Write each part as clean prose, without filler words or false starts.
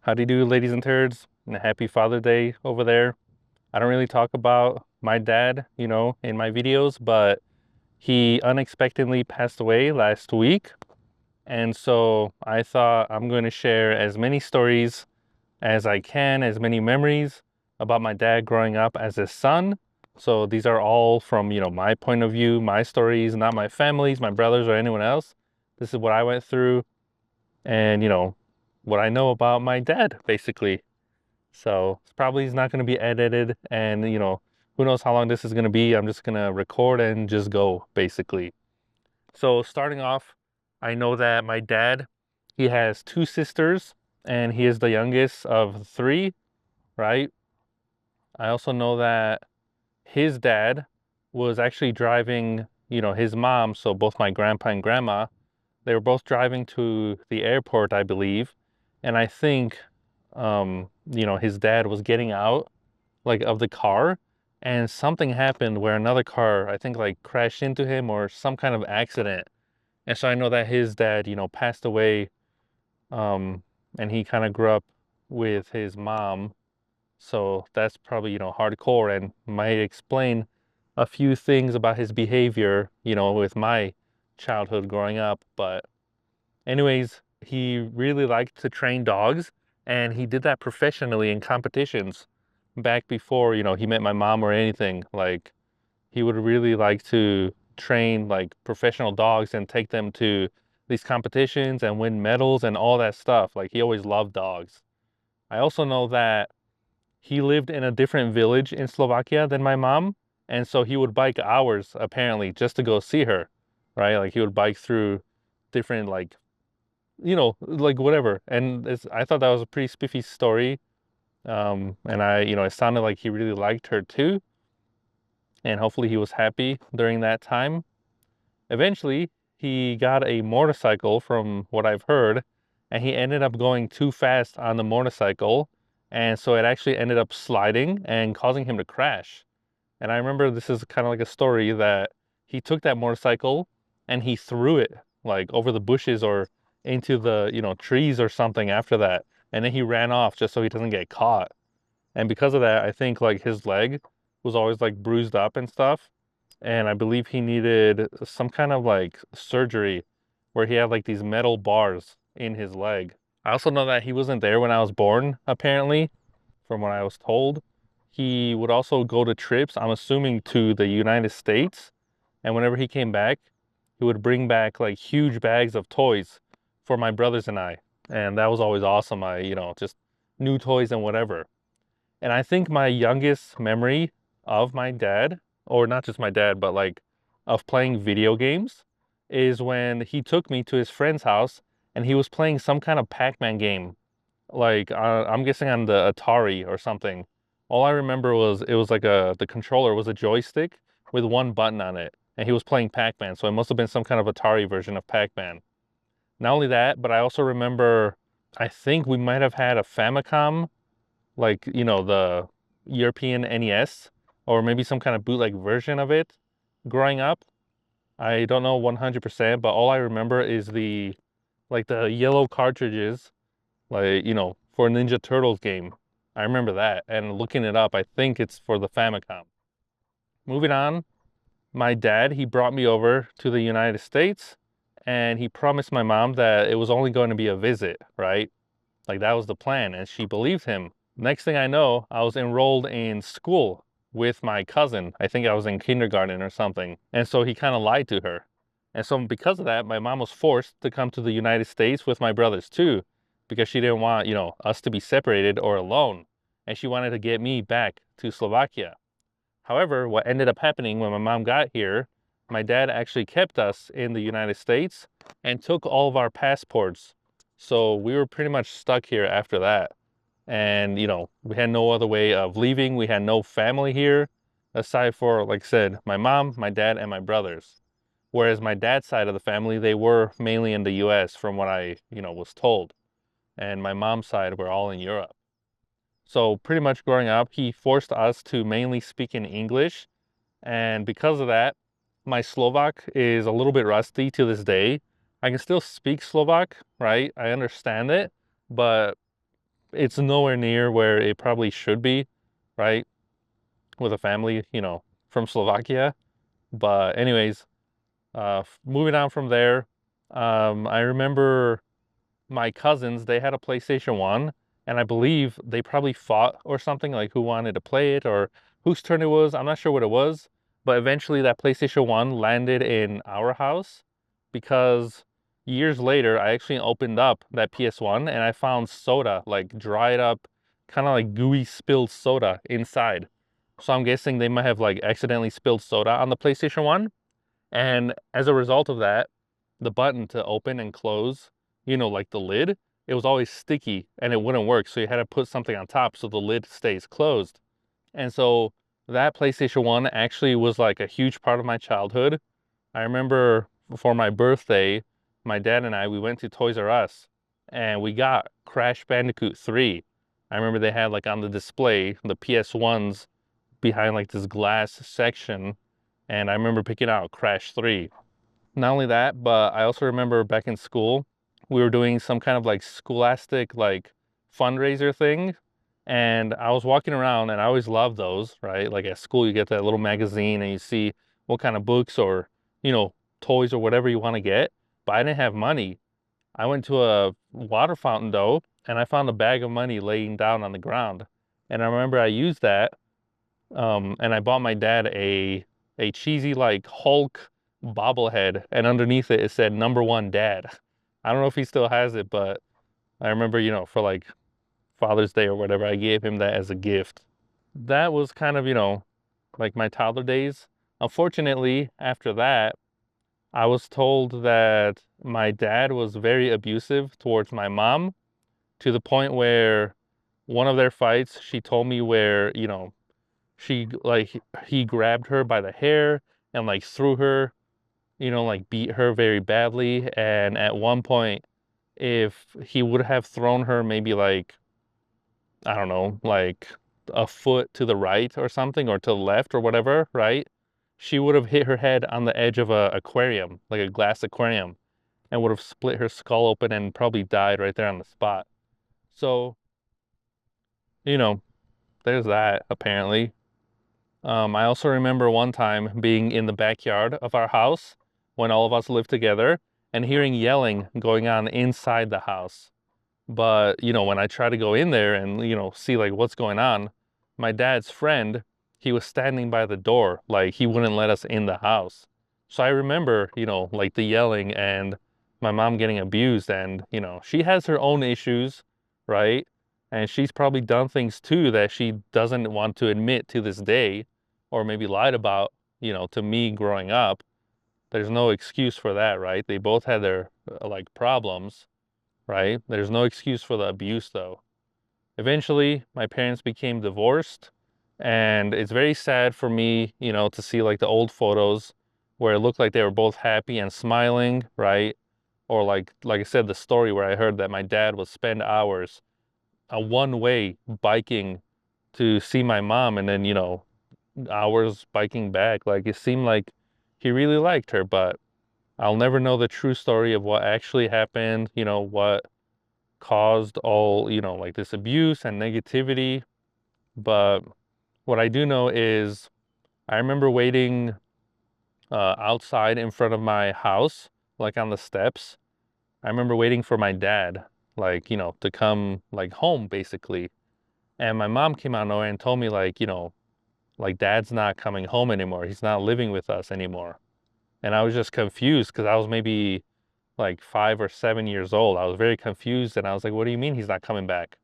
How do you do, ladies and turds? And a happy Father Day over there. I don't really talk about my dad, in my videos, but he unexpectedly passed away last week. And so I thought I'm going to share as many stories as I can, as many memories about my dad growing up as his son. So these are all from, my point of view, my stories, not my family's, my brothers, or anyone else. This is what I went through and, what I know about my dad, basically. So it's probably not going to be edited and who knows how long this is going to be. I'm just going to record and just go basically. So starting off, I know that my dad, he has two sisters and he is the youngest of three, right? I also know that his dad was actually driving, his mom, so both my grandpa and grandma, they were both driving to the airport, I believe. And I think his dad was getting out like of the car and something happened where another car I think like crashed into him or some kind of accident. And so I know that his dad, passed away, um and he kind of grew up with his mom. So that's probably, hardcore and might explain a few things about his behavior, with my childhood growing up. But anyways, he really liked to train dogs and he did that professionally in competitions back before, he met my mom or anything. Like he would really like to train like professional dogs and take them to these competitions and win medals and all that stuff. Like he always loved dogs. I also know that he lived in a different village in Slovakia than my mom. And so he would bike hours apparently just to go see her, right? Like he would bike through different like like whatever. And I thought that was a pretty spiffy story. And it sounded like he really liked her too. And hopefully he was happy during that time. Eventually, he got a motorcycle from what I've heard, and he ended up going too fast on the motorcycle. And so it actually ended up sliding and causing him to crash. And I remember this is kind of like a story that he took that motorcycle and he threw it like over the bushes or into the, trees or something after that. And then he ran off just so he doesn't get caught. And because of that, I think like his leg was always like bruised up and stuff. And I believe he needed some kind of like surgery where he had like these metal bars in his leg. I also know that he wasn't there when I was born, apparently, from what I was told. He would also go to trips, I'm assuming to the United States. And whenever he came back, he would bring back like huge bags of toys for my brothers and I. And that was always awesome. Just new toys and whatever. And I think my youngest memory of my dad, or not just my dad, but like of playing video games, is when he took me to his friend's house and he was playing some kind of Pac-Man game. Like I'm guessing on the Atari or something. All I remember was it was like the controller was a joystick with one button on it, and he was playing Pac-Man. So it must have been some kind of Atari version of Pac-Man. Not only that, but I also remember I think we might have had a Famicom, like, the European NES, or maybe some kind of bootleg version of it growing up. I don't know 100%, but all I remember is the yellow cartridges, like, for a Ninja Turtles game. I remember that. And looking it up, I think it's for the Famicom. Moving on, my dad, he brought me over to the United States and he promised my mom that it was only going to be a visit, right? Like that was the plan, and she believed him. Next thing I know, I was enrolled in school with my cousin. I think I was in kindergarten or something. And so he kind of lied to her. And so because of that, my mom was forced to come to the United States with my brothers too, because she didn't want, us to be separated or alone. And she wanted to get me back to Slovakia. However, what ended up happening when my mom got here, my dad actually kept us in the United States and took all of our passports. So we were pretty much stuck here after that. And, we had no other way of leaving. We had no family here, aside for, like I said, my mom, my dad, and my brothers. Whereas my dad's side of the family, they were mainly in the US from what I, was told. And my mom's side were all in Europe. So pretty much growing up, he forced us to mainly speak in English. And because of that, my Slovak is a little bit rusty to this day. I can still speak Slovak, right? I understand it, but it's nowhere near where it probably should be, right? With a family, you know, from Slovakia. But anyways, moving on from there, I remember my cousins, they had a PlayStation 1, and I believe they probably fought or something, like who wanted to play it or whose turn it was. I'm not sure what it was, but eventually that PlayStation 1 landed in our house because years later, I actually opened up that PS1 and I found soda, like dried up, kind of like gooey spilled soda inside. So I'm guessing they might have like accidentally spilled soda on the PlayStation 1. And as a result of that, the button to open and close, you know, like the lid, it was always sticky and it wouldn't work. So you had to put something on top so the lid stays closed. And so that PlayStation 1 actually was like a huge part of my childhood. I remember for my birthday, my dad and I, we went to Toys R Us and we got Crash Bandicoot 3. I remember they had like on the display the PS1s behind like this glass section, and I remember picking out Crash 3. Not only that, but I also remember back in school, we were doing some kind of like scholastic like fundraiser thing. And I was walking around and I always loved those, right? Like at school, you get that little magazine and you see what kind of books or, you know, toys or whatever you want to get. But I didn't have money. I went to a water fountain though, and I found a bag of money laying down on the ground. And I remember I used that, and I bought my dad a cheesy like Hulk bobblehead, and underneath it it said #1 dad. I don't know if he still has it, but I remember, you know, for like Father's Day or whatever, I gave him that as a gift. That was kind of, you know, like my toddler days. Unfortunately, after that, I was told that my dad was very abusive towards my mom to the point where one of their fights, she told me where, you know, she like he grabbed her by the hair and like threw her, you know, like beat her very badly. And at one point, if he would have thrown her maybe like, I don't know, like a foot to the right or something, or to the left or whatever, right? She would have hit her head on the edge of a aquarium, like a glass aquarium, and would have split her skull open and probably died right there on the spot. So, you know, there's that apparently. I also remember one time being in the backyard of our house when all of us lived together and hearing yelling going on inside the house. But, you know, when I try to go in there and, you know, see like what's going on, my dad's friend, he was standing by the door, like he wouldn't let us in the house. So I remember, you know, like the yelling and my mom getting abused, and, you know, she has her own issues, right? And she's probably done things too that she doesn't want to admit to this day, or maybe lied about, you know, to me growing up. There's no excuse for that, right? They both had their like problems, right? There's no excuse for the abuse though. Eventually, my parents became divorced, and it's very sad for me, you know, to see like the old photos where it looked like they were both happy and smiling, right? Or like I said, the story where I heard that my dad would spend hours a one way biking to see my mom, and then, you know, hours biking back. Like it seemed like he really liked her, but I'll never know the true story of what actually happened, you know, what caused all, you know, like this abuse and negativity. But what I do know is I remember waiting outside in front of my house, like on the steps. I remember waiting for my dad, like, you know, to come like home basically. And my mom came out of nowhere and told me like, you know, like dad's not coming home anymore. He's not living with us anymore. And I was just confused because I was maybe like 5 or 7 years old. I was very confused and I was like, what do you mean he's not coming back?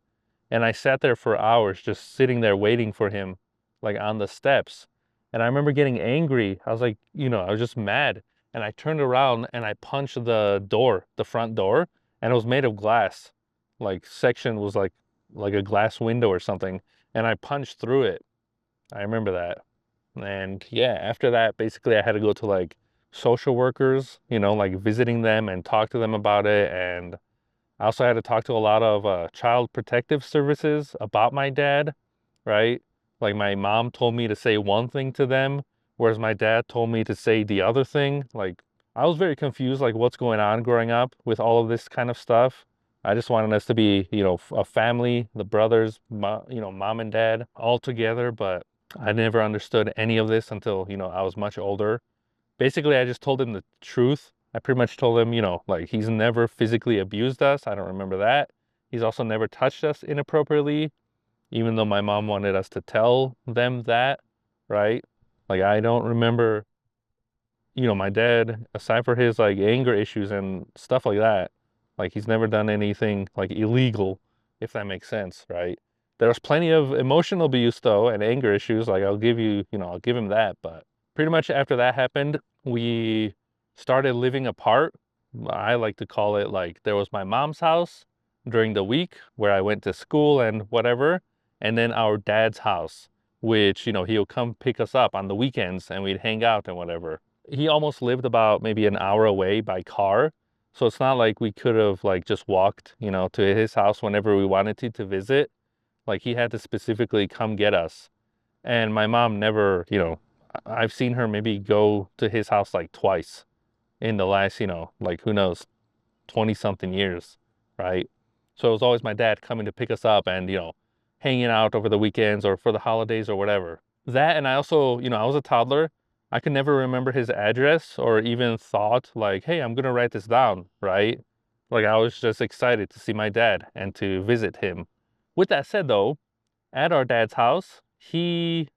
And I sat there for hours just sitting there waiting for him, like on the steps. And I remember getting angry. I was like, you know, I was just mad. And I turned around and I punched the door, the front door, and it was made of glass. Like section was like a glass window or something. And I punched through it. I remember that. And yeah, after that, basically I had to go to like social workers, you know, like visiting them and talk to them about it. And I also had to talk to a lot of child protective services about my dad, right? Like my mom told me to say one thing to them, whereas my dad told me to say the other thing. Like I was very confused, like what's going on growing up with all of this kind of stuff. I just wanted us to be, a family, the brothers, mom and dad all together. But I never understood any of this until, I was much older. Basically, I just told him the truth. I pretty much told him, like he's never physically abused us. I don't remember that. He's also never touched us inappropriately, even though my mom wanted us to tell them that, right? Like I don't remember, my dad, aside for his like anger issues and stuff like that, like he's never done anything like illegal, if that makes sense, right? There was plenty of emotional abuse though and anger issues. Like I'll give you, I'll give him that. But pretty much after that happened, we started living apart. I like to call it like there was my mom's house during the week where I went to school and whatever, and then our dad's house, which, he'll come pick us up on the weekends and we'd hang out and whatever. He almost lived about maybe an hour away by car. So it's not like we could have like just walked, to his house whenever we wanted to visit. Like he had to specifically come get us. And my mom never, I've seen her maybe go to his house like twice in the last, like who knows, 20 something years, right? So it was always my dad coming to pick us up and, hanging out over the weekends or for the holidays or whatever. That, and I also, I was a toddler. I could never remember his address or even thought like, hey, I'm gonna write this down, right? Like I was just excited to see my dad and to visit him. With that said though, at our dad's house, he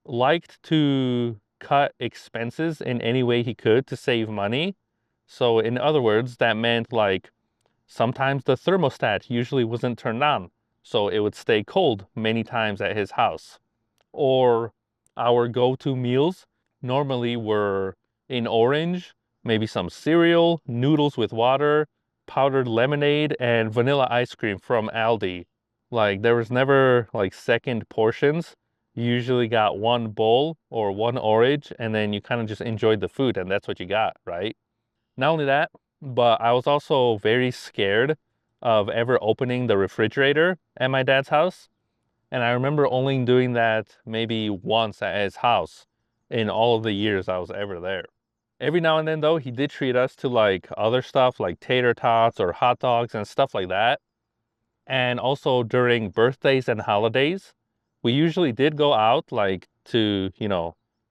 liked to cut expenses in any way he could to save money. So in other words, that meant like sometimes the thermostat usually wasn't turned on, so it would stay cold many times at his house. Or our go-to meals normally were in orange, maybe some cereal, noodles with water, powdered lemonade, and vanilla ice cream from Aldi. Like there was never like second portions. You usually got one bowl or one orange, and then you kind of just enjoyed the food, and that's what you got, right? Not only that, but I was also very scared of ever opening the refrigerator at my dad's house. And I remember only doing that maybe once at his house in all of the years I was ever there. Every now and then though, he did treat us to like other stuff like tater tots or hot dogs and stuff like that. And also during birthdays and holidays, we usually did go out like to,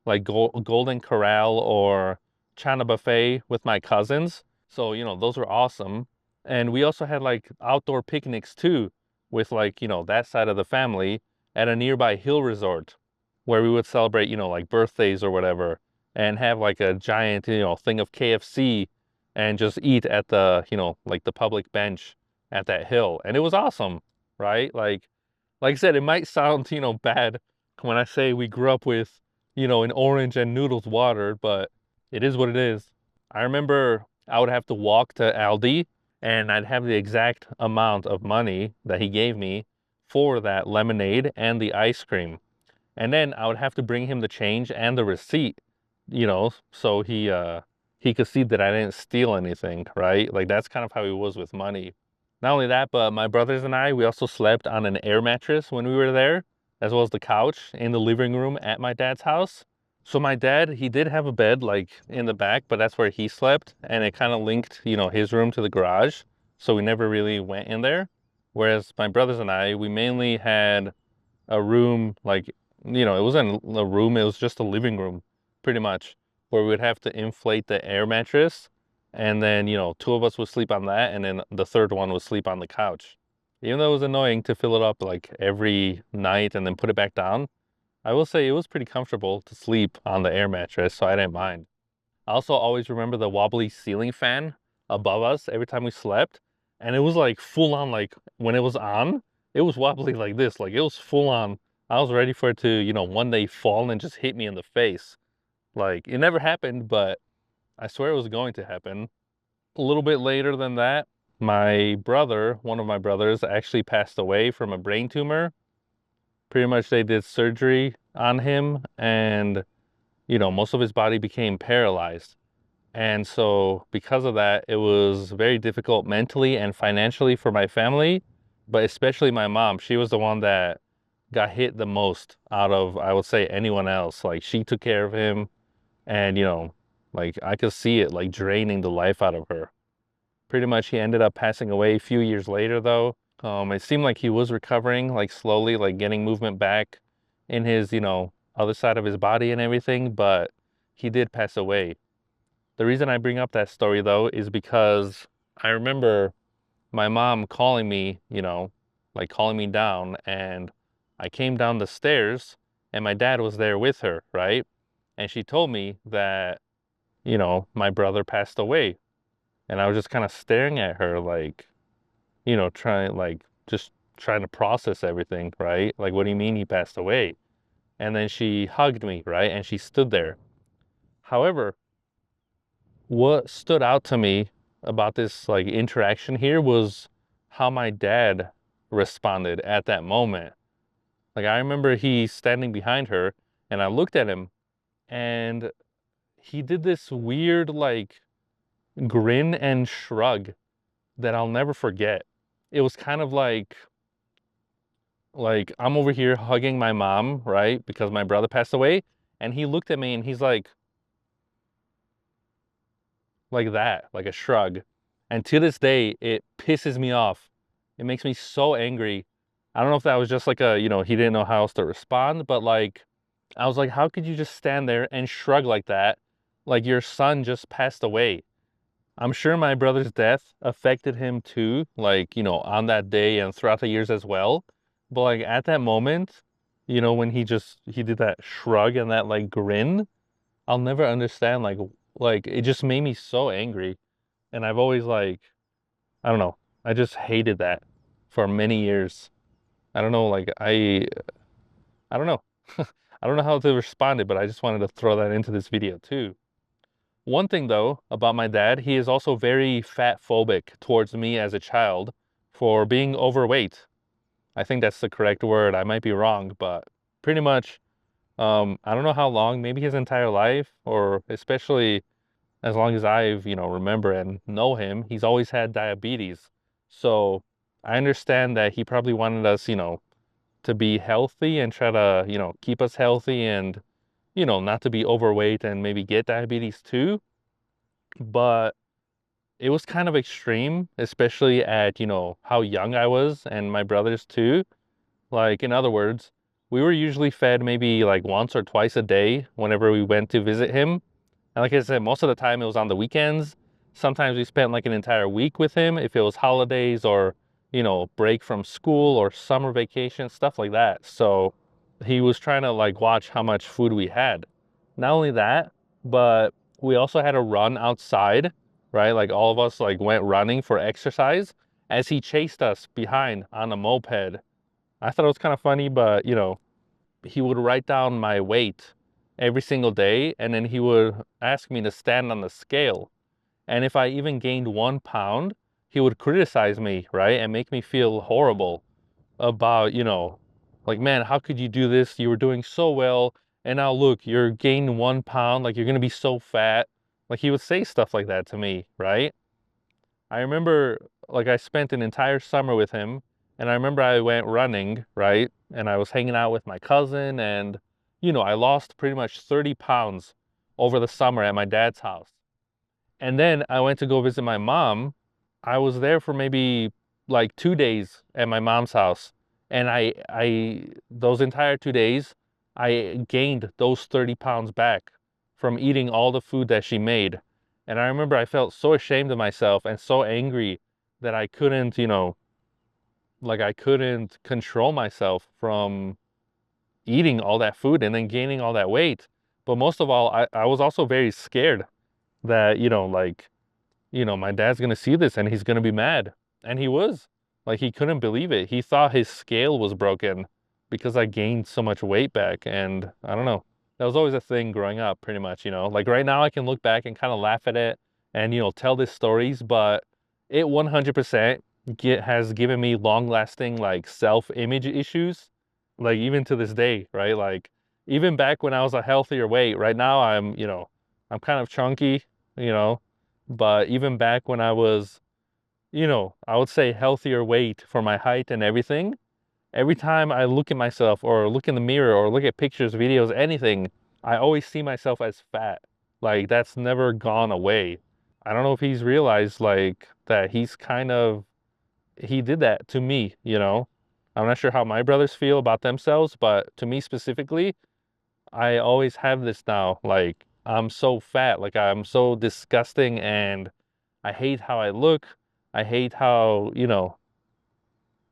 like Golden Corral or China Buffet with my cousins. So, those were awesome. And we also had like outdoor picnics too with like, that side of the family at a nearby hill resort where we would celebrate, like birthdays or whatever and have like a giant, thing of KFC and just eat at the, like the public bench at that hill. And it was awesome, right? Like I said, it might sound, bad when I say we grew up with, an orange and noodles water, but it is what it is. I remember I would have to walk to Aldi and I'd have the exact amount of money that he gave me for that lemonade and the ice cream. And then I would have to bring him the change and the receipt, so he could see that I didn't steal anything, right? Like that's kind of how he was with money. Not only that, but my brothers and I, we also slept on an air mattress when we were there, as well as the couch in the living room at my dad's house. So my dad, he did have a bed like in the back, but that's where he slept, and it kind of linked, his room to the garage. So we never really went in there. Whereas my brothers and I, we mainly had a room like, it wasn't a room, it was just a living room, pretty much, where we would have to inflate the air mattress. And then, two of us would sleep on that, and then the third one would sleep on the couch. Even though it was annoying to fill it up like every night and then put it back down, I will say it was pretty comfortable to sleep on the air mattress, so I didn't mind. I also always remember the wobbly ceiling fan above us every time we slept. And it was like full on, like when it was on, it was wobbly like this, like it was full on. I was ready for it to, one day fall and just hit me in the face. Like it never happened, but I swear it was going to happen. A little bit later than that, my brother, one of my brothers, actually passed away from a brain tumor. Pretty much they did surgery on him and, most of his body became paralyzed. And so because of that, it was very difficult mentally and financially for my family, but especially my mom. She was the one that got hit the most out of, I would say, anyone else. Like she took care of him and, like I could see it like draining the life out of her. Pretty much he ended up passing away a few years later though. It seemed like he was recovering, like slowly, like getting movement back in his, other side of his body and everything, but he did pass away. The reason I bring up that story though is because I remember my mom calling me, like calling me down, and I came down the stairs and my dad was there with her, right? And she told me that, my brother passed away. And I was just kind of staring at her like, trying like just trying to process everything, right? Like, what do you mean he passed away? And then she hugged me, right? And she stood there. However, what stood out to me about this like interaction here was how my dad responded at that moment. Like, I remember he standing behind her and I looked at him and he did this weird like grin and shrug that I'll never forget. It was kind of like I'm over here hugging my mom, right? Because my brother passed away, and he looked at me and he's like that, like a shrug. And to this day, it pisses me off. It makes me so angry. I don't know if that was just like a, he didn't know how else to respond, but like I was like, how could you just stand there and shrug like that? Like your son just passed away. I'm sure my brother's death affected him too, like, on that day and throughout the years as well. But like at that moment, when he did that shrug and that like grin, I'll never understand like it just made me so angry. And I've always like, I don't know, I just hated that for many years. I don't know, like I don't know. I don't know how to respond it, but I just wanted to throw that into this video too. One thing though about my dad, he is also very fat phobic towards me as a child for being overweight. I think that's the correct word. I might be wrong, but pretty much, I don't know how long, maybe his entire life, or especially as long as I've, remember and know him, he's always had diabetes. So I understand that he probably wanted us, to be healthy and try to, keep us healthy and, not to be overweight and maybe get diabetes too. But it was kind of extreme, especially at, how young I was and my brothers too. Like, in other words, we were usually fed maybe like once or twice a day whenever we went to visit him. And like I said, most of the time it was on the weekends. Sometimes we spent like an entire week with him if it was holidays or, break from school or summer vacation, stuff like that. So he was trying to like watch how much food we had. Not only that, but we also had to run outside, right? Like all of us like went running for exercise as he chased us behind on a moped. I thought it was kind of funny, but he would write down my weight every single day and then he would ask me to stand on the scale. And if I even gained 1 pound, he would criticize me, right? And make me feel horrible about, like, man, how could you do this? You were doing so well. And now look, you're gaining 1 pound, like you're gonna be so fat. Like he would say stuff like that to me, right? I remember like I spent an entire summer with him and I remember I went running, right? And I was hanging out with my cousin and, I lost pretty much 30 pounds over the summer at my dad's house. And then I went to go visit my mom. I was there for maybe like 2 days at my mom's house. And those entire 2 days, I gained those 30 pounds back from eating all the food that she made. And I remember I felt so ashamed of myself and so angry that I couldn't, like I couldn't control myself from eating all that food and then gaining all that weight. But most of all, I was also very scared that, like, my dad's gonna see this and he's gonna be mad. And he was. Like, he couldn't believe it. He thought his scale was broken because I gained so much weight back. And I don't know. That was always a thing growing up, pretty much, Like right now I can look back and kind of laugh at it and, tell these stories, but it 100% has given me long-lasting, like, self-image issues. Like, even to this day, right? Like, even back when I was a healthier weight, right now I'm kind of chunky, you know, but even back when I was, I would say healthier weight for my height and everything, every time I look at myself or look in the mirror or look at pictures, videos, anything, I always see myself as fat. Like that's never gone away. I don't know if he's realized like that he did that to me, you know. I'm not sure how my brothers feel about themselves, but to me specifically, I always have this now. Like, I'm so fat, like I'm so disgusting, and I hate how I look. I hate how,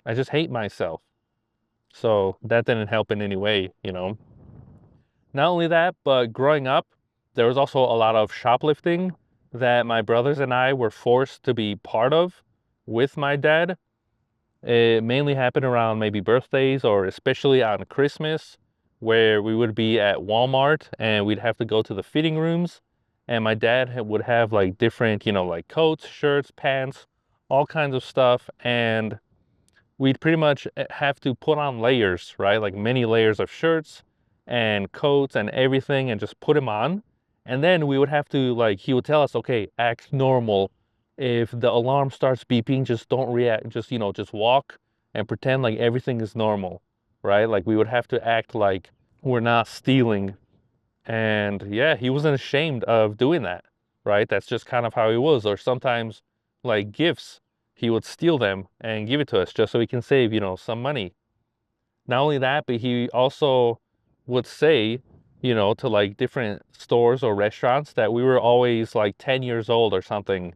I just hate myself. So that didn't help in any way, you know. Not only that, but growing up, there was also a lot of shoplifting that my brothers and I were forced to be part of with my dad. It mainly happened around maybe birthdays or especially on Christmas, where we would be at Walmart and we'd have to go to the fitting rooms. And my dad would have like different, like coats, shirts, pants, all kinds of stuff. And we'd pretty much have to put on layers, right? Like many layers of shirts and coats and everything and just put them on. And then we would have to, like, he would tell us, okay, act normal. If the alarm starts beeping, just don't react. Just, just walk and pretend like everything is normal, right? Like we would have to act like we're not stealing. And yeah, he wasn't ashamed of doing that, right? That's just kind of how he was. Or sometimes like gifts, he would steal them and give it to us just so he can save, some money. Not only that, but he also would say, to like different stores or restaurants that we were always like 10 years old or something,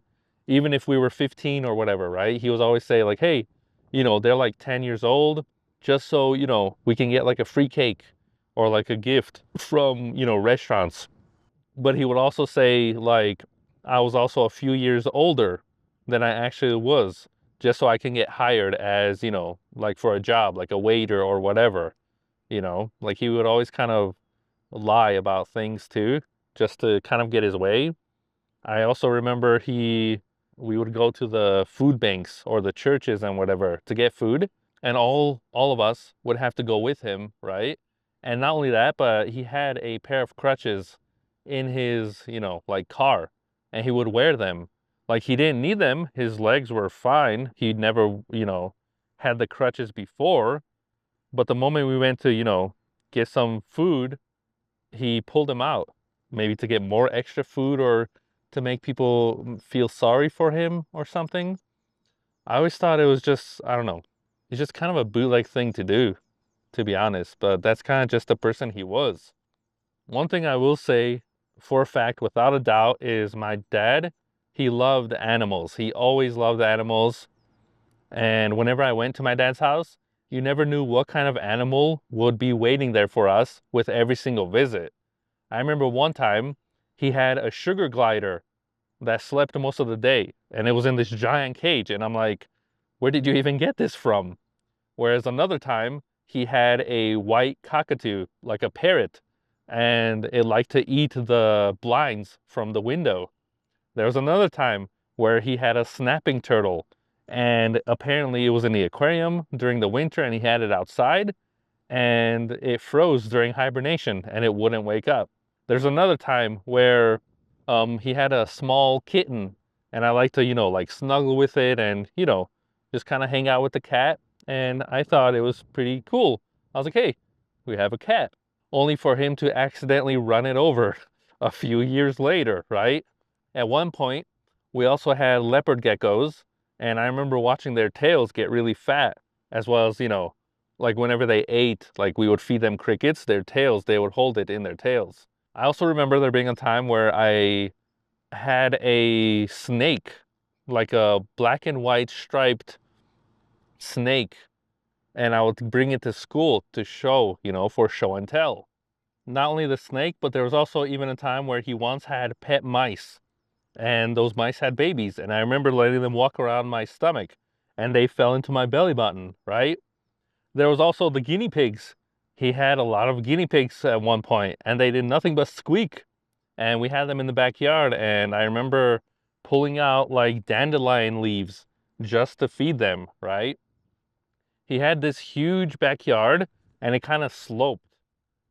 even if we were 15 or whatever, right? He was always say like, hey, they're like 10 years old, just so, we can get like a free cake or like a gift from, restaurants. But he would also say like, I was also a few years older than I actually was, just so I can get hired as, like for a job, like a waiter or whatever, like he would always kind of lie about things too, just to kind of get his way. I also remember we would go to the food banks or the churches and whatever to get food, and all of us would have to go with him, right? And not only that, but he had a pair of crutches in his, like car, and he would wear them. Like he didn't need them. His legs were fine. He'd never, had the crutches before, but the moment we went to, get some food, he pulled them out, maybe to get more extra food or to make people feel sorry for him or something. I always thought it was just, I don't know, it's just kind of a bootleg thing to do, to be honest, but that's kind of just the person he was. One thing I will say for a fact, without a doubt, is my dad, he loved animals. He always loved animals. And whenever I went to my dad's house, you never knew what kind of animal would be waiting there for us with every single visit. I remember one time he had a sugar glider that slept most of the day, and it was in this giant cage. And I'm like, where did you even get this from? Whereas another time he had a white cockatoo, like a parrot, and it liked to eat the blinds from the window. There was another time where he had a snapping turtle, and apparently it was in the aquarium during the winter and he had it outside, and it froze during hibernation and it wouldn't wake up. There's another time where he had a small kitten, and I like to, like snuggle with it and, just kind of hang out with the cat. And I thought it was pretty cool. I was like, hey, we have a cat. Only for him to accidentally run it over a few years later, right? At one point, we also had leopard geckos, and I remember watching their tails get really fat, as well as, like whenever they ate, like we would feed them crickets, their tails, they would hold it in their tails. I also remember there being a time where I had a snake, like a black and white striped snake, and I would bring it to school to show, for show and tell. Not only the snake, but there was also even a time where he once had pet mice, and those mice had babies, and I remember letting them walk around my stomach, and they fell into my belly button, right? There was also the guinea pigs. He had a lot of guinea pigs at one point, and they did nothing but squeak. And we had them in the backyard, and I remember pulling out like dandelion leaves just to feed them, right? He had this huge backyard, and it kind of sloped.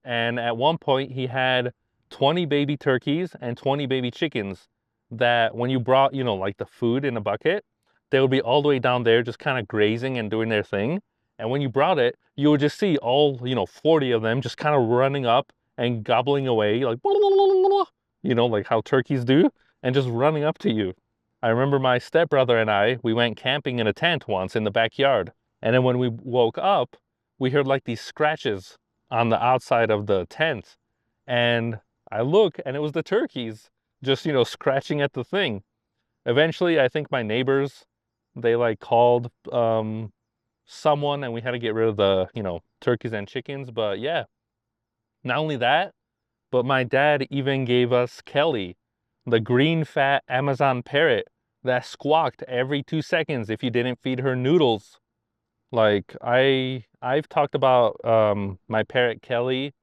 And at one point, he had 20 baby turkeys and 20 baby chickens that when you brought, like the food in a bucket, they would be all the way down there just kind of grazing and doing their thing. And when you brought it, you would just see all, 40 of them just kind of running up and gobbling away, like, like how turkeys do, and just running up to you. I remember my stepbrother and we went camping in a tent once in the backyard. And then when we woke up, we heard like these scratches on the outside of the tent. And I look and it was the turkeys just, scratching at the thing. Eventually, I think my neighbors, they like called someone and we had to get rid of the, turkeys and chickens. But yeah, not only that, but my dad even gave us Kelly, the green fat Amazon parrot that squawked every 2 seconds if you didn't feed her noodles. Like I've talked about my parrot Kelly,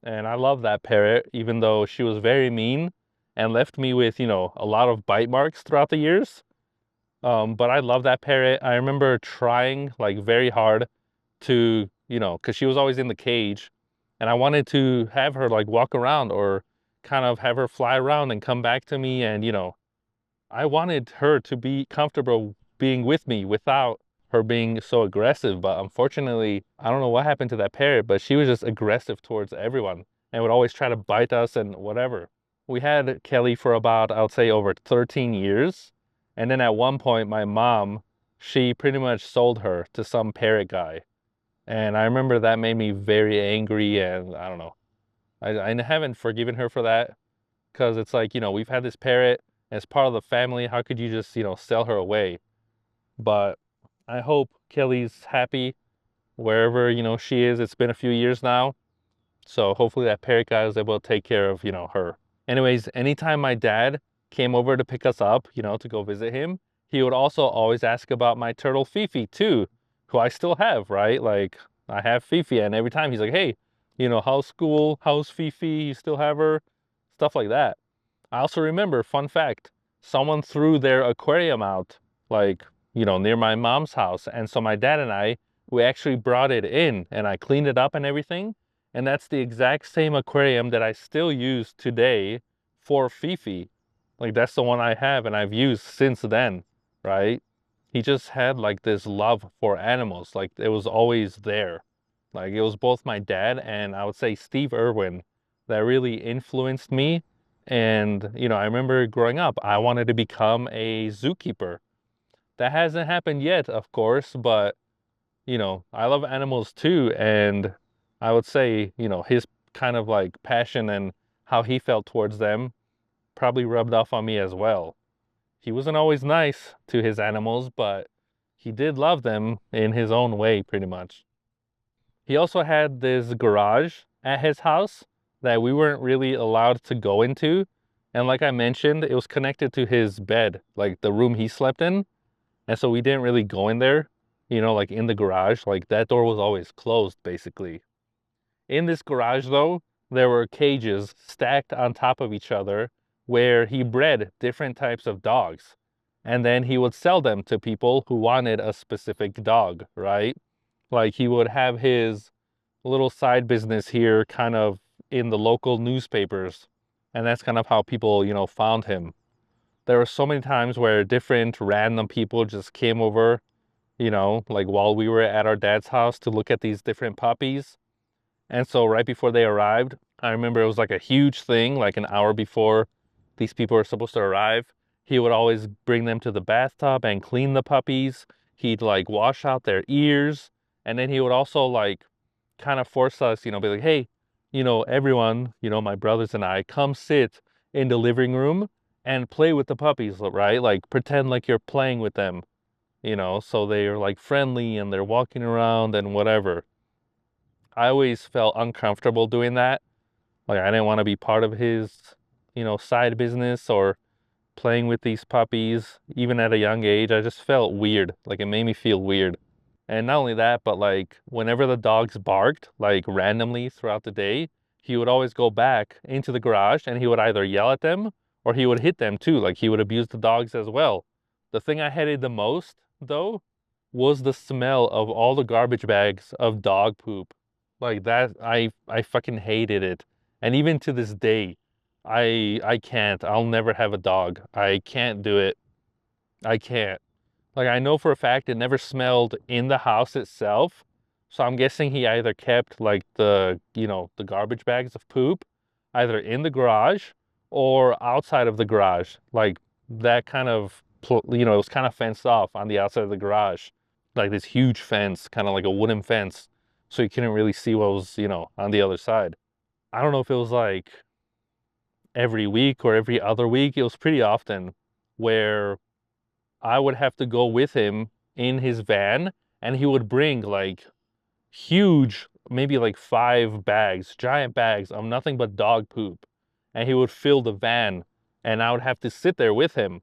and I love that parrot, even though she was very mean and left me with, a lot of bite marks throughout the years. But I love that parrot. I remember trying like very hard to, because she was always in the cage, and I wanted to have her like walk around or kind of have her fly around and come back to me. And, I wanted her to be comfortable being with me without her being so aggressive. But unfortunately, I don't know what happened to that parrot, but she was just aggressive towards everyone and would always try to bite us and whatever. We had Kelly for about, I would say, over 13 years. And then at one point, my mom, she pretty much sold her to some parrot guy. And I remember that made me very angry, and I don't know. I haven't forgiven her for that because it's like, we've had this parrot as part of the family. How could you just, sell her away? But I hope Kelly's happy wherever, she is. It's been a few years now. So hopefully that parrot guy was able to take care of, her. Anyways, anytime my dad came over to pick us up, to go visit him, he would also always ask about my turtle Fifi too, who I still have, right? Like I have Fifi, and every time he's like, hey, how's school? How's Fifi? You still have her? Stuff like that. I also remember, fun fact, someone threw their aquarium out, like, near my mom's house. And so my dad and we actually brought it in and I cleaned it up and everything. And that's the exact same aquarium that I still use today for Fifi. Like that's the one I have and I've used since then, right? He just had like this love for animals. Like it was always there. Like it was both my dad and I would say Steve Irwin that really influenced me. And, I remember growing up, I wanted to become a zookeeper. That hasn't happened yet, of course, but, I love animals too. And I would say, his kind of like passion and how he felt towards them probably rubbed off on me as well. He wasn't always nice to his animals, but he did love them in his own way, pretty much. He also had this garage at his house that we weren't really allowed to go into. And like I mentioned, it was connected to his bed, like the room he slept in. And so we didn't really go in there, like in the garage. Like that door was always closed, basically. In this garage, though, there were cages stacked on top of each other where he bred different types of dogs. And then he would sell them to people who wanted a specific dog, right? Like he would have his little side business here kind of in the local newspapers. And that's kind of how people, found him. There were so many times where different random people just came over, like while we were at our dad's house to look at these different puppies. And so right before they arrived, I remember it was like a huge thing, like an hour before these people were supposed to arrive. He would always bring them to the bathtub and clean the puppies. He'd like wash out their ears. And then he would also like kind of force us, be like, hey, everyone, my brothers and I, come sit in the living room and play with the puppies, right? Like pretend like you're playing with them, so they're like friendly and they're walking around and whatever. I always felt uncomfortable doing that. Like I didn't want to be part of his, side business or playing with these puppies. Even at a young age, I just felt weird. Like it made me feel weird. And not only that, but like whenever the dogs barked, like randomly throughout the day, he would always go back into the garage and he would either yell at them or he would hit them too. Like he would abuse the dogs as well. The thing I hated the most, though, was the smell of all the garbage bags of dog poop. Like that, I fucking hated it. And even to this day, I can't. I'll never have a dog. I can't do it. I can't. Like I know for a fact it never smelled in the house itself. So I'm guessing he either kept like the garbage bags of poop either in the garage or outside of the garage. Like that kind of you know, it was kind of fenced off on the outside of the garage, like this huge fence, kind of like a wooden fence. So you couldn't really see what was, you know, on the other side. I don't know if it was like every week or every other week. It was pretty often where I would have to go with him in his van, and he would bring like huge, maybe like 5 bags, giant bags of nothing but dog poop. And he would fill the van, and I would have to sit there with him.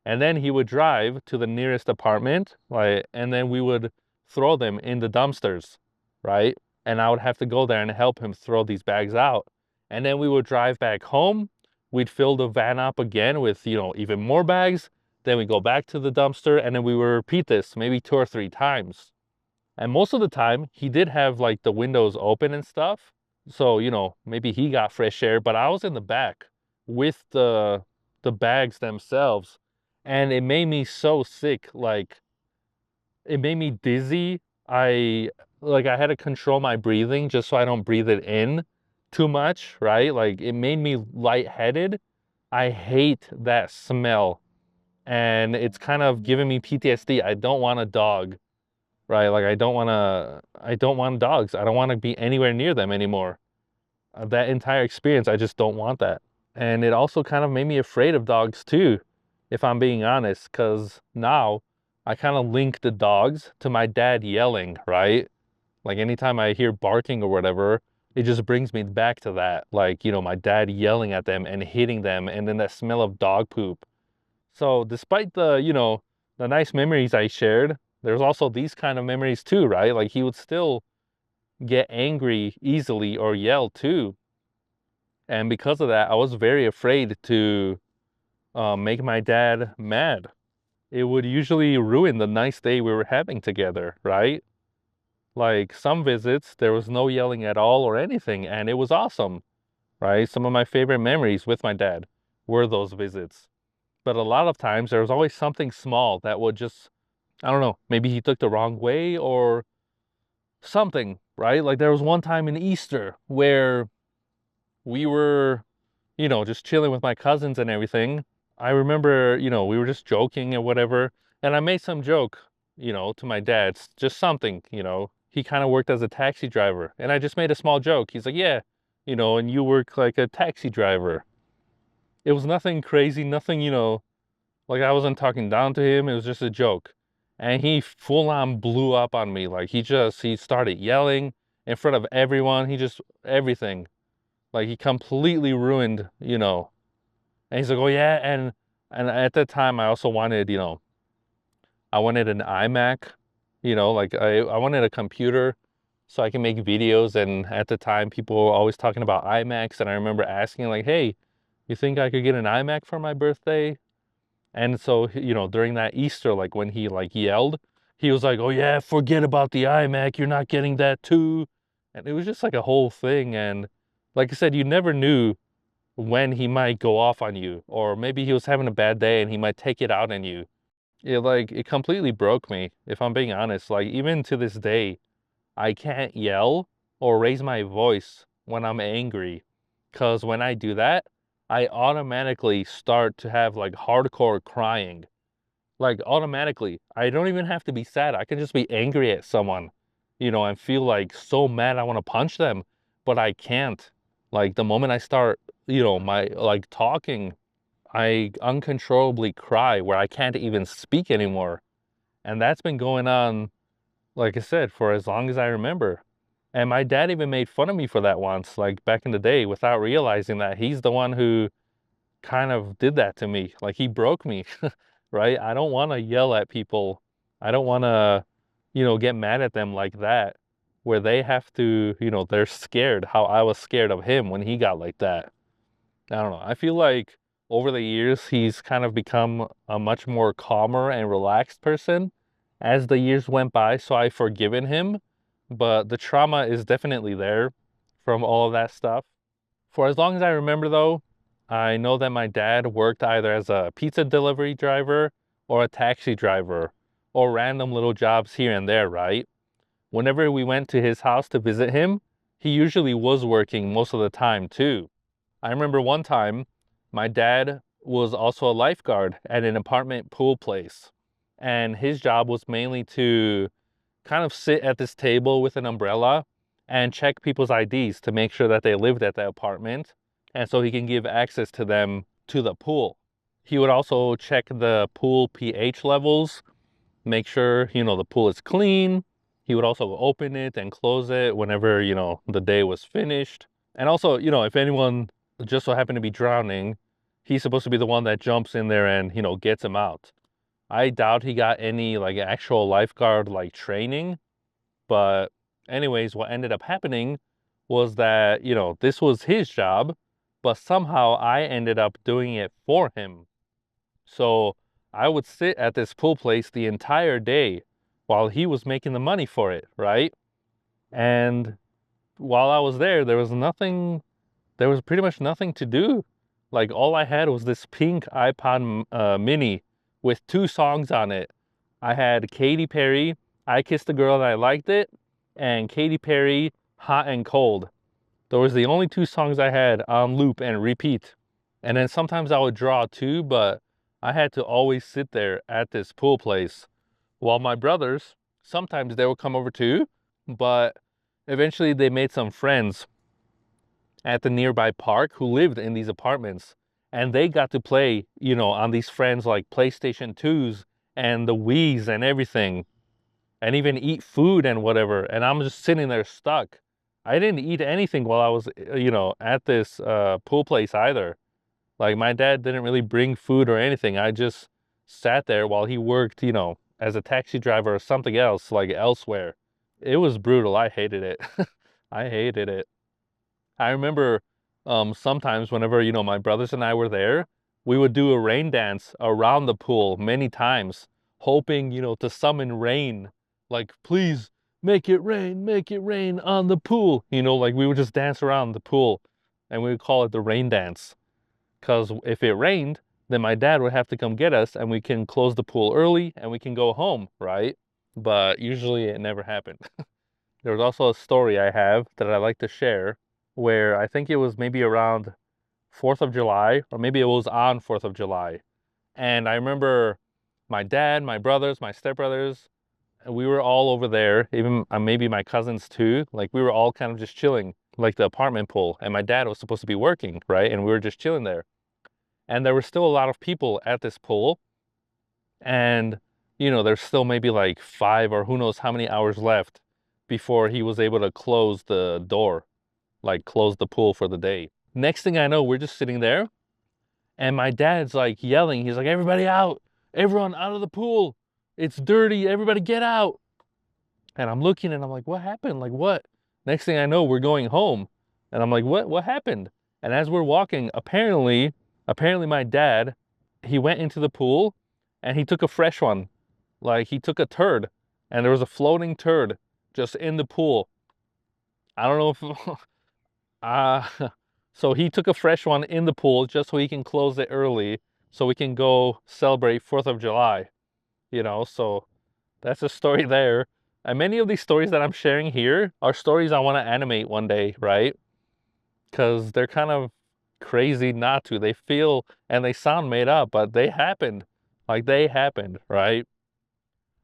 And then he would drive to the nearest apartment, like, and then we would throw them in the dumpsters, right? And I would have to go there and help him throw these bags out. And then we would drive back home. We'd fill the van up again with, you know, even more bags. Then we go back to the dumpster, and then we would repeat this maybe 2 or 3 times. And most of the time, he did have like the windows open and stuff. So, you know, maybe he got fresh air, but I was in the back with the bags themselves. And it made me so sick. Like, it made me dizzy. I had to control my breathing just so I don't breathe it in too much, right? Like, it made me lightheaded. I hate that smell. And it's kind of giving me PTSD. I don't want a dog, right? Like, I don't want dogs. I don't want to be anywhere near them anymore. That entire experience, I just don't want that. And it also kind of made me afraid of dogs too, if I'm being honest, because now I kind of link the dogs to my dad yelling, right? Like anytime I hear barking or whatever, it just brings me back to that. Like, you know, my dad yelling at them and hitting them, and then that smell of dog poop. So despite the, you know, the nice memories I shared, there's also these kind of memories too, right? Like he would still get angry easily or yell too. And because of that, I was very afraid to make my dad mad. It would usually ruin the nice day we were having together, right? Like some visits, there was no yelling at all or anything, and it was awesome, right? Some of my favorite memories with my dad were those visits. But a lot of times, there was always something small that would just, I don't know, maybe he took the wrong way or something, right? Like there was one time in Easter where we were, you know, just chilling with my cousins and everything. I remember, you know, we were just joking and whatever, and I made some joke, you know, to my dad, just something, you know. He kind of worked as a taxi driver, and I just made a small joke. He's like, "Yeah, you know, and you work like a taxi driver." It was nothing crazy, nothing, you know, like I wasn't talking down to him. It was just a joke. And he full on blew up on me. Like he started yelling in front of everyone. He just, everything. Like he completely ruined, you know. And he's like, "Oh yeah." And at that time I also wanted, you know, I wanted an iMac, you know, like I wanted a computer so I can make videos. And at the time people were always talking about iMacs. And I remember asking like, "Hey, you think I could get an iMac for my birthday?" And so, you know, during that Easter, like when he like yelled, he was like, "Oh yeah, forget about the iMac. You're not getting that too." And it was just like a whole thing. And like I said, you never knew when he might go off on you, or maybe he was having a bad day and he might take it out on you. It completely broke me, if I'm being honest. Like even to this day, I can't yell or raise my voice when I'm angry, because when I do that, I automatically start to have like hardcore crying. Like automatically. I don't even have to be sad. I can just be angry at someone, you know, and feel like so mad I want to punch them, but I can't. Like the moment I start, you know, my like talking, I uncontrollably cry where I can't even speak anymore. And that's been going on, like I said, for as long as I remember. And my dad even made fun of me for that once, like back in the day, without realizing that he's the one who kind of did that to me. Like he broke me, right? I don't want to yell at people. I don't want to, you know, get mad at them like that, where they have to, you know, they're scared how I was scared of him when he got like that. I don't know. I feel like over the years, he's kind of become a much more calmer and relaxed person as the years went by. So I've forgiven him, but the trauma is definitely there from all of that stuff. For as long as I remember, though, I know that my dad worked either as a pizza delivery driver or a taxi driver or random little jobs here and there, right? Whenever we went to his house to visit him, he usually was working most of the time too. I remember one time my dad was also a lifeguard at an apartment pool place. And his job was mainly to kind of sit at this table with an umbrella and check people's IDs to make sure that they lived at the apartment. And so he can give access to them to the pool. He would also check the pool pH levels, make sure, the pool is clean. He would also open it and close it whenever, the day was finished. And also, if anyone just so happened to be drowning, he's supposed to be the one that jumps in there and, gets him out. I doubt he got any like actual lifeguard like training, but anyways, what ended up happening was that, this was his job, but somehow I ended up doing it for him. So I would sit at this pool place the entire day while he was making the money for it, right? And while I was there, there was pretty much nothing to do. Like all I had was this pink iPod mini with 2 songs on it. I had Katy Perry, I Kissed a Girl and I Liked It, and Katy Perry, Hot and Cold. Those were the only 2 songs I had on loop and repeat. And then sometimes I would draw too, but I had to always sit there at this pool place. While my brothers, sometimes they would come over too, but eventually they made some friends at the nearby park who lived in these apartments. And they got to play, on these friends like PlayStation 2s and the Wii's and everything. And even eat food and whatever. And I'm just sitting there stuck. I didn't eat anything while I was, at this pool place either. Like my dad didn't really bring food or anything. I just sat there while he worked, as a taxi driver or something else, like elsewhere. It was brutal. I hated it. I hated it. I remember sometimes whenever, my brothers and I were there, we would do a rain dance around the pool many times, hoping, to summon rain. Like, please make it rain on the pool. Like we would just dance around the pool and we would call it the rain dance. Because if it rained, then my dad would have to come get us and we can close the pool early and we can go home, right? But usually it never happened. There was also a story I have that I like to share where I think it was maybe around 4th of July, or maybe it was on 4th of July. And I remember my dad, my brothers, my stepbrothers, and we were all over there, even maybe my cousins too. Like we were all kind of just chilling, like the apartment pool. And my dad was supposed to be working, right? And we were just chilling there. And there were still a lot of people at this pool. And, there's still maybe like 5 or who knows how many hours left before he was able to close the door, like close the pool for the day. Next thing I know, we're just sitting there and my dad's like yelling. He's like, everybody out, everyone out of the pool. It's dirty. Everybody get out. And I'm looking and I'm like, what happened? Like what? Next thing I know, we're going home. And I'm like, what happened? And as we're walking, apparently my dad, he went into the pool and he took a fresh one. Like he took a turd and there was a floating turd just in the pool. I don't know if so he took a fresh one in the pool just so he can close it early so we can go celebrate 4th of July, so that's a story there. And many of these stories that I'm sharing here are stories I want to animate one day, right? Because they're kind of crazy not to. They feel and they sound made up, but they happened. Like they happened, right?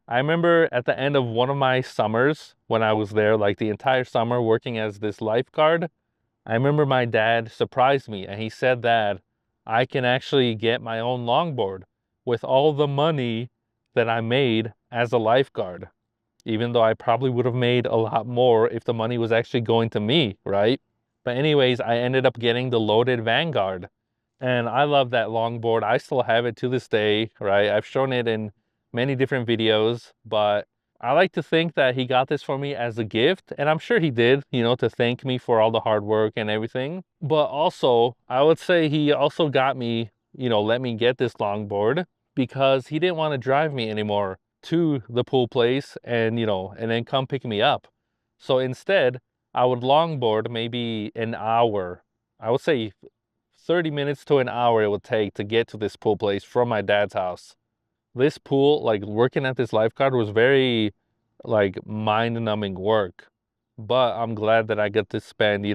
I remember at the end of one of my summers when I was there, like the entire summer working as this lifeguard, I remember my dad surprised me and he said that I can actually get my own longboard with all the money that I made as a lifeguard, even though I probably would have made a lot more if the money was actually going to me, right? But anyways, I ended up getting the loaded Vanguard and I love that longboard. I still have it to this day, right? I've shown it in many different videos, but I like to think that he got this for me as a gift, and I'm sure he did, to thank me for all the hard work and everything. But also, I would say he also got me, let me get this longboard because he didn't want to drive me anymore to the pool place and, and then come pick me up. So instead, I would longboard maybe an hour. I would say 30 minutes to an hour it would take to get to this pool place from my dad's house. This pool, like working at this lifeguard was very like mind-numbing work. But I'm glad that I get to spend,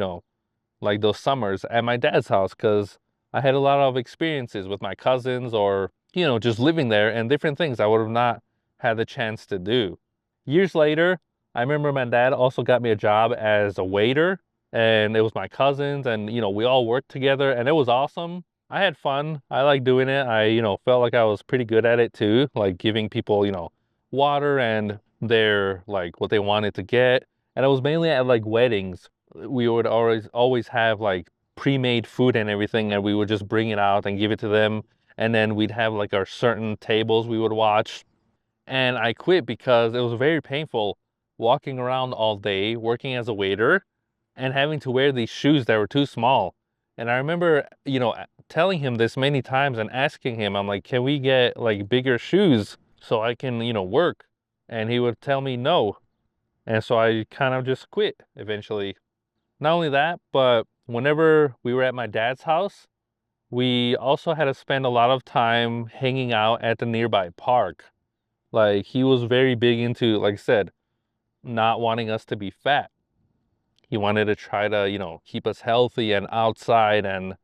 like those summers at my dad's house because I had a lot of experiences with my cousins or, just living there and different things I would have not had the chance to do. Years later, I remember my dad also got me a job as a waiter, and it was my cousins, and we all worked together, and it was awesome. I had fun. I like doing it. I, felt like I was pretty good at it too, like giving people, water and their like what they wanted to get. And it was mainly at like weddings. We would always have like pre-made food and everything, and we would just bring it out and give it to them. And then we'd have like our certain tables we would watch. And I quit because it was very painful walking around all day, working as a waiter, and having to wear these shoes that were too small. And I remember, telling him this many times and asking him, I'm like, can we get like bigger shoes so I can, work? And he would tell me no. And so I kind of just quit eventually. Not only that, but whenever we were at my dad's house, we also had to spend a lot of time hanging out at the nearby park. Like he was very big into, like I said, not wanting us to be fat. He wanted to try to, keep us healthy and outside and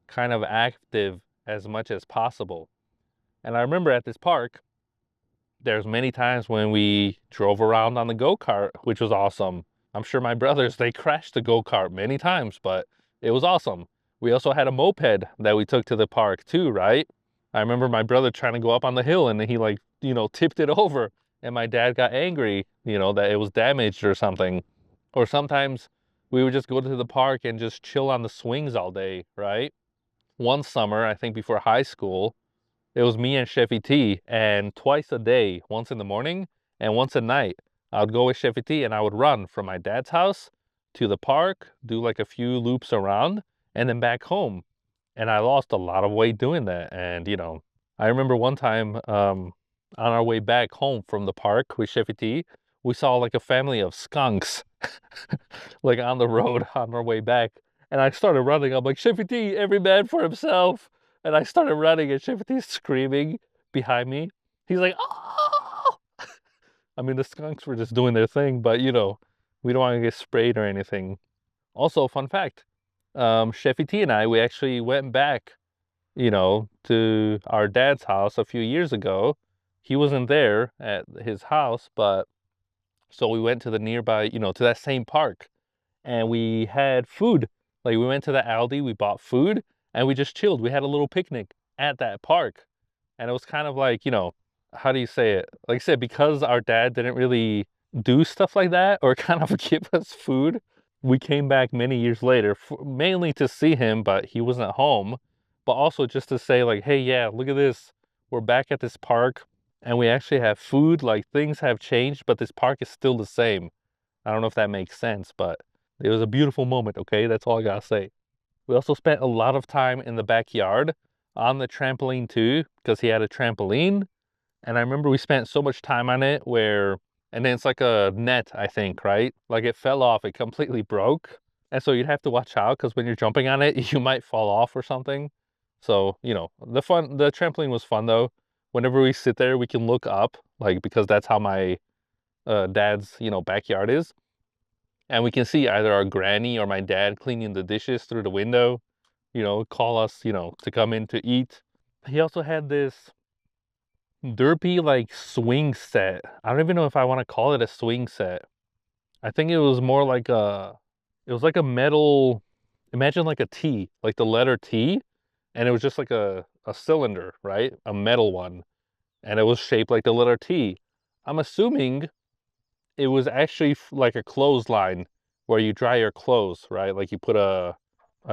kind of active as much as possible. And I remember at this park, there's many times when we drove around on the go-kart, which was awesome. I'm sure my brothers, they crashed the go-kart many times, but it was awesome. We also had a moped that we took to the park too, right? I remember my brother trying to go up on the hill and he like, tipped it over and my dad got angry, that it was damaged or something. Or sometimes we would just go to the park and just chill on the swings all day, right? One summer, I think before high school, it was me and Chefy T, and twice a day, once in the morning and once at night, I would go with Chefy T and I would run from my dad's house to the park, do like a few loops around, and then back home. And I lost a lot of weight doing that. And, I remember one time on our way back home from the park with Chefy T, we saw like a family of skunks like on the road on our way back. And I started running. I'm like, Chefy T, every man for himself. And I started running and Chefy T's screaming behind me. He's like, oh! I mean, the skunks were just doing their thing, but we don't want to get sprayed or anything. Also, fun fact, Chefy T and I, we actually went back, to our dad's house a few years ago. He wasn't there at his house, but so we went to the nearby, to that same park and we had food. Like we went to the Aldi, we bought food and we just chilled. We had a little picnic at that park. And it was kind of like, how do you say it? Like I said, because our dad didn't really do stuff like that or kind of give us food, we came back many years later, mainly to see him, but he wasn't home, but also just to say like, hey, yeah, look at this. We're back at this park and we actually have food. Like things have changed, but this park is still the same. I don't know if that makes sense, but it was a beautiful moment, okay? That's all I gotta say. We also spent a lot of time in the backyard on the trampoline too, because he had a trampoline. And I remember we spent so much time on it and then it's like a net, I think, right? Like it fell off, it completely broke. And so you'd have to watch out because when you're jumping on it, you might fall off or something. So, the trampoline was fun though. Whenever we sit there, we can look up, like, because that's how my dad's, backyard is. And we can see either our granny or my dad cleaning the dishes through the window, call us, to come in to eat. He also had this derpy like swing set. I don't even know if I want to call it a swing set. I think it was more like it was like a metal, imagine like a T, like the letter T, and it was just like a cylinder, right? A metal one. And it was shaped like the letter T. I'm assuming it was actually like a clothesline where you dry your clothes, right? Like you put a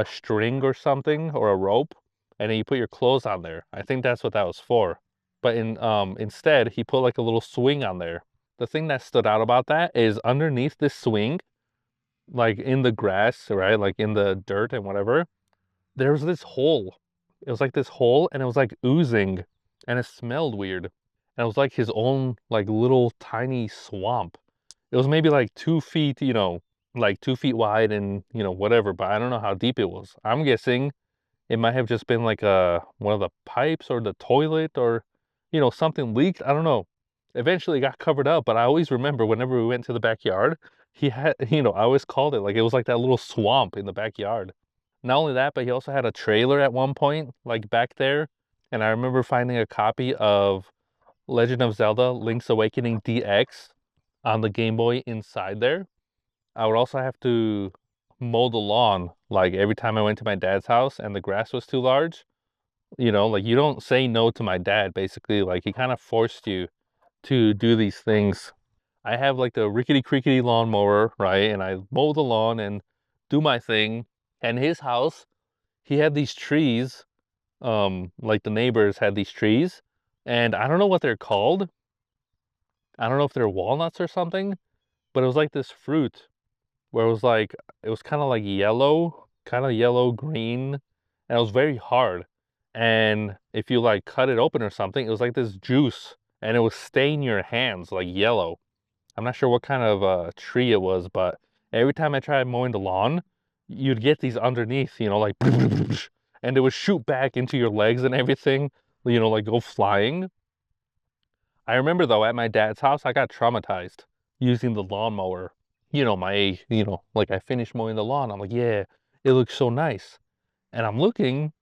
string or something or a rope and then you put your clothes on there. I think that's what that was for. But instead he put like a little swing on there. The thing that stood out about that is underneath this swing, like in the grass, right? Like in the dirt and whatever, there was this hole. It was like this hole and it was like oozing and it smelled weird. And it was like his own like little tiny swamp. It was maybe like 2 feet, like 2 feet wide and, whatever, but I don't know how deep it was. I'm guessing it might have just been like one of the pipes or the toilet or, something leaked. I don't know. Eventually it got covered up, but I always remember whenever we went to the backyard, he had, I always called it like it was like that little swamp in the backyard. Not only that, but he also had a trailer at one point, like back there. And I remember finding a copy of Legend of Zelda Link's Awakening DX on the Game Boy inside there. I would also have to mow the lawn like every time I went to my dad's house and the grass was too large. You know, like you don't say no to my dad, basically. Like he kind of forced you to do these things. I have like the rickety crickety lawnmower, right? And I mow the lawn and do my thing. And his house, he had these trees, like the neighbors had these trees, and I don't know what they're called. I don't know if they're walnuts or something, but it was like this fruit where it was kind of yellow green, and it was very hard. And if you like cut it open or something, it was like this juice, and it was stain your hands like yellow. I'm not sure what kind of tree it was, but every time I tried mowing the lawn, you'd get these underneath, you know, like, and it would shoot back into your legs and everything, you know, like go flying. I remember though, at my dad's house, I got traumatized using the lawnmower. Like I finished mowing the lawn. I'm like, yeah, it looks so nice. And I'm looking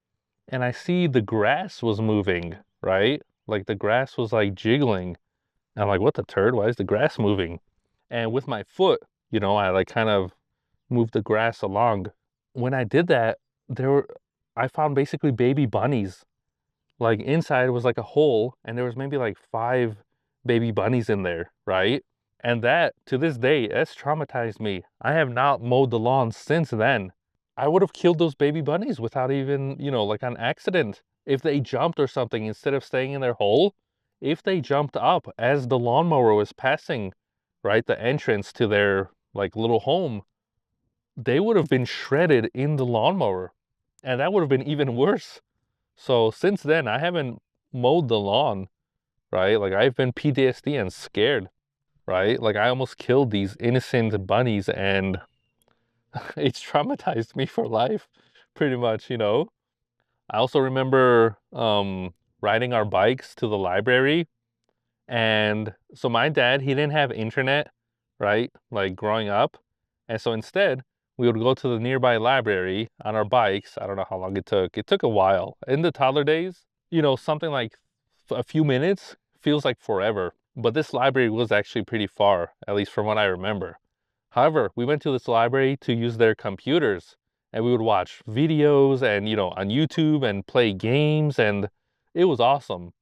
and I see the grass was moving, right? Like the grass was like jiggling. And I'm like, what the turd? Why is the grass moving? And with my foot, you know, I like kind of moved the grass along. When I did that, I found basically baby bunnies. Like inside was like a hole, and there was maybe like 5 baby bunnies in there, right? And that, to this day, that's traumatized me. I have not mowed the lawn since then. I would have killed those baby bunnies without even, you know, like an accident. If they jumped or something instead of staying in their hole, if they jumped up as the lawnmower was passing, right, the entrance to their like little home, they would have been shredded in the lawnmower. And that would have been even worse. So since then, I haven't mowed the lawn, right? Like I've been PTSD and scared, right? Like I almost killed these innocent bunnies and it's traumatized me for life, pretty much, you know? I also remember riding our bikes to the library. And so my dad, he didn't have internet, right? Like growing up. And so instead, we would go to the nearby library on our bikes. I don't know how long it took. It took a while. In the toddler days, you know, something like a few minutes feels like forever. But this library was actually pretty far, at least from what I remember. However, we went to this library to use their computers and we would watch videos and, you know, on YouTube and play games, and it was awesome.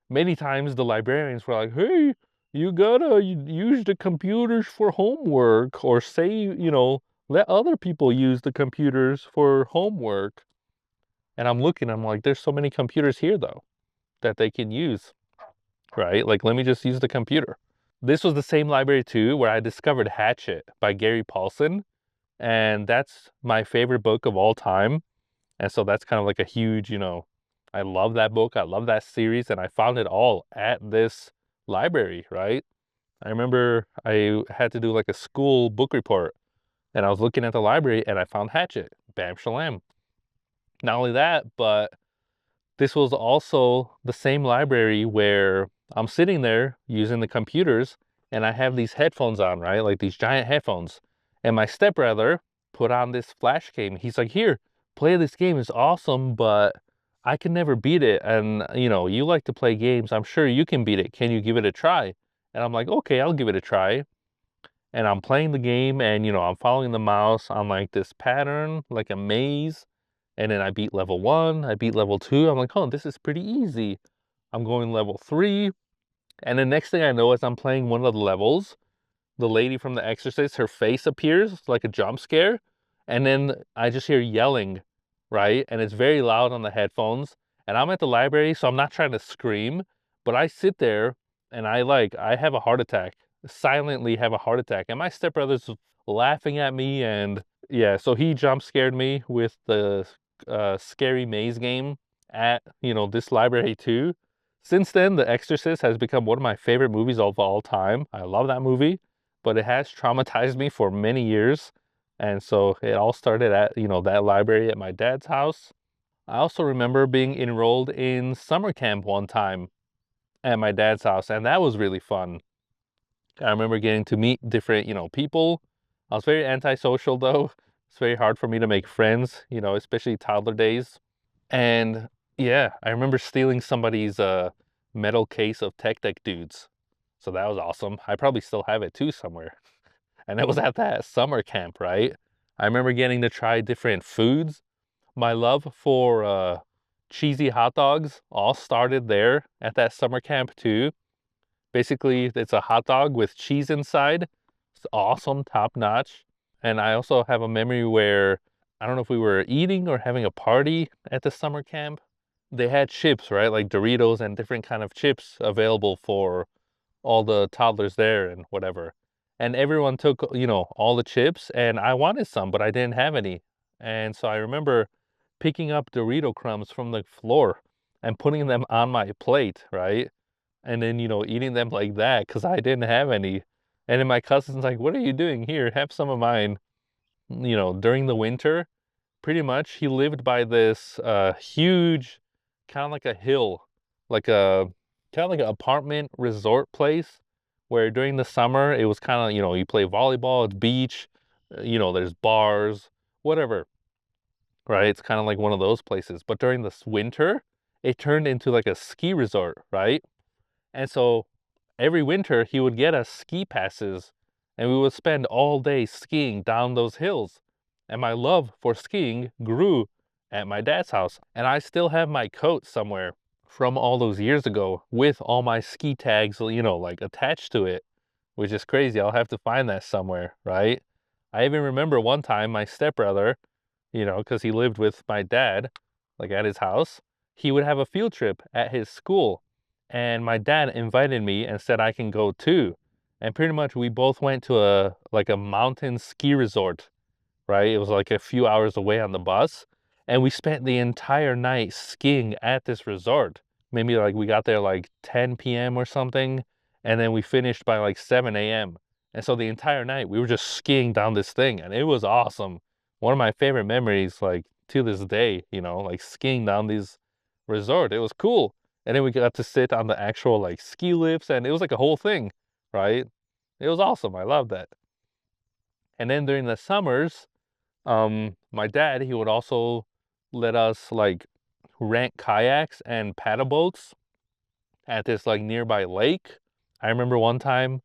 Many times the librarians were like, hey, you gotta use the computers for homework, or say, you know, let other people use the computers for homework. And I'm like, there's so many computers here though that they can use, right? Like, let me just use the computer. This was the same library too where I discovered Hatchet by Gary Paulson. And that's my favorite book of all time. And so that's kind of like a huge, you know, I love that book. I love that series. And I found it all at this library, right? I remember I had to do like a school book report and I was looking at the library and I found Hatchet. Bam Shalam. Not only that, but this was also the same library where I'm sitting there using the computers and I have these headphones on, right? Like these giant headphones. And my stepbrother put on this Flash game. He's like, here, play this game. It's awesome, but I can never beat it. And, you know, you like to play games. I'm sure you can beat it. Can you give it a try? And I'm like, okay, I'll give it a try. And I'm playing the game and, you know, I'm following the mouse on like this pattern, like a maze. And then I beat level 1, I beat level 2. I'm like, oh, this is pretty easy. I'm going level 3. And the next thing I know is I'm playing one of the levels. The lady from The Exorcist, her face appears like a jump scare. And then I just hear yelling, right? And it's very loud on the headphones. And I'm at the library, so I'm not trying to scream. But I sit there and I have a heart attack, silently have a heart attack. And my stepbrother's laughing at me. And yeah, so he jump scared me with the scary maze game at, you know, this library too. Since then, The Exorcist has become one of my favorite movies of all time. I love that movie, but it has traumatized me for many years. And so it all started at, you know, that library at my dad's house. I also remember being enrolled in summer camp one time at my dad's house, and that was really fun. I remember getting to meet different, you know, people. I was very antisocial though, It's very hard for me to make friends, you know, especially toddler days. And yeah, I remember stealing somebody's metal case of Tech Deck dudes. So that was awesome. I probably still have it too somewhere. And it was at that summer camp, right? I remember getting to try different foods. My love for cheesy hot dogs all started there at that summer camp too. Basically, it's a hot dog with cheese inside. It's awesome, top notch. And I also have a memory where I don't know if we were eating or having a party at the summer camp. They had chips, right? Like Doritos and different kind of chips available for all the toddlers there and whatever. And everyone took, you know, all the chips and I wanted some, but I didn't have any. And so I remember picking up Dorito crumbs from the floor and putting them on my plate, right? And then, you know, eating them like that because I didn't have any. And then my cousin's like, "What are you doing here? Have some of mine." You know, during the winter, pretty much he lived by this huge, kind of like a hill, like a kind of like an apartment resort place where during the summer it was kind of, you know, you play volleyball, it's beach, you know, there's bars, whatever, right? It's kind of like one of those places. But during this winter, it turned into like a ski resort, right? And so every winter he would get us ski passes and we would spend all day skiing down those hills. And my love for skiing grew at my dad's house. And I still have my coat somewhere from all those years ago with all my ski tags, you know, like attached to it, which is crazy. I'll have to find that somewhere, right? I even remember one time my stepbrother, you know, because he lived with my dad, like at his house, he would have a field trip at his school. And my dad invited me and said I can go too. And pretty much we both went to a like a mountain ski resort, right? It was like a few hours away on the bus. And we spent the entire night skiing at this resort. Maybe like we got there like 10 p.m. or something. And then we finished by like 7 a.m. And so the entire night we were just skiing down this thing and it was awesome. One of my favorite memories, like to this day, you know, like skiing down these resort. It was cool. And then we got to sit on the actual like ski lifts and it was like a whole thing, right? It was awesome. I loved that. And then during the summers, my dad, he would also let us like rent kayaks and paddle boats at this like nearby lake. I remember one time,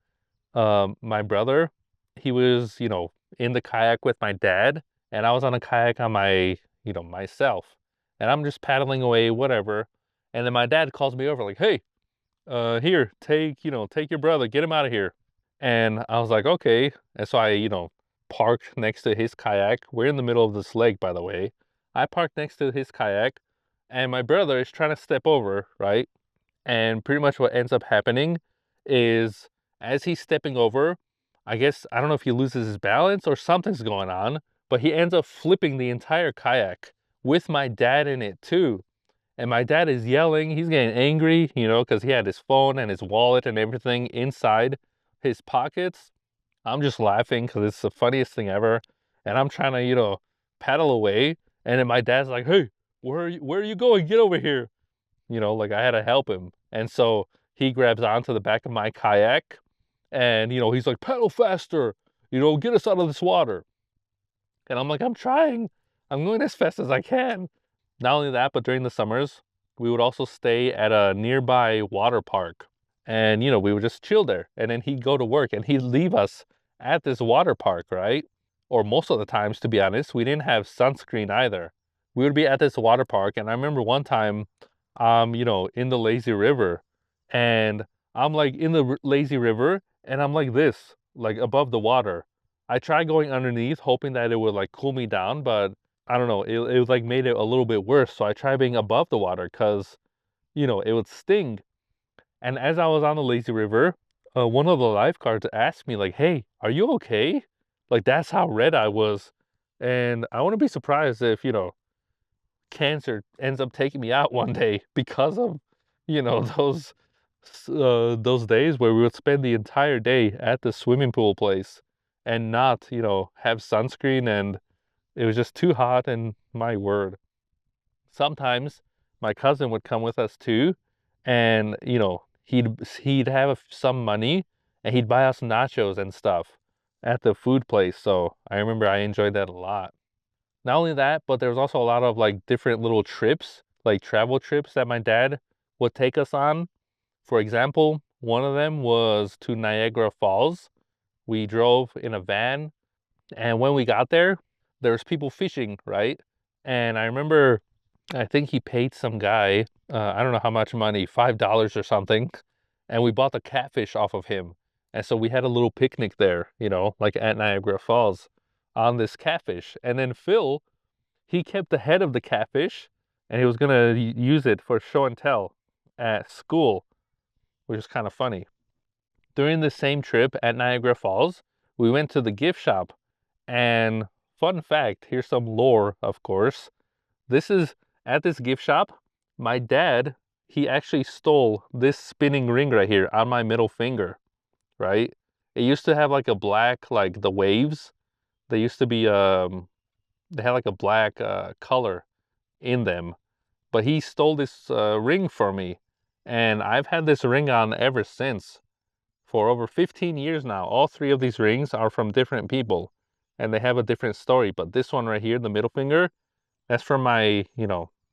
my brother, he was, you know, in the kayak with my dad, and I was on a kayak on my, you know, myself, and I'm just paddling away, whatever. And then my dad calls me over, like, "Hey, here, take, you know, take your brother, get him out of here." And I was like, "Okay." And so I, you know, parked next to his kayak. We're in the middle of this lake, by the way. I parked next to his kayak, and my brother is trying to step over, right? And pretty much what ends up happening is as he's stepping over, I guess, I don't know if he loses his balance or something's going on, but he ends up flipping the entire kayak with my dad in it too. And my dad is yelling, he's getting angry, you know, because he had his phone and his wallet and everything inside his pockets. I'm just laughing because it's the funniest thing ever. And I'm trying to, you know, paddle away. And then my dad's like, "Hey, where are you going? Get over here." You know, like I had to help him. And so he grabs onto the back of my kayak and, you know, he's like, "Paddle faster, you know, get us out of this water." And I'm like, "I'm trying. I'm going as fast as I can." Not only that, but during the summers, we would also stay at a nearby water park. And, you know, we would just chill there. And then he'd go to work and he'd leave us at this water park, right? Or most of the times, to be honest, we didn't have sunscreen either. We would be at this water park. And I remember one time, you know, in the lazy river. And I'm like in the lazy river and I'm like this, like above the water. I tried going underneath, hoping that it would like cool me down, but I don't know, it like made it a little bit worse. So I tried being above the water because, you know, it would sting. And as I was on the lazy river, one of the lifeguards asked me like, "Hey, are you okay?" Like that's how red I was. And I wouldn't be surprised if, you know, cancer ends up taking me out one day because of, you know, those days where we would spend the entire day at the swimming pool place and not, you know, have sunscreen and it was just too hot and my word. Sometimes my cousin would come with us too and, you know, he'd have some money and he'd buy us nachos and stuff. at the food place. So I remember I enjoyed that a lot. Not only that, but there was also a lot of like different little trips, like travel trips that my dad would take us on. For example, one of them was to Niagara Falls. We drove in a van, and when we got there, there was people fishing, right? And I remember, I think he paid some guy, I don't know how much money, $5 or something, and we bought the catfish off of him. And so we had a little picnic there, like at Niagara Falls on this catfish. And then Phil, he kept the head of the catfish and he was gonna use it for show and tell at school, which is kind of funny. During the same trip at Niagara Falls, we went to the gift shop. And fun fact, here's some lore, of course. This is at this gift shop, my dad, he actually stole this spinning ring right here on my middle finger, right? It used to have like a black, like the waves. They used to be, they had like a black color in them. But he stole this ring from me. And I've had this ring on ever since for over 15 years now. All three of these rings are from different people and they have a different story. But this one right here, the middle finger, that's from my,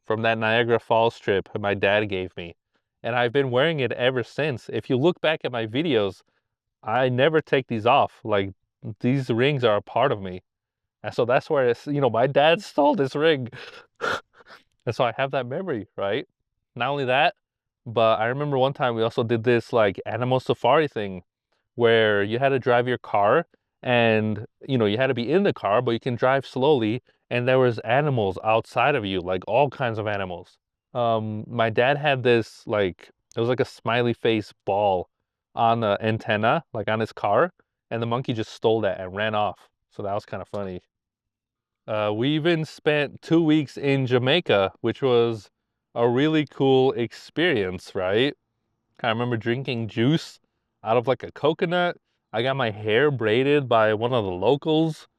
from that Niagara Falls trip my dad gave me. And I've been wearing it ever since. If you look back at my videos, I never take these off. Like these rings are a part of me. And so that's where it's, my dad stole this ring. And so I have that memory, right? Not only that, but I remember one time we also did this like animal safari thing where you had to drive your car and you had to be in the car, but you can drive slowly and there was animals outside of you, like all kinds of animals. My dad had this like it was like a smiley face ball on the antenna, like on his car, and the monkey just stole that and ran off. So that was kind of funny. We even spent 2 weeks in Jamaica, which was a really cool experience, right? I remember drinking juice out of like a coconut. I got my hair braided by one of the locals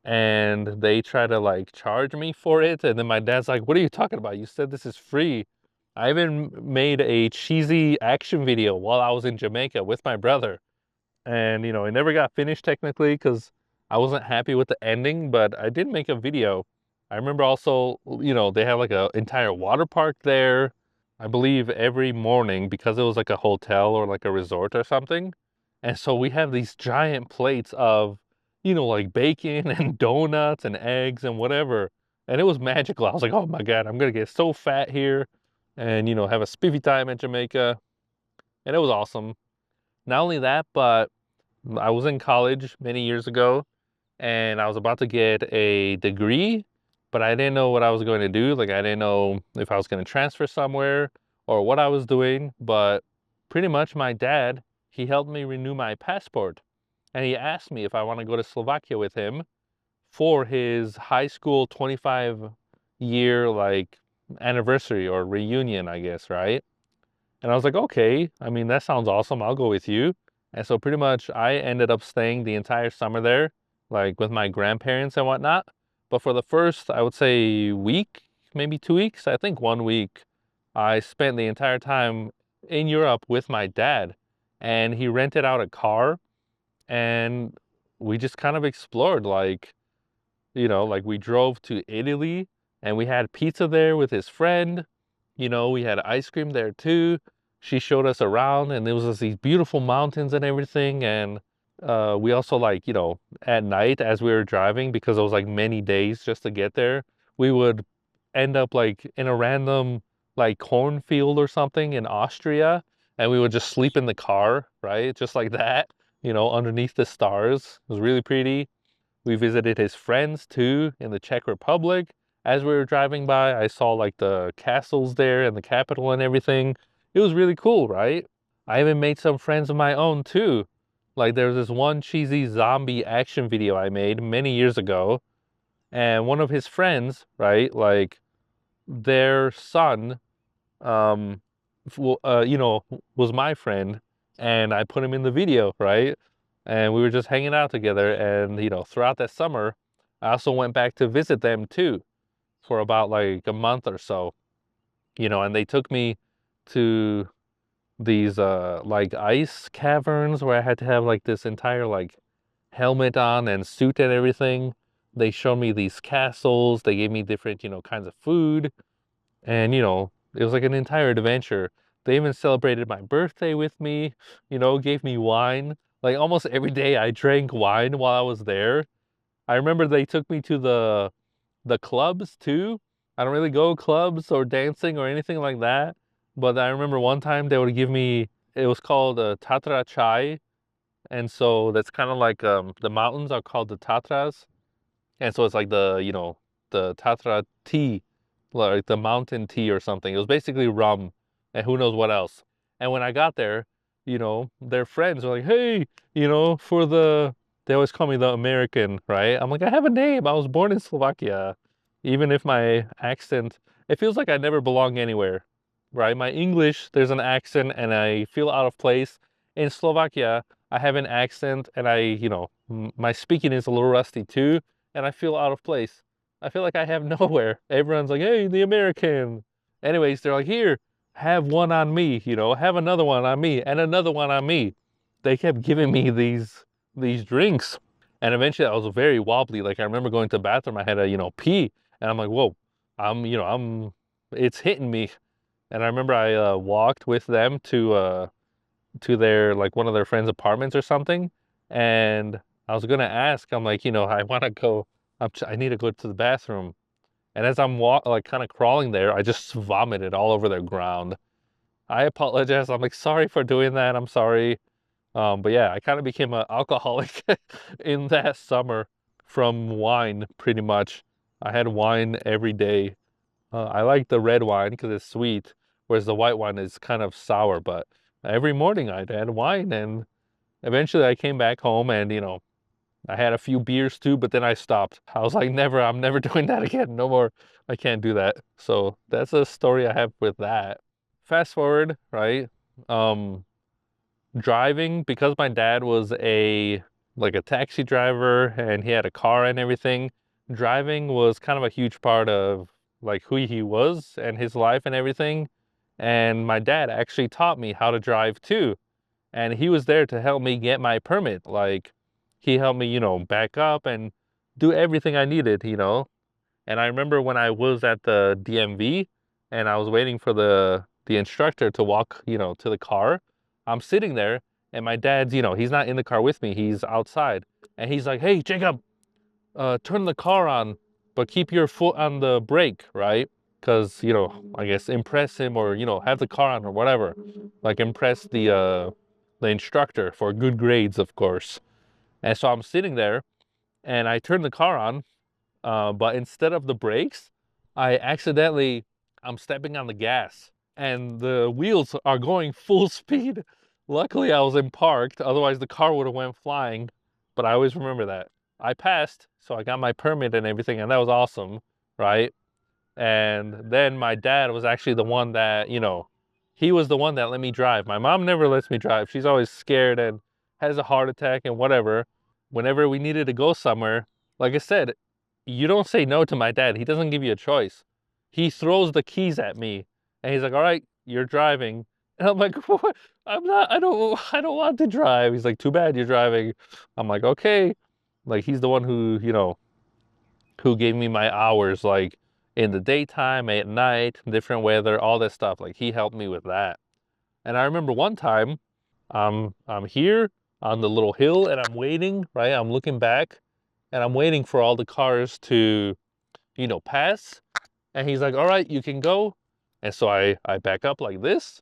and they try to like charge me for it. And then my dad's like, "What are you talking about? You said this is free." I even made a cheesy action video while I was in Jamaica with my brother. And, it never got finished technically because I wasn't happy with the ending, but I did make a video. I remember also, they had like an entire water park there. I believe every morning because it was like a hotel or like a resort or something. And so we have these giant plates of, like bacon and donuts and eggs and whatever. And it was magical. I was like, oh my God, I'm gonna get so fat here and, have a spiffy time at Jamaica. And it was awesome. Not only that, but I was in college many years ago and I was about to get a degree, but I didn't know what I was going to do. Like, I didn't know if I was going to transfer somewhere or what I was doing. But pretty much my dad, he helped me renew my passport and he asked me if I want to go to Slovakia with him for his high school 25-year like anniversary or reunion, I guess, right? And I was like, okay, I mean, that sounds awesome. I'll go with you. And so pretty much I ended up staying the entire summer there, like with my grandparents and whatnot. But for the first, I would say week, maybe 2 weeks, I think 1 week, I spent the entire time in Europe with my dad. And he rented out a car and we just kind of explored like we drove to Italy and we had pizza there with his friend. We had ice cream there too. She showed us around and there was just these beautiful mountains and everything. And we also like, at night as we were driving, because it was like many days just to get there, we would end up like in a random like cornfield or something in Austria. And we would just sleep in the car, right? Just like that, underneath the stars. It was really pretty. We visited his friends too in the Czech Republic. As we were driving by, I saw like the castles there and the capital and everything. It was really cool, right? I even made some friends of my own too. Like there's this one cheesy zombie action video I made many years ago, and one of his friends, right, like their son, um, was my friend, and I put him in the video, right? And we were just hanging out together, and throughout that summer, I also went back to visit them too for about like a month or so, and they took me to these like ice caverns where I had to have like this entire like helmet on and suit and everything. They showed me these castles. They gave me different, kinds of food. And, it was like an entire adventure. They even celebrated my birthday with me, gave me wine. Like almost every day I drank wine while I was there. I remember they took me to the clubs too. I don't really go clubs or dancing or anything like that. But I remember one time they would give me, it was called Tatra Chai. And so that's kind of like the mountains are called the Tatras. And so it's like the Tatra tea, like the mountain tea or something. It was basically rum and who knows what else. And when I got there, their friends were like, hey, for they always call me the American, right? I'm like, I have a name. I was born in Slovakia. Even if my accent, it feels like I never belong anywhere, right? My English, there's an accent and I feel out of place. In Slovakia, I have an accent and my speaking is a little rusty too and I feel out of place. I feel like I have nowhere. Everyone's like, hey, the American. Anyways, they're like, here, have one on me, have another one on me and another one on me. They kept giving me these drinks. And eventually I was very wobbly. Like I remember going to the bathroom, I had to, pee. And I'm like, whoa, it's hitting me. And I remember I walked with them to their like one of their friends' apartments or something. And I was gonna ask, I'm like, I want to go. I need to go to the bathroom. And as I'm like kind of crawling there, I just vomited all over the ground. I apologize. I'm like, sorry for doing that. I'm sorry. But yeah, I kind of became an alcoholic in that summer from wine, pretty much. I had wine every day. I like the red wine because it's sweet, whereas the white wine is kind of sour. But every morning I'd had wine, and eventually I came back home and, I had a few beers too, but then I stopped. I was like, never, I'm never doing that again. No more. I can't do that. So that's a story I have with that. Fast forward, right? Um, Driving, because my dad was a taxi driver and he had a car and everything, driving was kind of a huge part of like who he was and his life and everything. And my dad actually taught me how to drive too. And he was there to help me get my permit. Like he helped me, back up and do everything I needed. And I remember when I was at the DMV and I was waiting for the instructor to walk, to the car. I'm sitting there and my dad's, he's not in the car with me. He's outside. And he's like, "Hey, Jacob, turn the car on, but keep your foot on the brake, right? Because, I guess impress him or, have the car on or whatever. Like impress the instructor for good grades, of course." And so I'm sitting there and I turn the car on, but instead of the brakes, I'm stepping on the gas and the wheels are going full speed. Luckily, I was in parked, otherwise the car would have went flying. But I always remember that. I passed, so I got my permit and everything, and that was awesome, right? And then my dad was actually the one that, he was the one that let me drive. My mom never lets me drive. She's always scared and has a heart attack and whatever. Whenever we needed to go somewhere, like I said, you don't say no to my dad. He doesn't give you a choice. He throws the keys at me and he's like, "All right, you're driving." And I'm like, "What? I'm not, I don't want to drive." He's like, "Too bad you're driving." I'm like, "Okay." Like he's the one who gave me my hours, like in the daytime, at night, different weather, all that stuff. Like he helped me with that. And I remember one time, I'm here on the little hill and I'm waiting, right? I'm looking back and I'm waiting for all the cars to, pass. And he's like, "All right, you can go." And so I back up like this.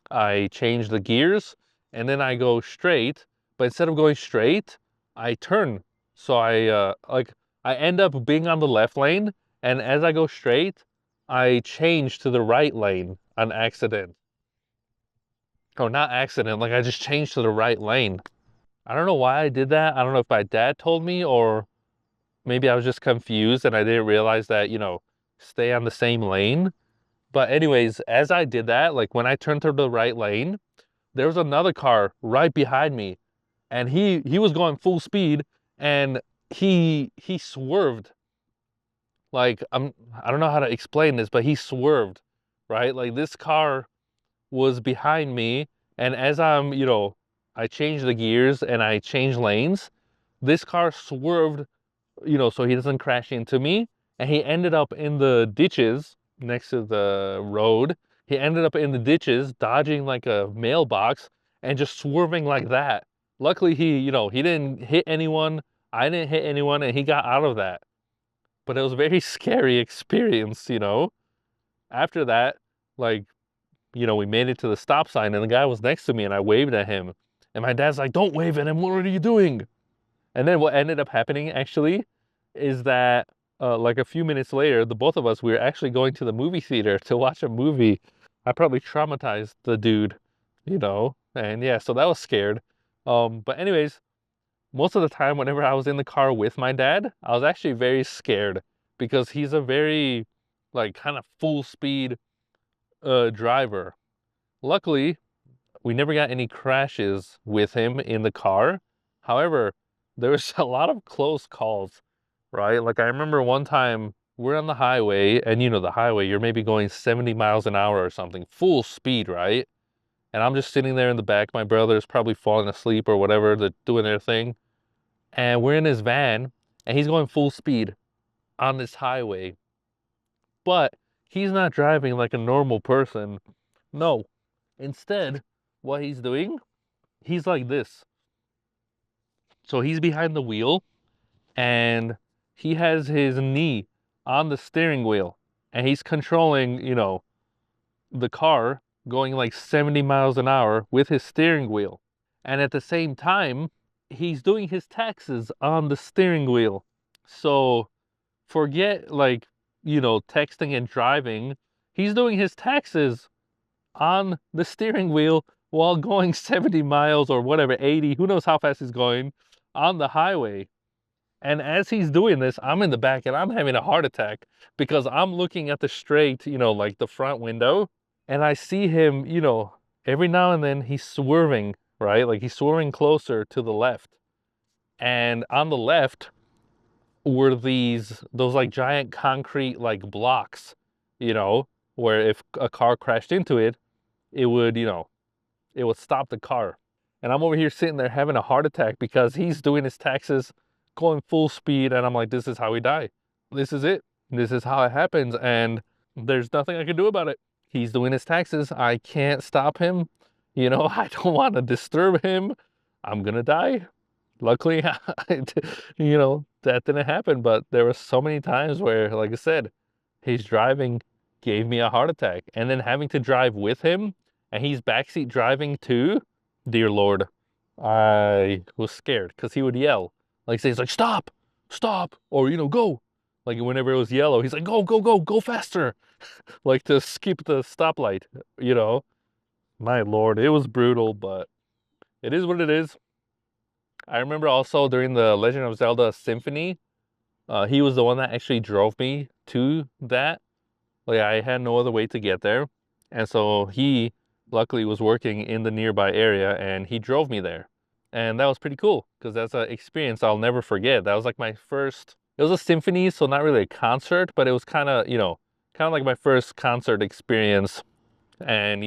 I change the gears and then I go straight. But instead of going straight, I turn. So I end up being on the left lane. And as I go straight, I change to the right lane on accident. Oh, not accident. Like I just changed to the right lane. I don't know why I did that. I don't know if my dad told me or maybe I was just confused and I didn't realize that, stay on the same lane. But anyways, as I did that, like when I turned to the right lane, there was another car right behind me and he was going full speed and he swerved. Like I don't know how to explain this, but he swerved, right? Like this car was behind me and as I changed the gears and I changed lanes, This car swerved, so he doesn't crash into me. And he ended up in the ditches next to the road. He ended up in the ditches, dodging like a mailbox and just swerving like that. Luckily, he didn't hit anyone. I didn't hit anyone, and he got out of that. But it was a very scary experience. After that, like, we made it to the stop sign, and the guy was next to me, and I waved at him. And my dad's like, "Don't wave at him. What are you doing?" And then what ended up happening actually is that like a few minutes later, the both of us, we were actually going to the movie theater to watch a movie. I probably traumatized the dude. And yeah, so that was scared. But anyways, most of the time whenever I was in the car with my dad, I was actually very scared because he's a very like kind of full speed driver. Luckily, we never got any crashes with him in the car. However, there was a lot of close calls, right? Like I remember one time we're on the highway, and the highway, you're maybe going 70 miles an hour or something, full speed, right? And I'm just sitting there in the back. My brother's probably falling asleep or whatever, they're doing their thing. And we're in his van, and he's going full speed on this highway. But he's not driving like a normal person. No. Instead, what he's doing, he's like this. So he's behind the wheel, and he has his knee on the steering wheel, and he's controlling, the car going like 70 miles an hour with his steering wheel. And at the same time, he's doing his taxes on the steering wheel. So forget like, texting and driving. He's doing his taxes on the steering wheel while going 70 miles or whatever, 80, who knows how fast he's going on the highway. And as he's doing this, I'm in the back and I'm having a heart attack because I'm looking at the straight, like the front window, and I see him, every now and then he's swerving, right? Like he's swerving closer to the left. And on the left were those like giant concrete like blocks, where if a car crashed into it, it would, it would stop the car. And I'm over here sitting there having a heart attack because he's doing his taxes going full speed, and I'm like, this is how we die. This is it. This is how it happens, and there's nothing I can do about it. He's doing his taxes. I can't stop him. I don't want to disturb him. I'm gonna die. Luckily, that didn't happen, but there were so many times where, like I said, he's driving, gave me a heart attack, and then having to drive with him, and he's backseat driving too. Dear Lord, I was scared because he would yell. Like, say, he's like, stop, stop, or, go. Like, whenever it was yellow, he's like, go, go, go, go faster. Like, to skip the stoplight, My Lord, it was brutal, but it is what it is. I remember also during the Legend of Zelda Symphony, he was the one that actually drove me to that. Like, I had no other way to get there. And so he luckily was working in the nearby area, and he drove me there. And that was pretty cool because that's an experience I'll never forget. That was like my first, it was a symphony, so not really a concert, but it was kind of, like my first concert experience. And,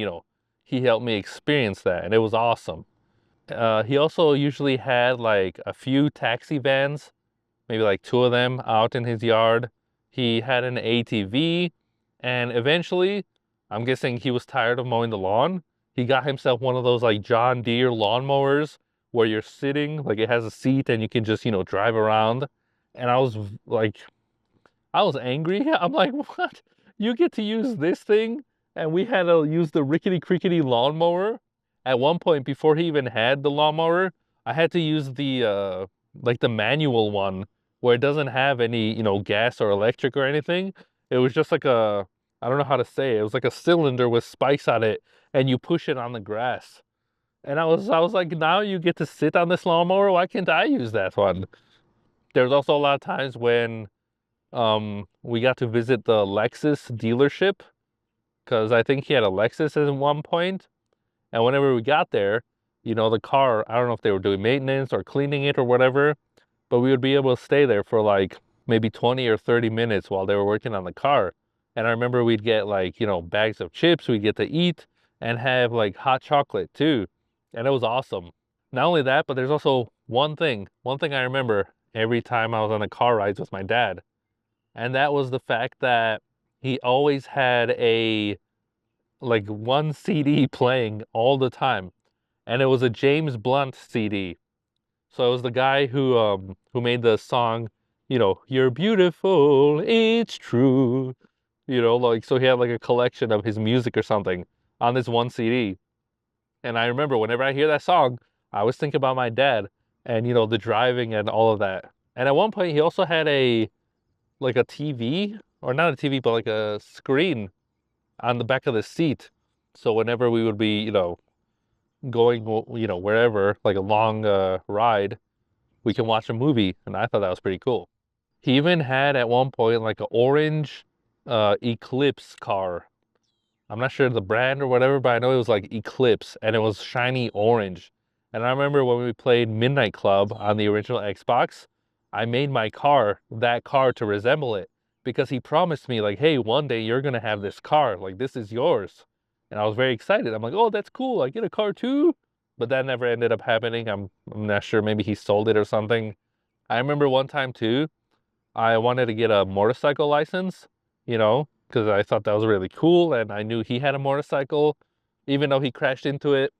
he helped me experience that, and it was awesome. He also usually had like a few taxi vans, maybe like two of them out in his yard. He had an ATV, and eventually, I'm guessing he was tired of mowing the lawn. He got himself one of those like John Deere lawnmowers where you're sitting, like it has a seat and you can just, drive around. And I was like, I was angry. I'm like, what? You get to use this thing? And we had to use the rickety crickety lawnmower. At one point, before he even had the lawnmower, I had to use the like the manual one where it doesn't have any, gas or electric or anything. It was just like I don't know how to say it. It was like a cylinder with spikes on it, and you push it on the grass. And I was like, now you get to sit on this lawnmower. Why can't I use that one? There's also a lot of times when we got to visit the Lexus dealership because I think he had a Lexus at one point. And whenever we got there, the car, I don't know if they were doing maintenance or cleaning it or whatever, but we would be able to stay there for like maybe 20 or 30 minutes while they were working on the car. And I remember we'd get like, bags of chips, we'd get to eat and have like hot chocolate too. And it was awesome. Not only that, but there's also one thing I remember every time I was on the car rides with my dad, and that was the fact that he always had a like one CD playing all the time, and it was a James Blunt CD. So it was the guy who made the song, "You're beautiful, it's true." Like so he had like a collection of his music or something on this one CD. And I remember whenever I hear that song, I always think about my dad and the driving and all of that. And at one point he also had a TV, or not a TV, but like a screen on the back of the seat. So whenever we would be, going, wherever, like a long ride, we can watch a movie. And I thought that was pretty cool. He even had at one point like an orange Eclipse car. I'm not sure the brand or whatever, but I know it was like Eclipse and it was shiny orange. And I remember when we played Midnight Club on the original Xbox, I made my car, that car, to resemble it because he promised me like, hey, one day you're gonna have this car, like this is yours. And I was very excited. I'm like, oh, that's cool. I get a car too. But that never ended up happening. I'm not sure. Maybe he sold it or something. I remember one time too, I wanted to get a motorcycle license, because I thought that was really cool. And I knew he had a motorcycle, even though he crashed into it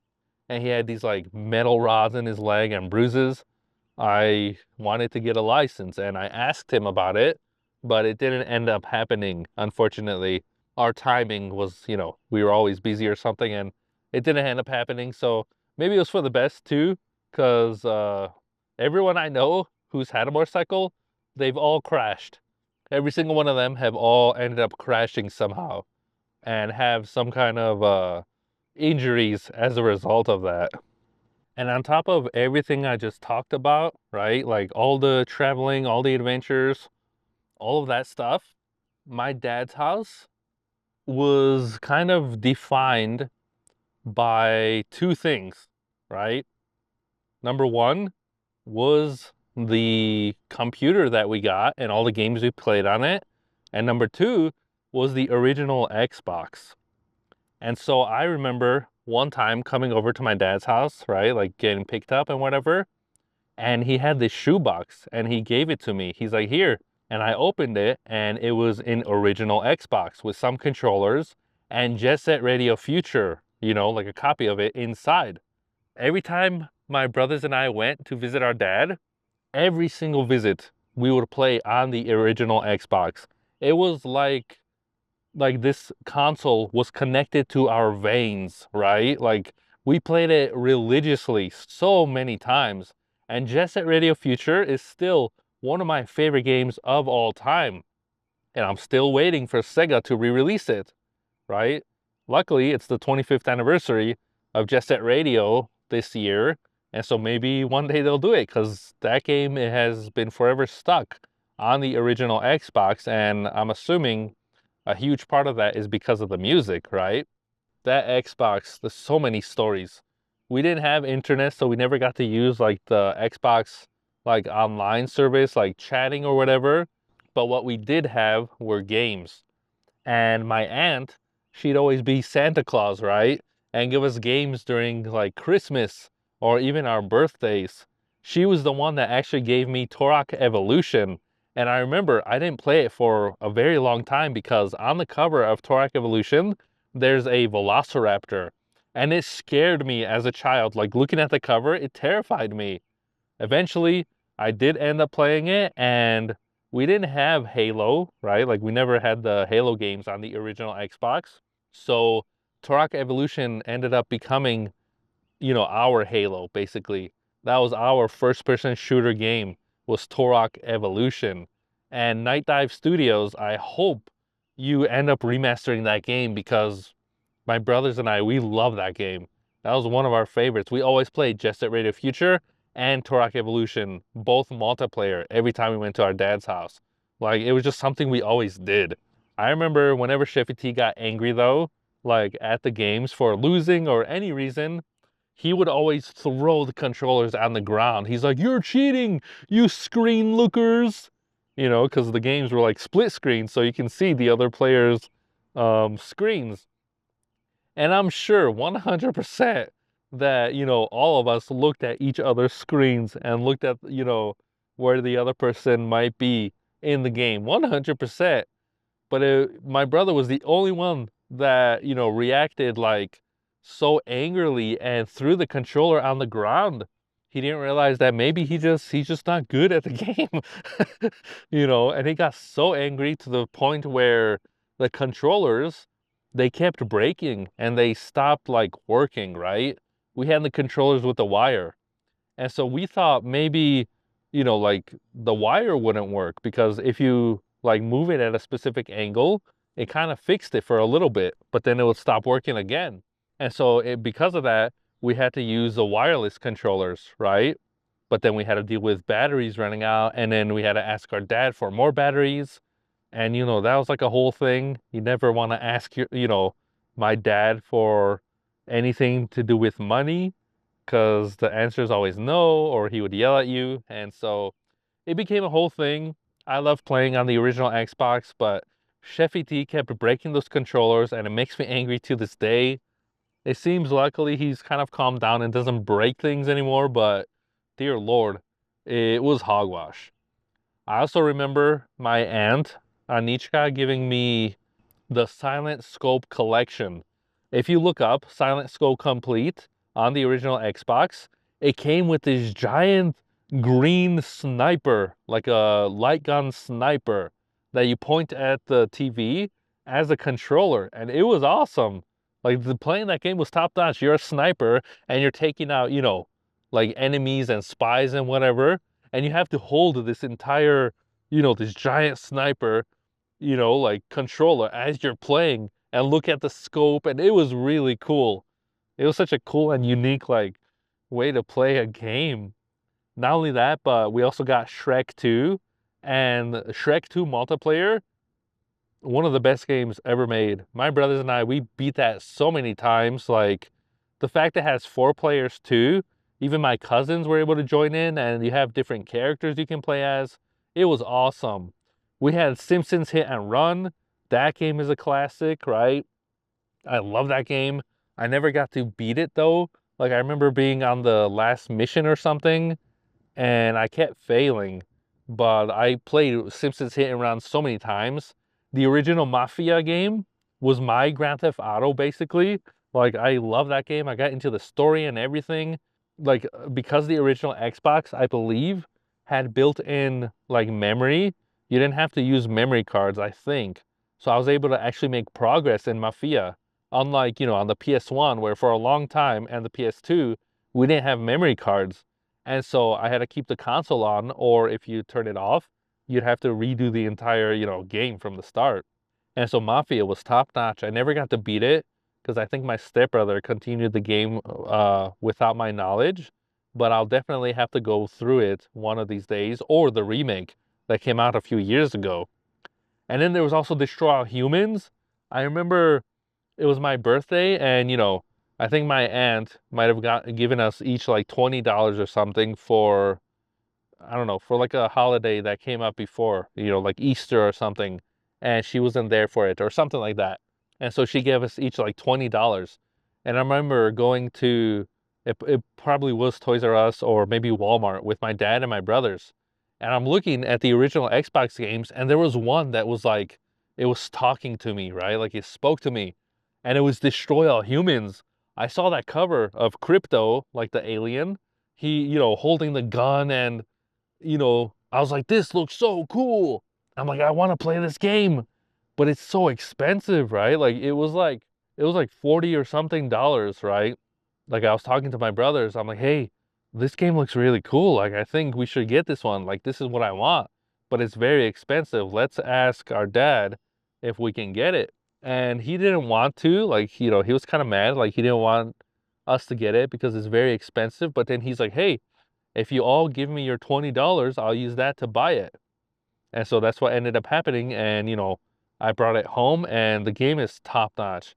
and he had these like metal rods in his leg and bruises. I wanted to get a license and I asked him about it, but it didn't end up happening. Unfortunately, our timing was, we were always busy or something and it didn't end up happening. So maybe it was for the best too, because everyone I know who's had a motorcycle, they've all crashed. Every single one of them have all ended up crashing somehow and have some kind of injuries as a result of that. And on top of everything I just talked about, right? Like all the traveling, all the adventures, all of that stuff, my dad's house was kind of defined by two things, right? Number one was the computer that we got and all the games we played on it. And number two was the original Xbox. And so I remember one time coming over to my dad's house, right? Like getting picked up and whatever. And he had this shoebox and he gave it to me. He's like, here. And I opened it and it was an original Xbox with some controllers and Jet Set Radio Future, like a copy of it inside. Every time my brothers and I went to visit our dad, every single visit we would play on the original Xbox. It was like this console was connected to our veins, right? Like we played it religiously so many times. And Jet Set Radio Future is still one of my favorite games of all time. And I'm still waiting for Sega to re-release it, right? Luckily, it's the 25th anniversary of Jet Set Radio this year. And so maybe one day they'll do it because that game, it has been forever stuck on the original Xbox. And I'm assuming a huge part of that is because of the music, right? That Xbox, there's so many stories. We didn't have internet, so we never got to use like the Xbox like online service, like chatting or whatever. But what we did have were games. And my aunt, she'd always be Santa Claus, right? And give us games during like Christmas or even our birthdays. She was the one that actually gave me Turok Evolution. And I remember I didn't play it for a very long time because on the cover of Turok Evolution, there's a Velociraptor. And it scared me as a child. Like looking at the cover, it terrified me. Eventually, I did end up playing it, and we didn't have Halo, right? Like we never had the Halo games on the original Xbox. So Turok Evolution ended up becoming, our Halo, basically. That was our first-person shooter game, was Turok Evolution. And Night Dive Studios, I hope you end up remastering that game because my brothers and I, we love that game. That was one of our favorites. We always played Jet Set Radio Future and Turok Evolution, both multiplayer, every time we went to our dad's house. Like, it was just something we always did. I remember whenever Chefy T got angry, though, like at the games for losing or any reason, he would always throw the controllers on the ground. He's like, you're cheating, you screen lookers. Because the games were like split screen, so you can see the other players' screens. And I'm sure 100% that, all of us looked at each other's screens and looked at, where the other person might be in the game. 100%. But my brother was the only one that, reacted like so angrily and threw the controller on the ground. He didn't realize that maybe he's just not good at the game. And he got so angry to the point where the controllers, they kept breaking and they stopped like working, right? We had the controllers with the wire. And so we thought maybe, like the wire wouldn't work because if you like move it at a specific angle, it kind of fixed it for a little bit, but then it would stop working again. And so because of that, we had to use the wireless controllers, right? But then we had to deal with batteries running out, and then we had to ask our dad for more batteries. And, that was like a whole thing. You never want to ask my dad for anything to do with money because the answer is always no, or he would yell at you. And so it became a whole thing. I love playing on the original Xbox, but Chef ET kept breaking those controllers, and it makes me angry to this day. It seems luckily he's kind of calmed down and doesn't break things anymore, but dear Lord, it was hogwash. I also remember my aunt, Anichka, giving me the Silent Scope collection. If you look up Silent Scope Complete on the original Xbox, it came with this giant green sniper, like a light gun sniper that you point at the TV as a controller, and it was awesome. Like playing that game was top notch. You're a sniper and you're taking out, like enemies and spies and whatever, and you have to hold this entire, this giant sniper, like controller as you're playing and look at the scope, and it was really cool. It was such a cool and unique like way to play a game. Not only that, but we also got Shrek 2, and Shrek 2 multiplayer, one of the best games ever made. My brothers and I, we beat that so many times. Like the fact it has 4 players too, even my cousins were able to join in, and you have different characters you can play as. It was awesome. We had Simpsons Hit and Run. That game is a classic, right? I love that game. I never got to beat it though. Like I remember being on the last mission or something and I kept failing. But I played Simpsons Hit and Run so many times. The original Mafia game was my Grand Theft Auto, basically. Like, I love that game. I got into the story and everything. Like, because the original Xbox, I believe, had built-in, like, memory, you didn't have to use memory cards, I think. So I was able to actually make progress in Mafia. Unlike, on the PS1, where for a long time, and the PS2, we didn't have memory cards. And so I had to keep the console on, or if you turn it off, you'd have to redo the entire, game from the start. And so Mafia was top notch. I never got to beat it because I think my stepbrother continued the game without my knowledge, but I'll definitely have to go through it one of these days, or the remake that came out a few years ago. And then there was also Destroy All Humans. I remember it was my birthday, and I think my aunt might have given us each like $20 or something for, I don't know, for like a holiday that came up before, like Easter or something, and she wasn't there for it or something like that. And so she gave us each like $20. And I remember going to, it probably was Toys R Us or maybe Walmart with my dad and my brothers. And I'm looking at the original Xbox games, and there was one that was like, it was talking to me, right? Like it spoke to me, and it was Destroy All Humans. I saw that cover of Crypto, like the alien, he, holding the gun, and, I was like, this looks so cool. I'm like, I want to play this game, but it's so expensive, right? Like it was like 40 or something dollars, right? Like I was talking to my brothers, I'm like, hey, this game looks really cool. Like I think we should get this one. Like this is what I want, but it's very expensive. Let's ask our dad if we can get it. And he didn't want to, like, he was kind of mad. Like he didn't want us to get it because it's very expensive. But then he's like, hey, if you all give me your $20, I'll use that to buy it. And so that's what ended up happening. And, I brought it home, and the game is top notch.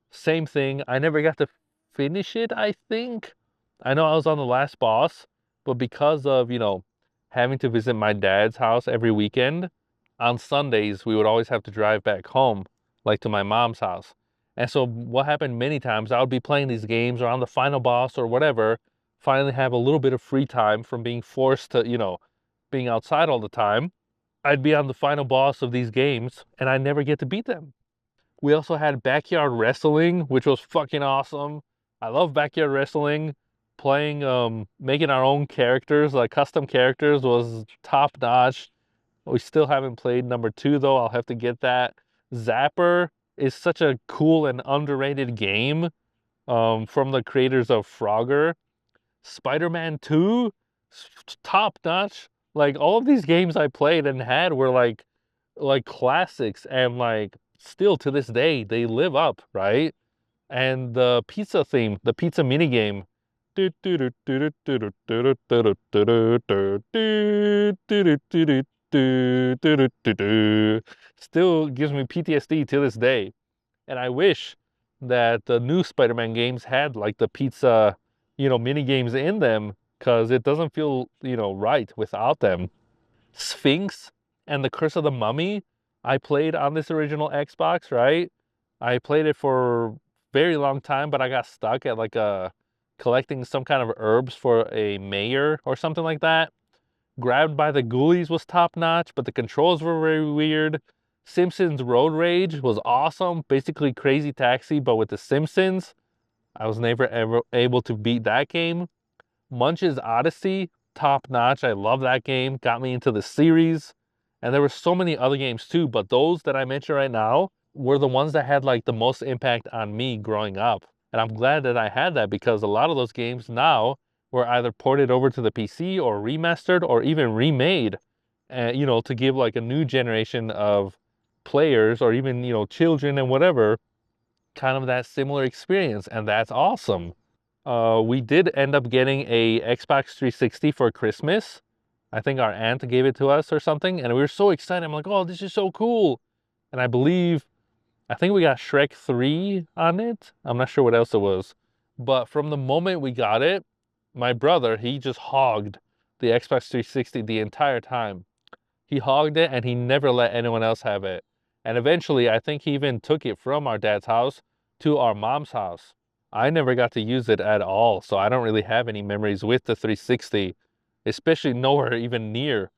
Same thing. I never got to finish it, I think. I know I was on the last boss, but because of, having to visit my dad's house every weekend, on Sundays, we would always have to drive back home, like to my mom's house. And so what happened many times, I would be playing these games or on the final boss or whatever, finally have a little bit of free time from being forced to, being outside all the time. I'd be on the final boss of these games and I never get to beat them. We also had backyard wrestling, which was fucking awesome. I love backyard wrestling. Playing, making our own characters, like custom characters, was top notch. We still haven't played number 2 though. I'll have to get that. Zapper is such a cool and underrated game, from the creators of Frogger. Spider-Man 2, top notch. Like all of these games I played and had were like classics, and like still to this day they live up, right? And the pizza theme, the pizza mini game, still gives me PTSD to this day. And I wish that the new Spider-Man games had like the pizza, mini games in them, because it doesn't feel, right without them. Sphinx and the Curse of the Mummy, I played on this original Xbox, right? I played it for a very long time, but I got stuck at like collecting some kind of herbs for a mayor or something like that. Grabbed by the Ghoulies was top notch, but the controls were very weird. Simpsons Road Rage was awesome. Basically Crazy Taxi, but with the Simpsons. I was never ever able to beat that game. Munch's Odyssey, top notch. I love that game. Got me into the series. And there were so many other games too, but those that I mentioned right now were the ones that had like the most impact on me growing up. And I'm glad that I had that, because a lot of those games now were either ported over to the PC or remastered or even remade, and to give like a new generation of players or even, children and whatever, kind of that similar experience. And that's awesome. We did end up getting a Xbox 360 for Christmas. I think our aunt gave it to us or something, and we were so excited. I'm like, oh, this is so cool. And I think we got Shrek 3 on it. I'm not sure what else it was. But from the moment we got it, my brother, he just hogged the Xbox 360 the entire time. He hogged it and he never let anyone else have it. And eventually, I think he even took it from our dad's house to our mom's house. I never got to use it at all, so I don't really have any memories with the 360, especially nowhere even near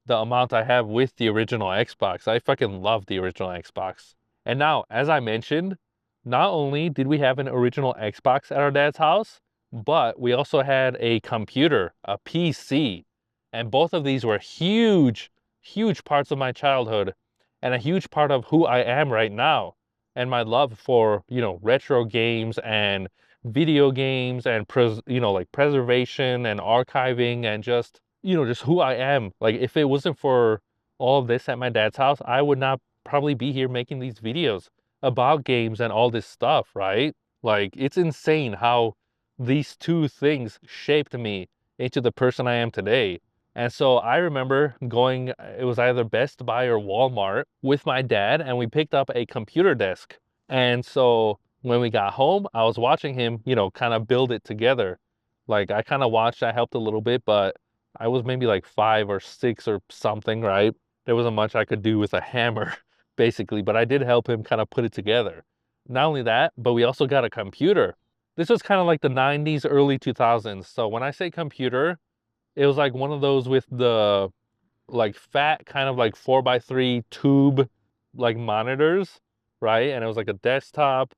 the amount I have with the original Xbox. I fucking love the original Xbox. And now, as I mentioned, not only did we have an original Xbox at our dad's house, but we also had a computer, a PC. And both of these were huge, huge parts of my childhood and a huge part of who I am right now. And my love for, retro games and video games and, like preservation and archiving and just who I am. Like if it wasn't for all of this at my dad's house, I would not probably be here making these videos about games and all this stuff, right? Like it's insane how these two things shaped me into the person I am today. And so I remember going, it was either Best Buy or Walmart with my dad, and we picked up a computer desk. And so when we got home, I was watching him, kind of build it together. Like I kind of watched, I helped a little bit, but I was maybe like 5 or 6 or something, right? There wasn't much I could do with a hammer, basically, but I did help him kind of put it together. Not only that, but we also got a computer. This was kind of like the 90s, early 2000s. So when I say computer, it was like one of those with the like fat kind of like 4x3 tube like monitors, right? And it was like a desktop.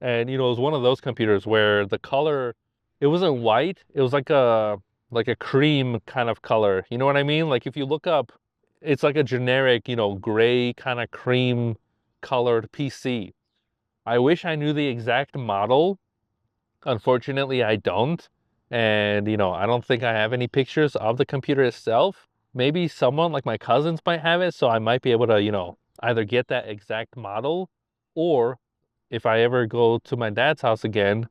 And it was one of those computers where the color, it wasn't white, it was like a cream kind of color. You know what I mean? Like if you look up, it's like a generic, gray kind of cream colored PC. I wish I knew the exact model. Unfortunately, I don't. And, I don't think I have any pictures of the computer itself. Maybe someone like my cousins might have it, so I might be able to, either get that exact model, or if I ever go to my dad's house again,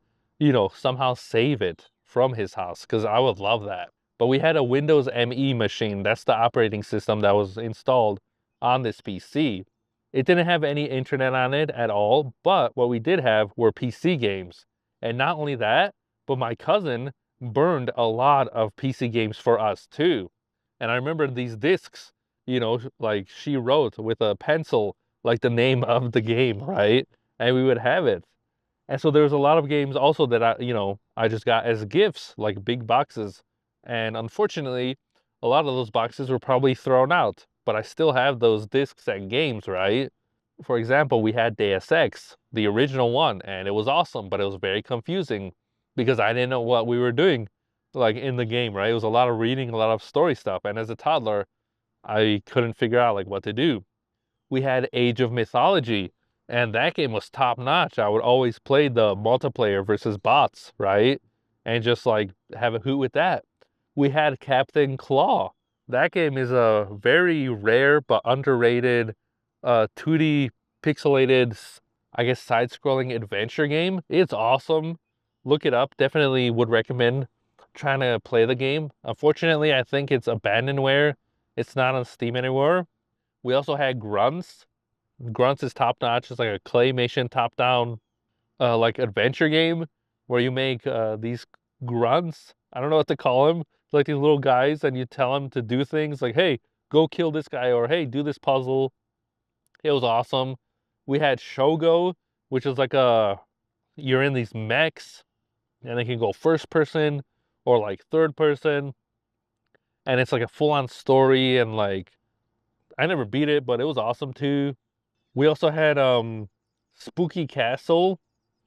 somehow save it from his house, because I would love that. But we had a Windows ME machine. That's the operating system that was installed on this PC. It didn't have any internet on it at all, but what we did have were PC games. And not only that, but my cousin burned a lot of PC games for us too. And I remember these discs, like she wrote with a pencil, like the name of the game, right? and we would have it. And so there was a lot of games also that I just got as gifts, like big boxes. And unfortunately, a lot of those boxes were probably thrown out, but I still have those discs and games, right? For example, we had Deus Ex, the original one, and it was awesome, but it was very confusing because I didn't know what we were doing like in the game, right? It was a lot of reading, a lot of story stuff, and as a toddler, I couldn't figure out like what to do. We had Age of Mythology, and that game was top notch. I would always play the multiplayer versus bots, right? And just like have a hoot with that. We had Captain Claw. That game is a very rare but underrated 2D pixelated, I guess, side-scrolling adventure game. It's awesome. Look it up. Definitely would recommend trying to play the game. Unfortunately, I think it's abandonware. It's not on Steam anymore. We also had Grunts. Grunts is top notch. It's like a claymation top down like adventure game where you make these grunts. I don't know what to call them. Like these little guys, and you tell them to do things like, "Hey, go kill this guy," or "Hey, do this puzzle." It was awesome. We had Shogo, which is like you're in these mechs, and they can go first person or like third person, and it's like a full on story. And like I never beat it, but it was awesome too. We also had Spooky Castle,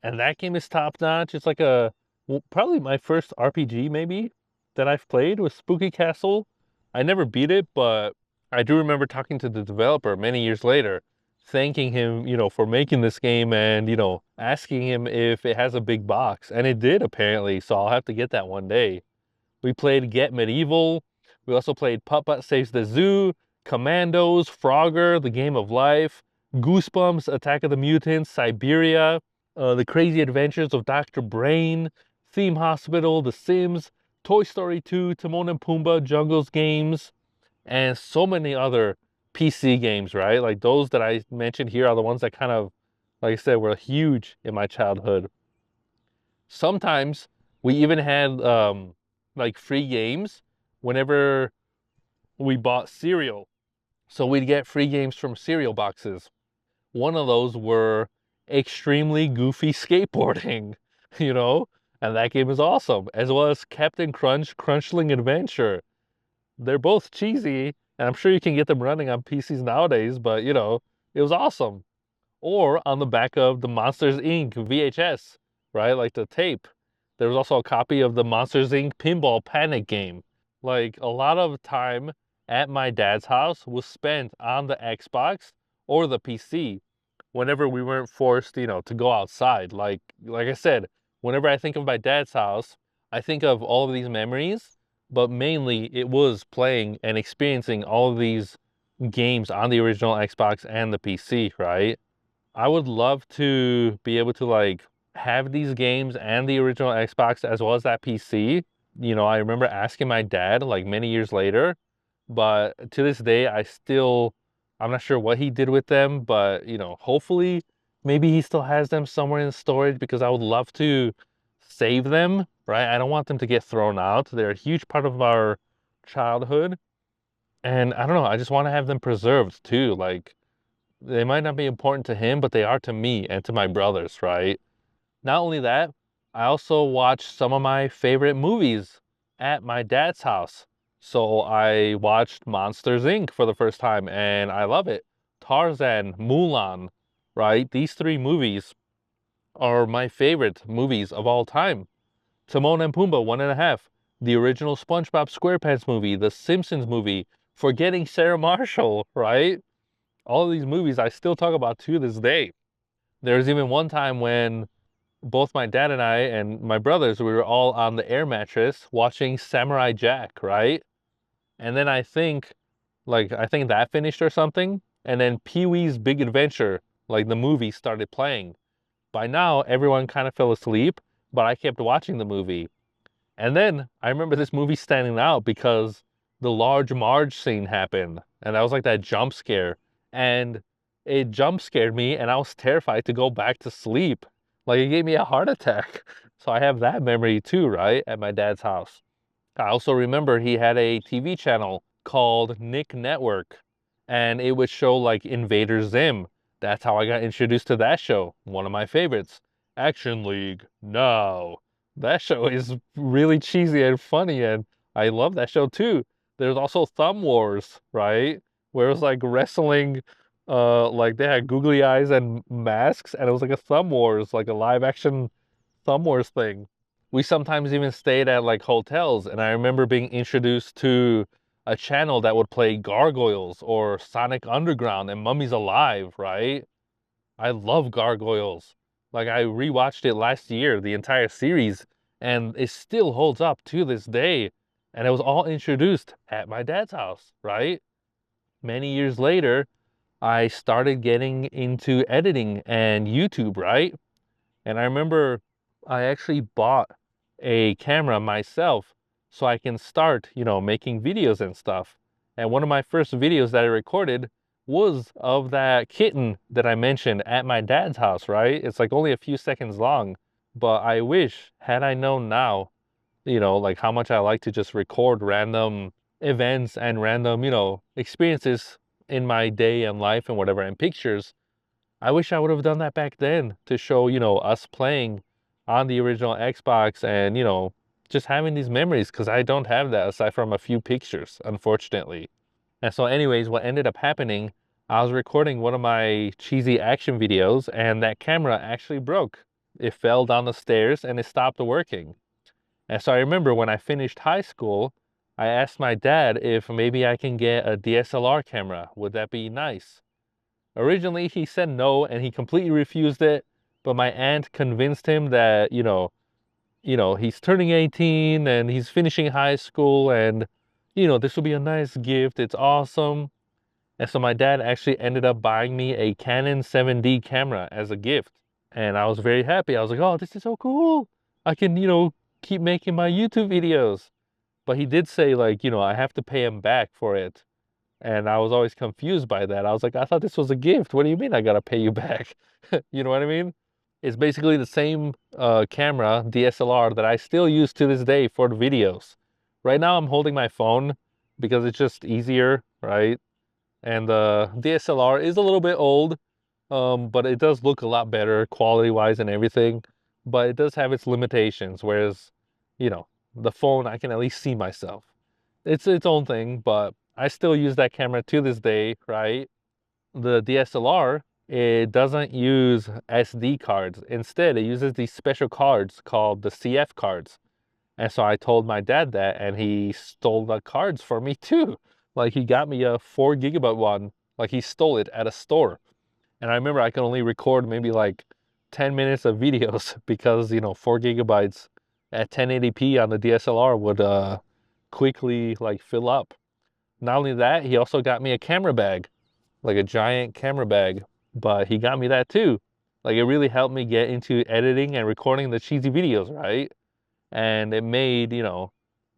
and that game is top notch. It's like probably my first RPG maybe that I've played was Spooky Castle. I never beat it, but I do remember talking to the developer many years later, thanking him, for making this game and, asking him if it has a big box. And it did apparently, so I'll have to get that one day. We played Get Medieval. We also played Putt Putt Saves the Zoo, Commandos, Frogger, The Game of Life, Goosebumps, Attack of the Mutants, Siberia, The Crazy Adventures of Dr. Brain, Theme Hospital, The Sims, Toy Story 2, Timon and Pumbaa, Jungle's Games, and so many other PC games, right? Like those that I mentioned here are the ones that kind of, like I said, were huge in my childhood. Sometimes we even had like free games whenever we bought cereal. So we'd get free games from cereal boxes. One of those were extremely goofy skateboarding, you know? And that game is awesome, as well as Captain Crunch Crunchling Adventure. They're both cheesy, and I'm sure you can get them running on PCs nowadays, but it was awesome. Or on the back of the Monsters Inc. VHS, right? Like the tape. There was also a copy of the Monsters Inc. Pinball Panic game. Like a lot of time at my dad's house was spent on the Xbox or the PC whenever we weren't forced, to go outside. Like I said, whenever I think of my dad's house, I think of all of these memories, but mainly it was playing and experiencing all of these games on the original Xbox and the PC, right? I would love to be able to like have these games and the original Xbox as well as that PC. I remember asking my dad like many years later, but to this day, I'm not sure what he did with them, but hopefully maybe he still has them somewhere in storage because I would love to save them, right? I don't want them to get thrown out. They're a huge part of our childhood. And I don't know, I just want to have them preserved too. Like they might not be important to him, but they are to me and to my brothers, right? Not only that, I also watched some of my favorite movies at my dad's house. So I watched Monsters Inc. for the first time and I love it. Tarzan, Mulan, right? These three movies are my favorite movies of all time. Timon and Pumbaa, One and a Half, the original SpongeBob SquarePants movie, the Simpsons movie, Forgetting Sarah Marshall, right? All of these movies I still talk about to this day. There was even one time when both my dad and I and my brothers, we were all on the air mattress watching Samurai Jack, right? And then I think that finished or something. And then Pee-wee's Big Adventure, like the movie started playing. By now, everyone kind of fell asleep, but I kept watching the movie. And then I remember this movie standing out because the Large Marge scene happened. And that was like that jump scare. And it jump scared me and I was terrified to go back to sleep. Like it gave me a heart attack. So I have that memory too, right? At my dad's house. I also remember he had a TV channel called Nick Network. And it would show like Invader Zim. That's how I got introduced to that show, one of my favorites, Action League Now. That show is really cheesy and funny, and I love that show too. There's also Thumb Wars, right? Where it was like wrestling, like they had googly eyes and masks, and it was like a Thumb Wars, like a live action Thumb Wars thing. We sometimes even stayed at like hotels, and I remember being introduced to a channel that would play Gargoyles or Sonic Underground and Mummies Alive, right? I love Gargoyles. Like I rewatched it last year, the entire series, and it still holds up to this day. And it was all introduced at my dad's house, right? Many years later, I started getting into editing and YouTube, right? And I remember I actually bought a camera myself so I can start, making videos and stuff. And one of my first videos that I recorded was of that kitten that I mentioned at my dad's house, right? It's like only a few seconds long, but I wish, had I known now, like how much I like to just record random events and random, experiences in my day and life and whatever, and pictures. I wish I would have done that back then to show, us playing on the original Xbox and, just having these memories because I don't have that aside from a few pictures, unfortunately. And so anyways, what ended up happening, I was recording one of my cheesy action videos and that camera actually broke. It fell down the stairs and it stopped working. And so I remember when I finished high school, I asked my dad if maybe I can get a DSLR camera. Would that be nice? Originally, he said no and he completely refused it, but my aunt convinced him that, he's turning 18 and he's finishing high school and, this will be a nice gift. It's awesome. And so my dad actually ended up buying me a Canon 7D camera as a gift. And I was very happy. I was like, oh, this is so cool. I can, keep making my YouTube videos. But he did say like, I have to pay him back for it. And I was always confused by that. I was like, I thought this was a gift. What do you mean I gotta pay you back? You know what I mean? It's basically the same camera, DSLR, that I still use to this day for the videos. Right now I'm holding my phone because it's just easier, right? And the DSLR is a little bit old, but it does look a lot better quality-wise and everything. But it does have its limitations, whereas, you know, the phone, I can at least see myself. It's its own thing, but I still use that camera to this day, right? The DSLR, it doesn't use SD cards. Instead, it uses these special cards called the CF cards. And so I told my dad that, and he stole the cards for me too. Like he got me a 4 GB one, like he stole it at a store. And I remember I could only record maybe like 10 minutes of videos because, 4 GB at 1080p on the DSLR would quickly like fill up. Not only that, he also got me a camera bag, like a giant camera bag, but he got me that too. Like it really helped me get into editing and recording the cheesy videos, right? And it made,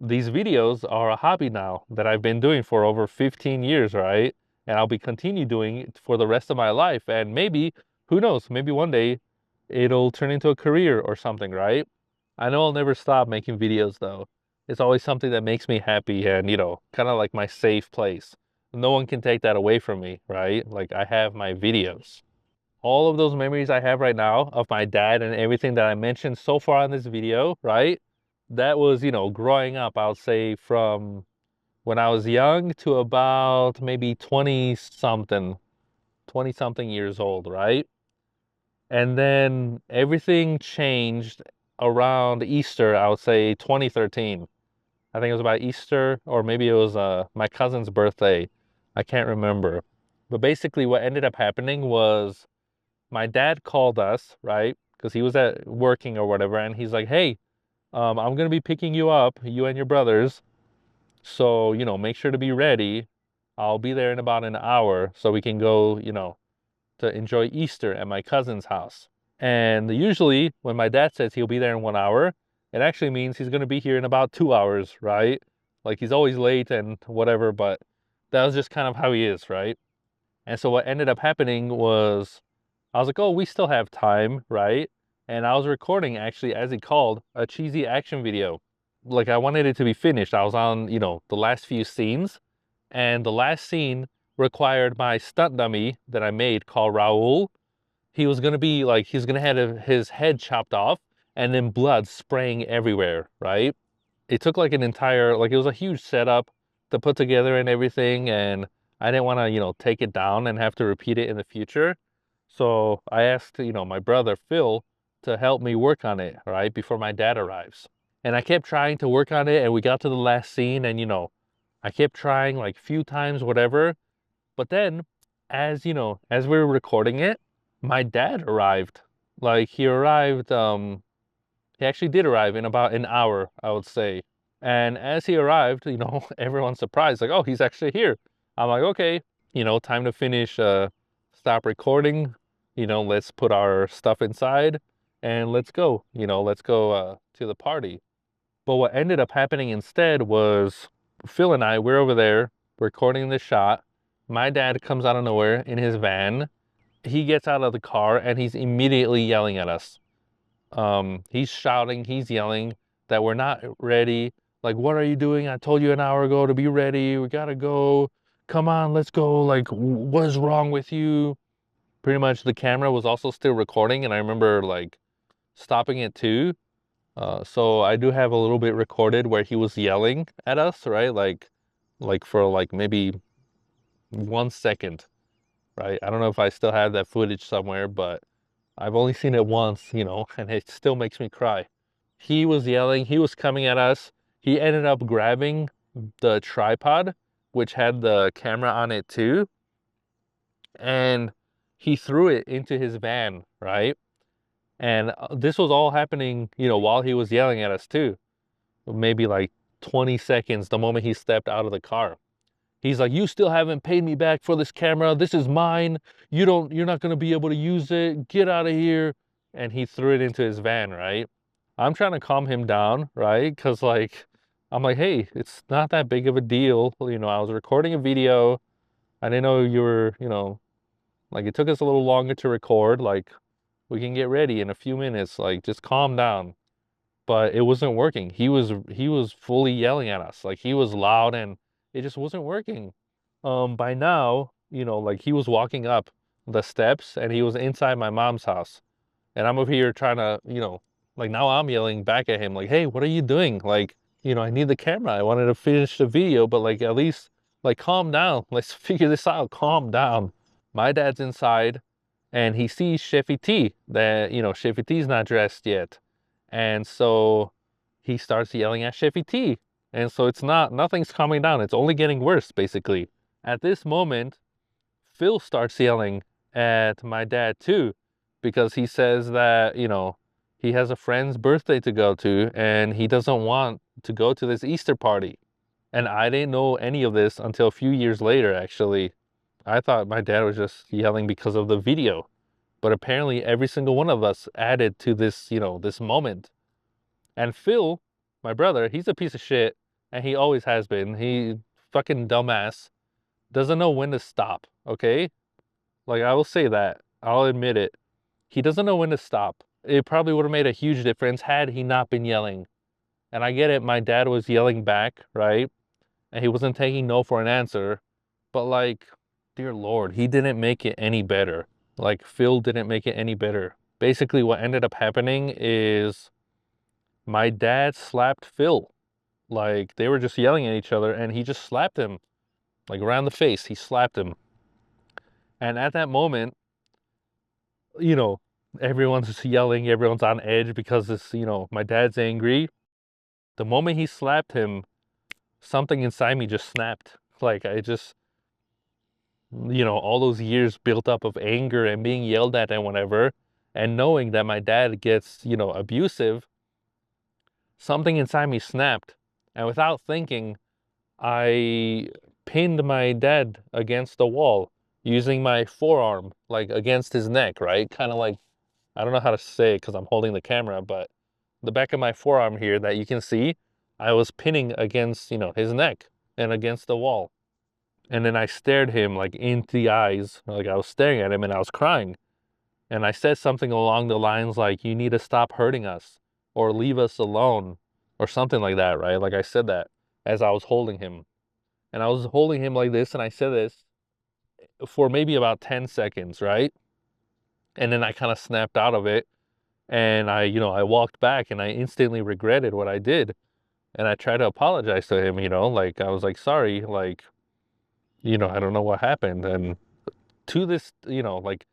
these videos are a hobby now that I've been doing for over 15 years, right? And I'll be continue doing it for the rest of my life. And maybe, who knows, maybe one day it'll turn into a career or something, right? I know I'll never stop making videos though. It's always something that makes me happy and, kind of like my safe place. No one can take that away from me, right? Like I have my videos. All of those memories I have right now of my dad and everything that I mentioned so far in this video, right? That was, growing up, I would say from when I was young to about maybe 20 something years old, right? And then everything changed around Easter, I would say 2013. I think it was about Easter, or maybe it was my cousin's birthday. I can't remember. But basically what ended up happening was my dad called us, right? Because he was at working or whatever, and he's like, hey, I'm gonna be picking you up, you and your brothers. So, make sure to be ready. I'll be there in about an hour so we can go, to enjoy Easter at my cousin's house. And usually when my dad says he'll be there in 1 hour, it actually means he's gonna be here in about 2 hours, right? Like he's always late and whatever, but that was just kind of how he is, right? And so what ended up happening was I was like, oh, we still have time, right? And I was recording actually, as he called, a cheesy action video. Like I wanted it to be finished. I was on, the last few scenes, and the last scene required my stunt dummy that I made called Raul. He was gonna be like, he's gonna have his head chopped off and then blood spraying everywhere, right? It took like an entire, like it was a huge setup to put together and everything, and I didn't want to, take it down and have to repeat it in the future. So I asked, my brother Phil to help me work on it, right, before my dad arrives. And I kept trying to work on it, and we got to the last scene, and I kept trying like few times, whatever. But then, as we were recording it, my dad arrived. Like he arrived, he actually did arrive in about an hour, I would say. And as he arrived, everyone's surprised, like, oh, he's actually here. I'm like, okay, time to finish, stop recording, let's put our stuff inside and let's go to the party. But what ended up happening instead was Phil and I, we're over there recording this shot. My dad comes out of nowhere in his van. He gets out of the car and he's immediately yelling at us. He's shouting, he's yelling that we're not ready. Like, what are you doing? I told you an hour ago to be ready. We gotta go. Come on, let's go. Like, what is wrong with you? Pretty much the camera was also still recording, and I remember like stopping it too. So I do have a little bit recorded where he was yelling at us, right? Like for like maybe 1 second, right? I don't know if I still have that footage somewhere, but I've only seen it once, and it still makes me cry. He was yelling, he was coming at us. He ended up grabbing the tripod, which had the camera on it too, and he threw it into his van, right? And this was all happening, while he was yelling at us too. Maybe like 20 seconds the moment he stepped out of the car. He's like, you still haven't paid me back for this camera. This is mine. You're not going to be able to use it. Get out of here. And he threw it into his van, right? I'm trying to calm him down, right? Because like, I'm like, hey, it's not that big of a deal. I was recording a video. I didn't know you were, like it took us a little longer to record. Like we can get ready in a few minutes. Like just calm down. But it wasn't working. He was fully yelling at us. Like he was loud and it just wasn't working. By now, like he was walking up the steps and he was inside my mom's house. And I'm over here trying to, like now I'm yelling back at him like, "Hey, what are you doing? Like, I need the camera. I wanted to finish the video, but like at least like calm down. Let's figure this out. Calm down." My dad's inside and he sees Chefy T that, Chefy T's not dressed yet. And so he starts yelling at Chefy T. And so nothing's calming down. It's only getting worse, basically. At this moment, Phil starts yelling at my dad too, because he says that, he has a friend's birthday to go to and he doesn't want to go to this Easter party. And I didn't know any of this until a few years later, actually. I thought my dad was just yelling because of the video. But apparently every single one of us added to this, this moment. And Phil, my brother, he's a piece of shit, and he always has been. He fucking dumbass. Doesn't know when to stop, okay? Like, I will say that. I'll admit it. He doesn't know when to stop. It probably would have made a huge difference had he not been yelling. And I get it, my dad was yelling back, right? And he wasn't taking no for an answer. But like, dear Lord, he didn't make it any better. Like, Phil didn't make it any better. Basically, what ended up happening is my dad slapped Phil. Like, they were just yelling at each other, and he just slapped him. Like, around the face, he slapped him. And at that moment, you know, everyone's just yelling, everyone's on edge because this, my dad's angry. The moment he slapped him, something inside me just snapped. Like, I just, all those years built up of anger and being yelled at and whatever, and knowing that my dad gets, abusive, something inside me snapped. And without thinking, I pinned my dad against the wall using my forearm, like against his neck, right? Kind of like, I don't know how to say it because I'm holding the camera, but the back of my forearm here that you can see, I was pinning against, his neck and against the wall. And then I stared him like into the eyes, like I was staring at him and I was crying. And I said something along the lines like, you need to stop hurting us or leave us alone or something like that, right? Like I said that as I was holding him. And I was holding him like this and I said this. for maybe about 10 seconds, right? And then I kind of snapped out of it, and I walked back and I instantly regretted what I did. And I tried to apologize to him, like I was like, sorry, like, I don't know what happened. And to this, like,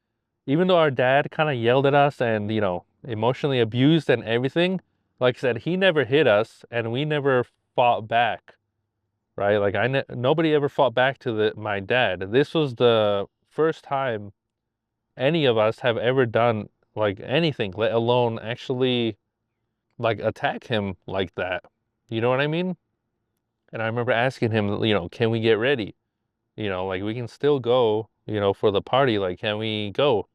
even though our dad kind of yelled at us and, emotionally abused and everything, like I said, he never hit us and we never fought back, right? Like nobody ever fought back to my dad. This was the first time any of us have ever done like anything, let alone actually like attack him like that. You know what I mean? And I remember asking him, can we get ready? Like we can still go, for the party. Like, can we go?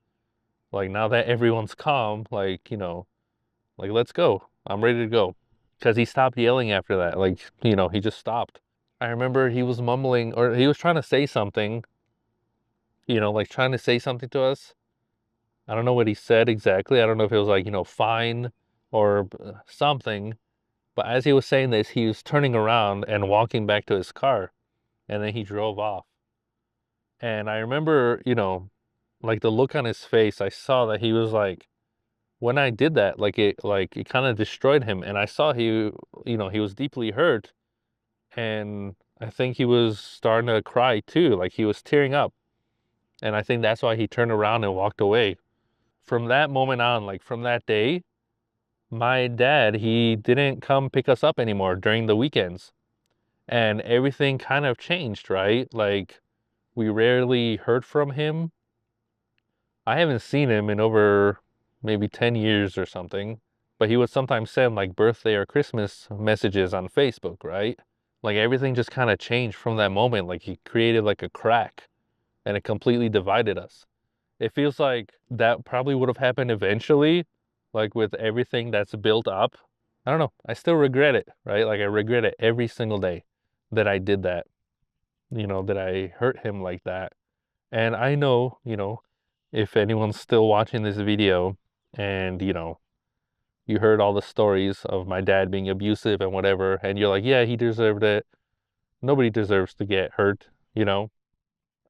Like now that everyone's calm, like, like let's go. I'm ready to go. Because he stopped yelling after that. Like, he just stopped. I remember he was mumbling or he was trying to say something, like trying to say something to us. I don't know what he said exactly. I don't know if it was like, fine or something. But as he was saying this, he was turning around and walking back to his car. And then he drove off. And I remember, like the look on his face, I saw that he was like, when I did that, like it kind of destroyed him. And I saw he was deeply hurt. And I think he was starting to cry too. Like he was tearing up. And I think that's why he turned around and walked away. From that moment on, like from that day, my dad, he didn't come pick us up anymore during the weekends. And everything kind of changed, right? Like we rarely heard from him. I haven't seen him in over maybe 10 years or something, but he would sometimes send like birthday or Christmas messages on Facebook, right? Like everything just kind of changed from that moment. Like he created like a crack and it completely divided us. It feels like that probably would have happened eventually, like with everything that's built up. I don't know. I still regret it, right? Like I regret it every single day that I did that, that I hurt him like that. And I know, if anyone's still watching this video and, you heard all the stories of my dad being abusive and whatever, and you're like, yeah, he deserved it. Nobody deserves to get hurt, you know?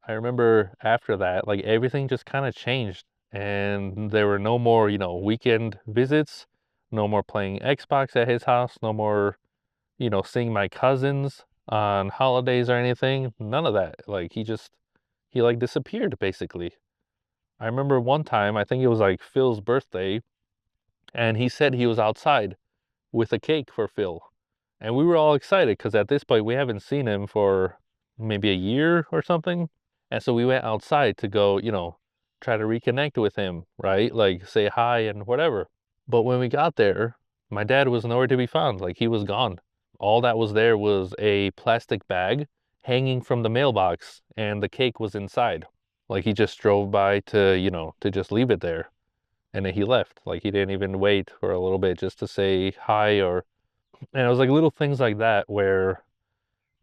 I remember after that, like everything just kind of changed and there were no more, weekend visits, no more playing Xbox at his house, no more, seeing my cousins on holidays or anything. None of that. Like he like disappeared basically. I remember one time, I think it was like Phil's birthday, and he said he was outside with a cake for Phil. And we were all excited because at this point we haven't seen him for maybe a year or something. And so we went outside to go, try to reconnect with him, right? Like say hi and whatever. But when we got there, my dad was nowhere to be found. Like he was gone. All that was there was a plastic bag hanging from the mailbox and the cake was inside. Like he just drove by to, to just leave it there. And then he left. Like he didn't even wait for a little bit just to say hi and it was like little things like that where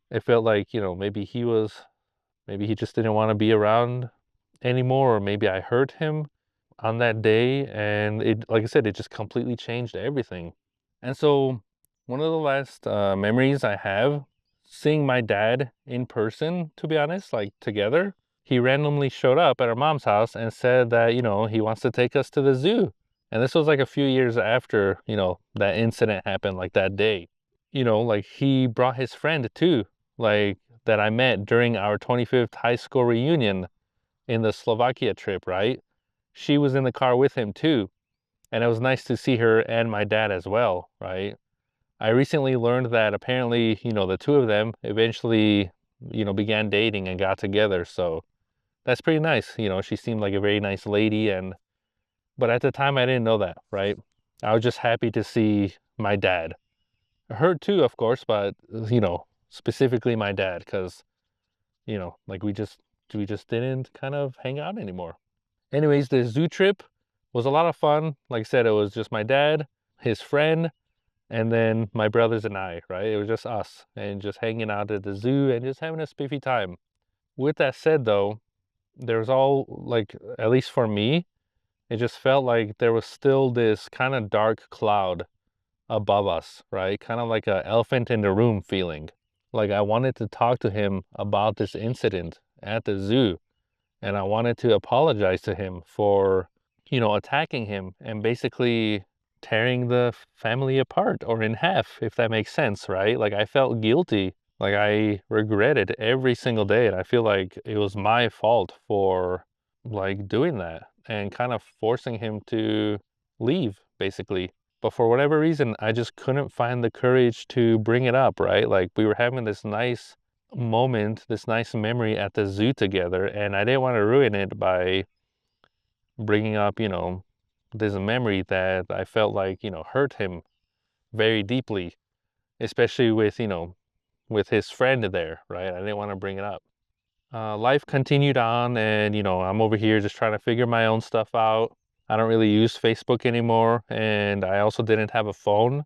it felt like, maybe he just didn't want to be around anymore, or maybe I hurt him on that day. And like I said, it just completely changed everything. And so one of the last memories I have seeing my dad in person, to be honest, like together, he randomly showed up at our mom's house and said that, he wants to take us to the zoo. And this was like a few years after, that incident happened, like that day. Like he brought his friend too, like that I met during our 25th high school reunion in the Slovakia trip, right? She was in the car with him too. And it was nice to see her and my dad as well, right? I recently learned that apparently, the two of them eventually, began dating and got together. So that's pretty nice. She seemed like a very nice lady. But at the time, I didn't know that, right? I was just happy to see my dad. Her too, of course, but, specifically my dad, because, like we just didn't kind of hang out anymore. Anyways, the zoo trip was a lot of fun. Like I said, it was just my dad, his friend, and then my brothers and I, right? It was just us and just hanging out at the zoo and just having a spiffy time. With that said, though, there was all like, at least for me, it just felt like there was still this kind of dark cloud above us, right? Kind of like an elephant in the room feeling. Like I wanted to talk to him about this incident at the zoo. And I wanted to apologize to him for, attacking him and basically tearing the family apart or in half, if that makes sense, right? Like I felt guilty. Like I regretted every single day. And I feel like it was my fault for like doing that and kind of forcing him to leave, basically. But for whatever reason, I just couldn't find the courage to bring it up, right? Like we were having this nice moment, this nice memory at the zoo together, and I didn't want to ruin it by bringing up, this memory that I felt like, hurt him very deeply, especially with, with his friend there, right? I didn't want to bring it up. Life continued on, and, I'm over here just trying to figure my own stuff out. I don't really use Facebook anymore, and I also didn't have a phone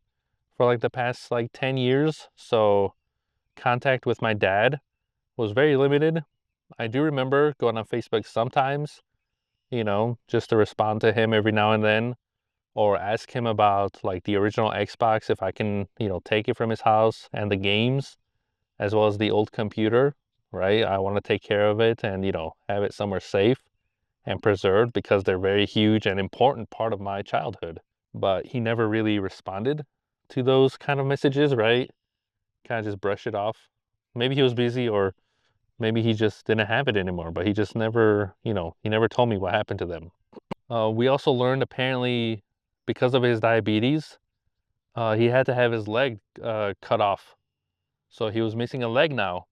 for like the past like 10 years. So contact with my dad was very limited. I do remember going on Facebook sometimes, just to respond to him every now and then or ask him about like the original Xbox if I can, take it from his house and the games as well as the old computer, right? I want to take care of it and, have it somewhere safe and preserved because they're very huge and important part of my childhood. But he never really responded to those kind of messages, right? Kind of just brush it off. Maybe he was busy or maybe he just didn't have it anymore, but he just never, he never told me what happened to them. We also learned apparently because of his diabetes, he had to have his leg cut off. So he was missing a leg now.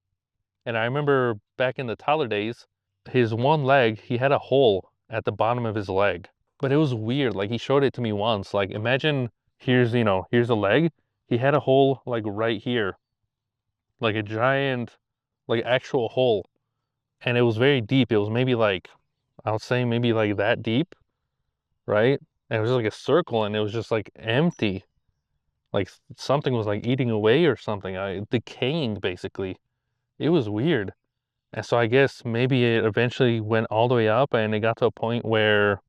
And I remember back in the toddler days, his one leg, he had a hole at the bottom of his leg. But it was weird. Like he showed it to me once. Like imagine here's a leg. He had a hole like right here, like a giant, like actual hole. And it was very deep. It was maybe like, I would say maybe like that deep, right? And it was just like a circle and it was just like empty. Like something was like eating away or something, decaying basically. It was weird. And so I guess maybe it eventually went all the way up and it got to a point where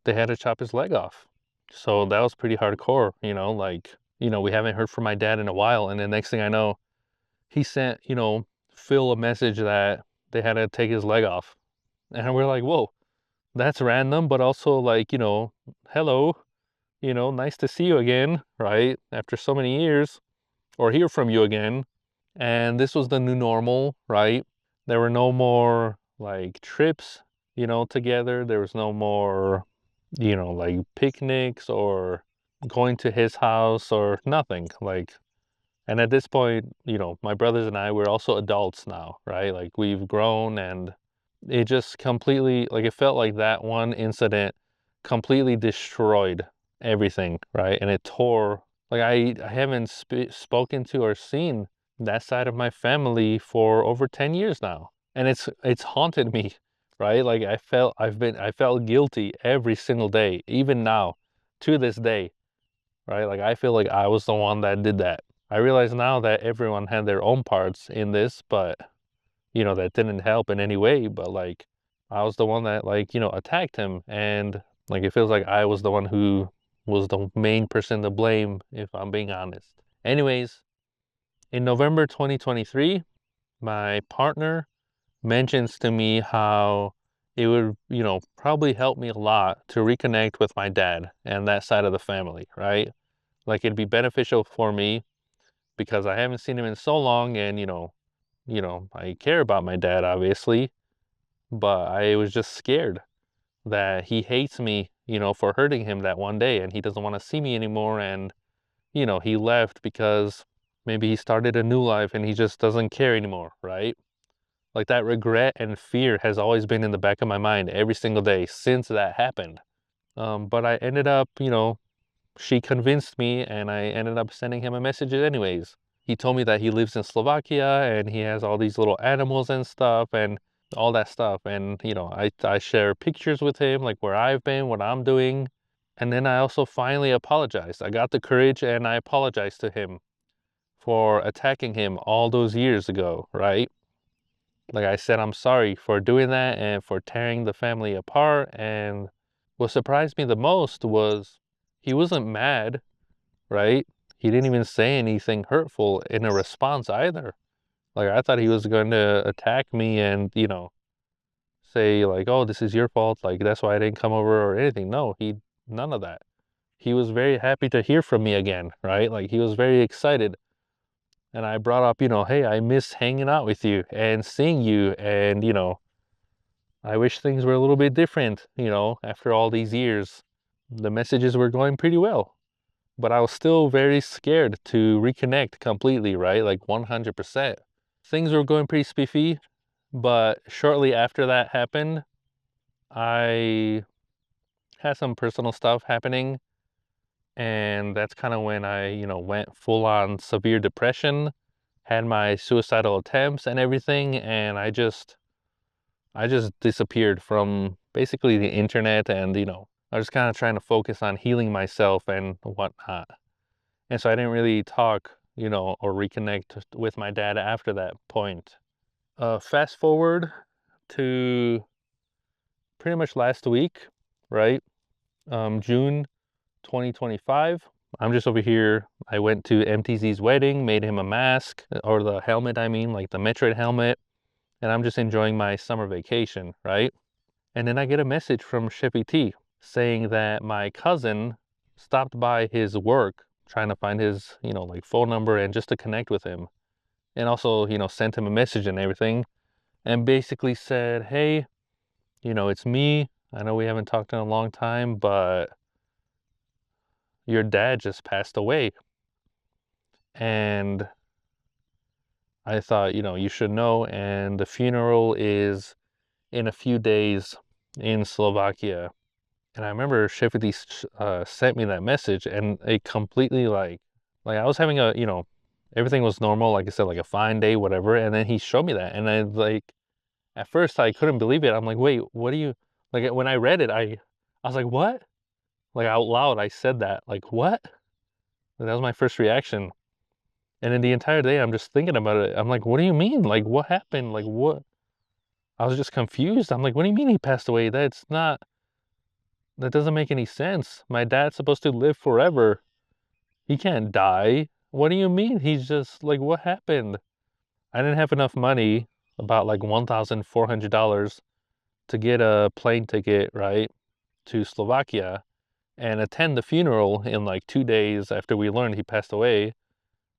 they had to chop his leg off. So that was pretty hardcore, like, we haven't heard from my dad in a while. And the next thing I know, he sent, Phil a message that they had to take his leg off. And we're like, whoa, that's random, but also like, hello, nice to see you again, right? After so many years, or hear from you again. And this was the new normal, right? There were no more like trips, together. There was no more, like picnics or going to his house or nothing. Like, and at this point, my brothers and I, we're also adults now, right? Like we've grown and it just completely, like it felt like that one incident completely destroyed everything, right? And it tore, like I haven't spoken to or seen that side of my family for over 10 years now. And it's haunted me, right? Like I felt guilty every single day, even now, to this day, right? Like I feel like I was the one that did that. I realize now that everyone had their own parts in this, but that didn't help in any way, but like I was the one that like, attacked him and like it feels like I was the one who was the main person to blame if I'm being honest. Anyways, in November 2023, my partner mentions to me how it would, probably help me a lot to reconnect with my dad and that side of the family, right? Like it'd be beneficial for me because I haven't seen him in so long and, I care about my dad obviously, but I was just scared that he hates me, for hurting him that one day and he doesn't want to see me anymore and, he left because maybe he started a new life and he just doesn't care anymore, right? Like that regret and fear has always been in the back of my mind every single day since that happened. But I ended up, she convinced me and I ended up sending him a message anyways. He told me that he lives in Slovakia and he has all these little animals and stuff and all that stuff. And, I share pictures with him, like where I've been, what I'm doing. And then I also finally apologized. I got the courage and I apologized to him for attacking him all those years ago, right? Like I said, I'm sorry for doing that and for tearing the family apart. And what surprised me the most was he wasn't mad, right? He didn't even say anything hurtful in a response either. Like I thought he was going to attack me and, say like, oh, this is your fault, like that's why I didn't come over or anything. No, none of that. He was very happy to hear from me again, right? Like he was very excited. And I brought up, hey, I miss hanging out with you and seeing you. And, I wish things were a little bit different, after all these years. The messages were going pretty well, but I was still very scared to reconnect completely, right? Like 100%. Things were going pretty spiffy, but shortly after that happened, I had some personal stuff happening. And that's kind of when I, went full on severe depression, had my suicidal attempts and everything. And I just disappeared from basically the internet. And, I was kind of trying to focus on healing myself and whatnot. And so I didn't really talk, or reconnect with my dad after that point. Fast forward to pretty much last week, right? June 2025. I'm just over here. I went to MTZ's wedding, made him a mask, or the helmet, I mean, like the Metroid helmet, and I'm just enjoying my summer vacation, right? And then I get a message from Chevy T saying that my cousin stopped by his work trying to find his, like phone number and just to connect with him. And also, sent him a message and everything and basically said, hey, it's me. I know we haven't talked in a long time, but your dad just passed away. And I thought, you should know. And the funeral is in a few days in Slovakia. And I remember Shifty sent me that message, and it completely like I was having a, everything was normal, like I said, like a fine day, whatever. And then he showed me that, and I like at first I couldn't believe it. I'm like, wait, what do you like? When I read it, I was like, what? Like out loud, I said that, like what? That was my first reaction. And then the entire day, I'm just thinking about it. I'm like, what do you mean? Like, what happened? Like, what? I was just confused. I'm like, what do you mean he passed away? That doesn't make any sense. My dad's supposed to live forever. He can't die. What do you mean? He's just like, what happened? I didn't have enough money, about like $1,400 to get a plane ticket, right, to Slovakia and attend the funeral in like 2 days after we learned he passed away.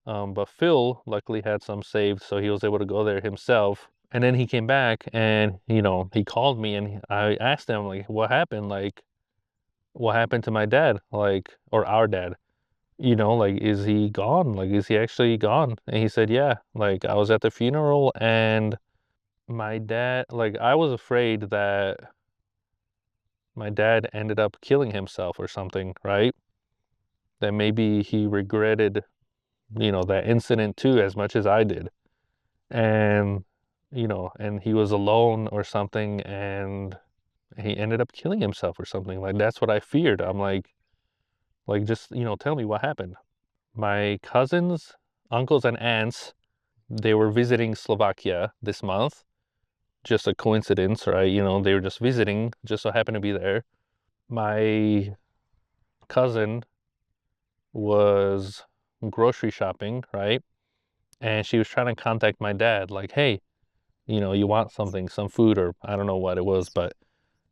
But Phil luckily had some saved, so he was able to go there himself. And then he came back and, he called me and I asked him, like, what happened? Like, what happened to my dad? Like, or our dad? Like, is he gone? Like, is he actually gone? And he said, yeah, like, I was at the funeral and my dad, like, I was afraid that my dad ended up killing himself or something, right? That maybe he regretted, that incident too, as much as I did. And, and he was alone or something and he ended up killing himself or something. Like, that's what I feared. I'm like, just, tell me what happened. My cousins, uncles, and aunts, they were visiting Slovakia this month. Just a coincidence, right? They were just visiting, just so happened to be there. My cousin was grocery shopping, right? And she was trying to contact my dad, like, hey, you want something, some food, or I don't know what it was, but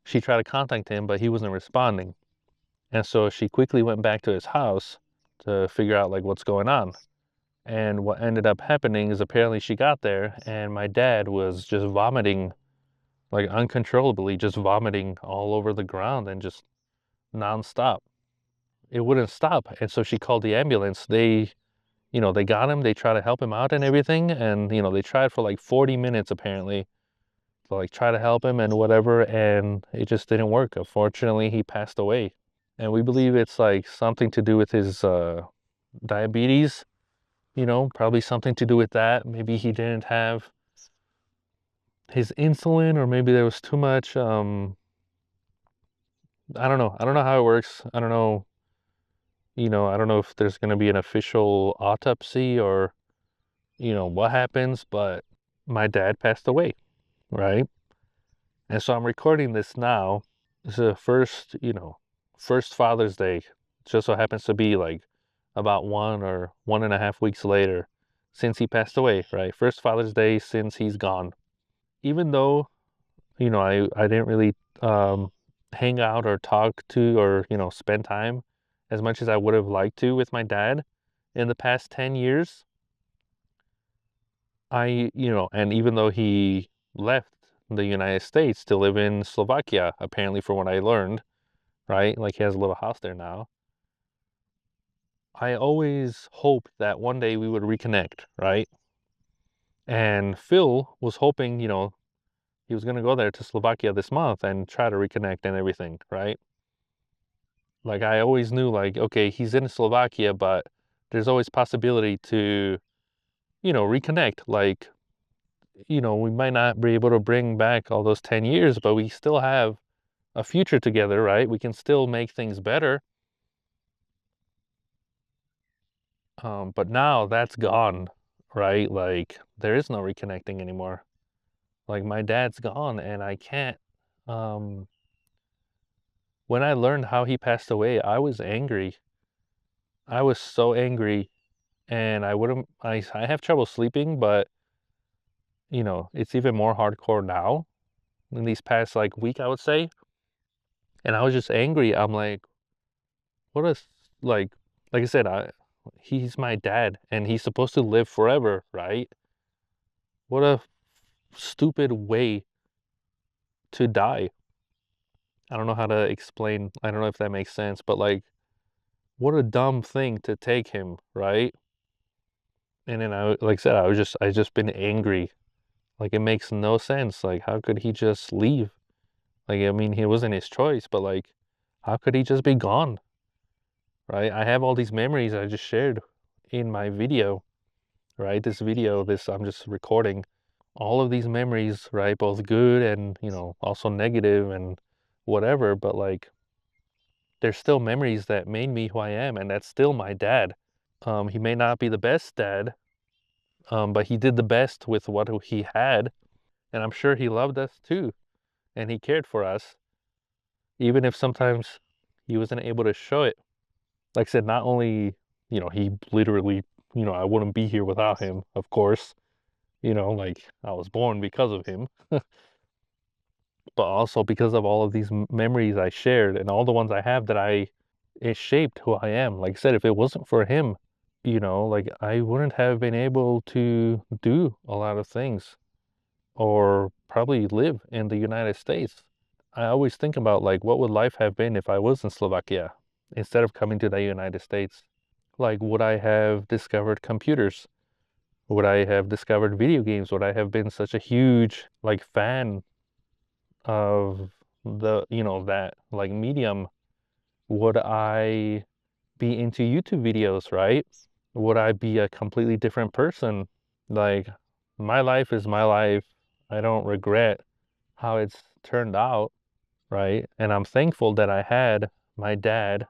she tried to contact him, but he wasn't responding. And so she quickly went back to his house to figure out like what's going on. And what ended up happening is apparently she got there and my dad was just vomiting, like uncontrollably, just vomiting all over the ground and just nonstop. It wouldn't stop. And so she called the ambulance. They got him, they tried to help him out and everything. And, they tried for like 40 minutes apparently to like try to help him and whatever. And it just didn't work. Unfortunately, he passed away. And we believe it's like something to do with his diabetes, probably something to do with that. Maybe he didn't have his insulin, or maybe there was too much. I don't know. I don't know how it works. I don't know. I don't know if there's going to be an official autopsy or, what happens, but my dad passed away, right? And so I'm recording this now. It's the first Father's Day. Just so happens to be like about 1 or 1.5 weeks later since he passed away, right? First Father's Day since he's gone. Even though I didn't really um, hang out or talk to or, spend time as much as I would have liked to with my dad in the past 10 years. And even though he left the United States to live in Slovakia, apparently from what I learned, right? Like he has a little house there now. I always hoped that one day we would reconnect, right? And Phil was hoping, he was going to go there to Slovakia this month and try to reconnect and everything, right? Like I always knew like, okay, he's in Slovakia, but there's always possibility to, reconnect. Like, we might not be able to bring back all those 10 years, but we still have a future together, right? We can still make things better. But now that's gone, right? Like there is no reconnecting anymore. Like my dad's gone and I can't um when I learned how he passed away, I was angry. I was so angry and I have trouble sleeping, but it's even more hardcore now in these past like week, I would say. And I was just angry. I'm like, what a like like I said, he's my dad and he's supposed to live forever, right? What a stupid way to die. I don't know how to explain. I don't know if that makes sense, but like what a dumb thing to take him, right? And then like I said, I just been angry. Like it makes no sense. Like how could he just leave? Like I mean, it wasn't his choice, but like how could he just be gone? Right? I have all these memories I just shared in my video, right? This I'm just recording all of these memories, right? Both good and, also negative and whatever, but like there's still memories that made me who I am, and that's still my dad. He may not be the best dad, but he did the best with what he had, and I'm sure he loved us too, and he cared for us, even if sometimes he wasn't able to show it. Like I said, not only, he literally, I wouldn't be here without him, of course, like I was born because of him, but also because of all of these memories I shared and all the ones I have it shaped who I am. Like I said, if it wasn't for him, like I wouldn't have been able to do a lot of things or probably live in the United States. I always think about like what would life have been if I was in Slovakia instead of coming to the United States? Like would I have discovered computers? Would I have discovered video games? Would I have been such a huge like fan of that like medium? Would I be into YouTube videos, right? Would I be a completely different person? Like, my life is my life. I don't regret how it's turned out, right? And I'm thankful that I had my dad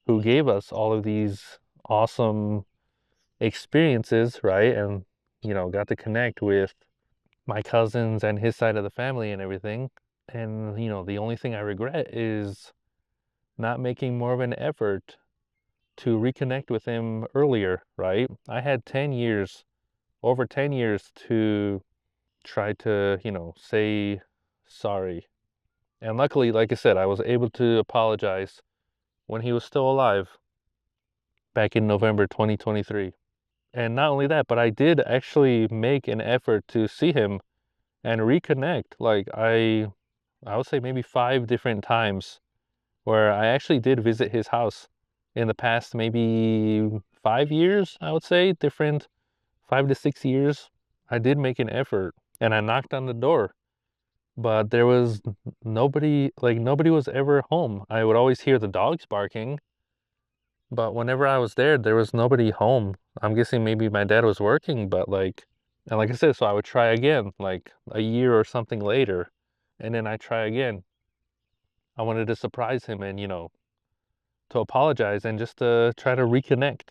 who gave us all of these awesome experiences, right? And, got to connect with my cousins and his side of the family and everything. And, the only thing I regret is not making more of an effort to reconnect with him earlier, right? I had 10 years, over 10 years to try to, say sorry. And luckily, like I said, I was able to apologize when he was still alive back in November 2023. And not only that, but I did actually make an effort to see him and reconnect. Like I would say maybe 5 different times where I actually did visit his house in the past maybe 5 years, I would say, different 5 to 6 years. I did make an effort and I knocked on the door, but there was nobody, like nobody was ever home. I would always hear the dogs barking, but whenever I was there, there was nobody home. I'm guessing maybe my dad was working, but and like I said, so I would try again, like a year or something later, and then I try again. I wanted to surprise him and, to apologize and just to try to reconnect.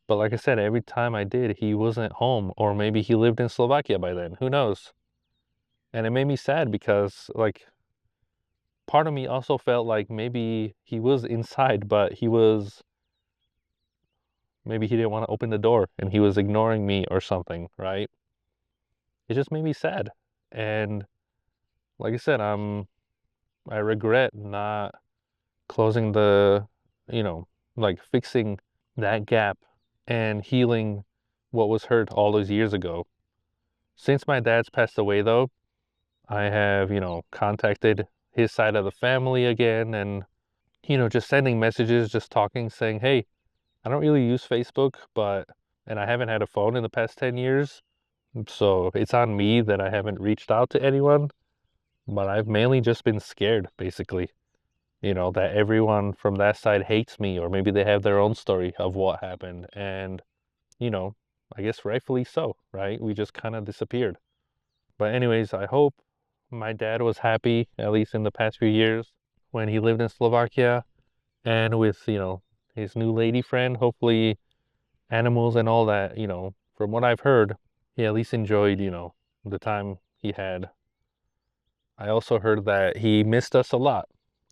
But like I said, every time I did, he wasn't home, or maybe he lived in Slovakia by then. Who knows? And it made me sad because, like, part of me also felt like maybe he was inside, but maybe he didn't want to open the door and he was ignoring me or something, right? It just made me sad. And like I said, I regret not closing the, you know, like fixing that gap and healing what was hurt all those years ago. Since my dad's passed away, though, I have, contacted his side of the family again and, just sending messages, just talking, saying, hey, I don't really use Facebook, and I haven't had a phone in the past 10 years. So it's on me that I haven't reached out to anyone, but I've mainly just been scared, basically, that everyone from that side hates me, or maybe they have their own story of what happened. And, you know, I guess rightfully so, right? We just kind of disappeared. But anyways, I hope my dad was happy, at least in the past few years when he lived in Slovakia and with, his new lady friend. Hopefully animals and all that, from what I've heard, he at least enjoyed, the time he had. I also heard that he missed us a lot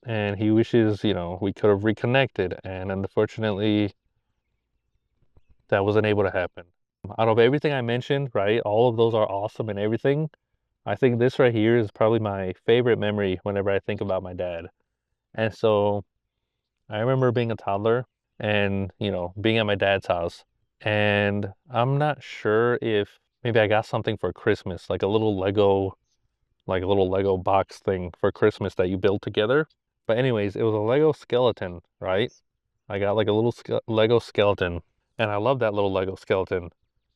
and he wishes, we could have reconnected. And unfortunately, that wasn't able to happen. Out of everything I mentioned, right, all of those are awesome and everything. I think this right here is probably my favorite memory whenever I think about my dad. And so I remember being a toddler and, being at my dad's house. And I'm not sure if maybe I got something for Christmas, like a little Lego box thing for Christmas that you build together. But anyways, it was a Lego skeleton, right? I got like a little Lego skeleton, and I love that little Lego skeleton.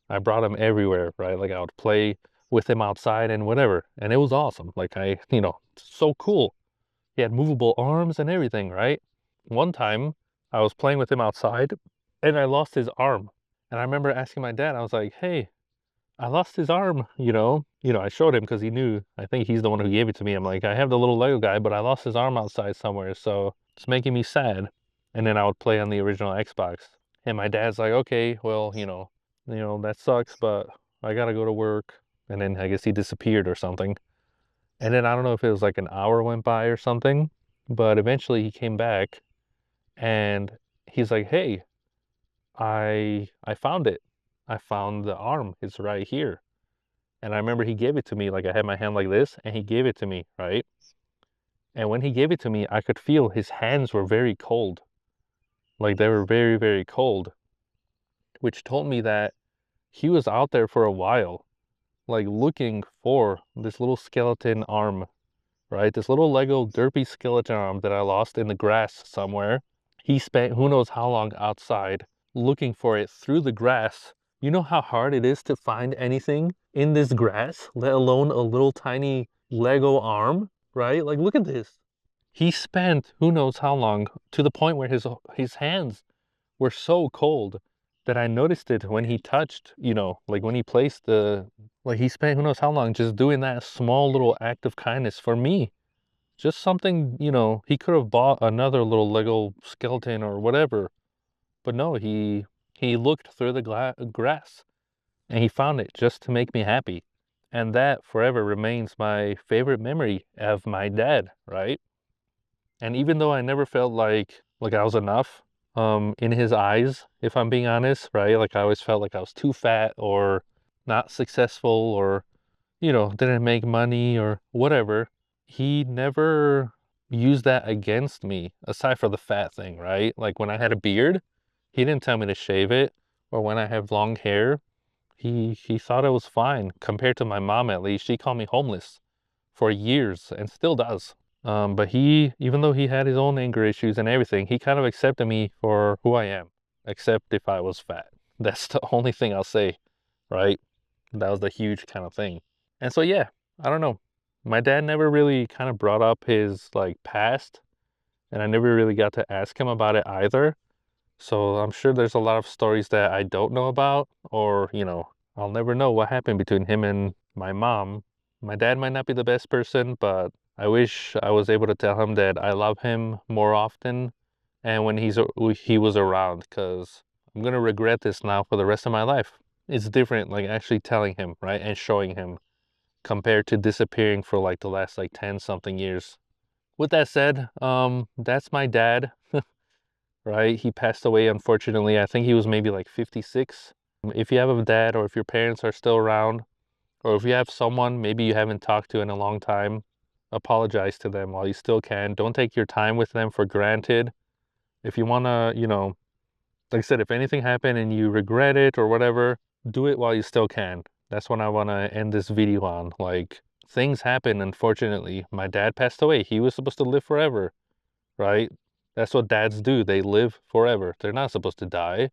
I brought him everywhere, right? Like I would play with him outside and whatever, and it was awesome. Like so cool. He had movable arms and everything, right? One time I was playing with him outside and I lost his arm. And I remember asking my dad, I was like, hey, I lost his arm, I showed him because he knew. I think he's the one who gave it to me. I'm like, I have the little Lego guy, but I lost his arm outside somewhere, so it's making me sad. And then I would play on the original Xbox. And my dad's like, okay, well, that sucks, but I gotta go to work. And then I guess he disappeared or something. And then I don't know if it was like an hour went by or something, but eventually he came back and he's like, hey, I found it. I found the arm. It's right here. And I remember he gave it to me, like I had my hand like this, and he gave it to me, right? And when he gave it to me, I could feel his hands were very cold. Like they were very, very cold, which told me that he was out there for a while, like looking for this little skeleton arm, right? This little Lego derpy skeleton arm that I lost in the grass somewhere. He spent who knows how long outside looking for it through the grass. You know how hard it is to find anything in this grass, let alone a little tiny Lego arm, right? Like, look at this. He spent who knows how long to the point where his hands were so cold that I noticed it when he touched, like when he placed like he spent who knows how long just doing that small little act of kindness for me. Just something, he could have bought another little Lego skeleton or whatever. But no, he looked through the grass and he found it just to make me happy. And that forever remains my favorite memory of my dad, right? And even though I never felt like I was enough in his eyes, if I'm being honest, right? Like I always felt like I was too fat or not successful or didn't make money or whatever. He never used that against me, aside from the fat thing, right? Like when I had a beard, he didn't tell me to shave it, or when I have long hair, he thought it was fine. Compared to my mom, at least, she called me homeless for years and still does. But even though he had his own anger issues and everything, he kind of accepted me for who I am, except if I was fat. That's the only thing I'll say, right? That was the huge kind of thing. And so, yeah, I don't know. My dad never really kind of brought up his like past, and I never really got to ask him about it either. So I'm sure there's a lot of stories that I don't know about, or, I'll never know what happened between him and my mom. My dad might not be the best person, but I wish I was able to tell him that I love him more often and when he was around, because I'm gonna regret this now for the rest of my life. It's different, like actually telling him, right, and showing him compared to disappearing for like the last like 10 something years. With that said, that's my dad, right? He passed away, unfortunately. I think he was maybe like 56. If you have a dad or if your parents are still around, or if you have someone maybe you haven't talked to in a long time, apologize to them while you still can. Don't take your time with them for granted. If you want to, like I said, if anything happened and you regret it or whatever, do it while you still can. That's what I want to end this video on. Like, things happen, unfortunately. My dad passed away. He was supposed to live forever, right? That's what dads do. They live forever. They're not supposed to die,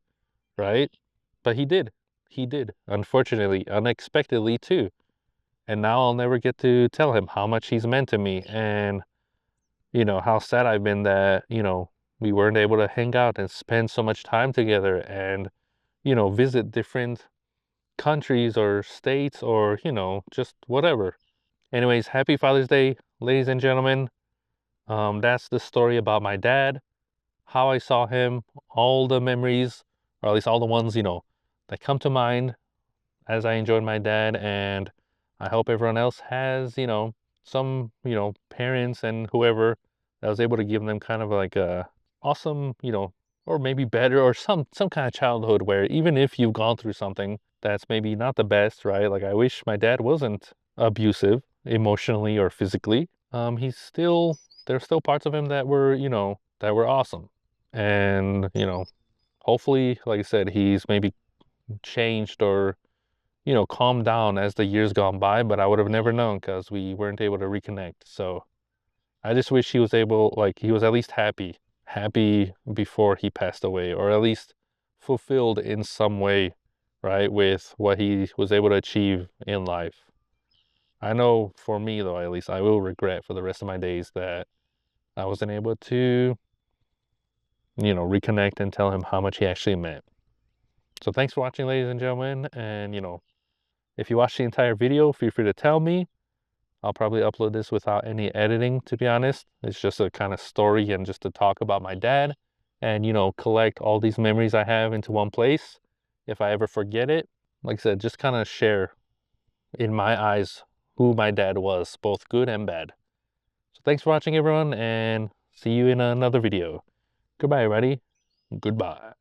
right? But he did. He did. Unfortunately, unexpectedly too. And now I'll never get to tell him how much he's meant to me and, how sad I've been that, we weren't able to hang out and spend so much time together and, visit different countries or states or, just whatever. Anyways, happy Father's Day, ladies and gentlemen. That's the story about my dad, how I saw him, all the memories, or at least all the ones, that come to mind as I enjoyed my dad. And I hope everyone else has, some, parents and whoever that was able to give them kind of like a awesome, or maybe better or some kind of childhood where even if you've gone through something that's maybe not the best, right? Like I wish my dad wasn't abusive emotionally or physically. There's still parts of him that were, that were awesome. And, hopefully, like I said, he's maybe changed or, calmed down as the years gone by, but I would have never known because we weren't able to reconnect. So I just wish he was able, like, he was at least happy before he passed away, or at least fulfilled in some way, right, with what he was able to achieve in life. I know for me, though, at least I will regret for the rest of my days that I wasn't able to, reconnect and tell him how much he actually meant. So thanks for watching, ladies and gentlemen. And, if you watched the entire video, feel free to tell me. I'll probably upload this without any editing, to be honest. It's just a kind of story and just to talk about my dad and, collect all these memories I have into one place. If I ever forget it, like I said, just kind of share in my eyes who my dad was, both good and bad. So thanks for watching, everyone, and see you in another video. Goodbye, everybody. Goodbye.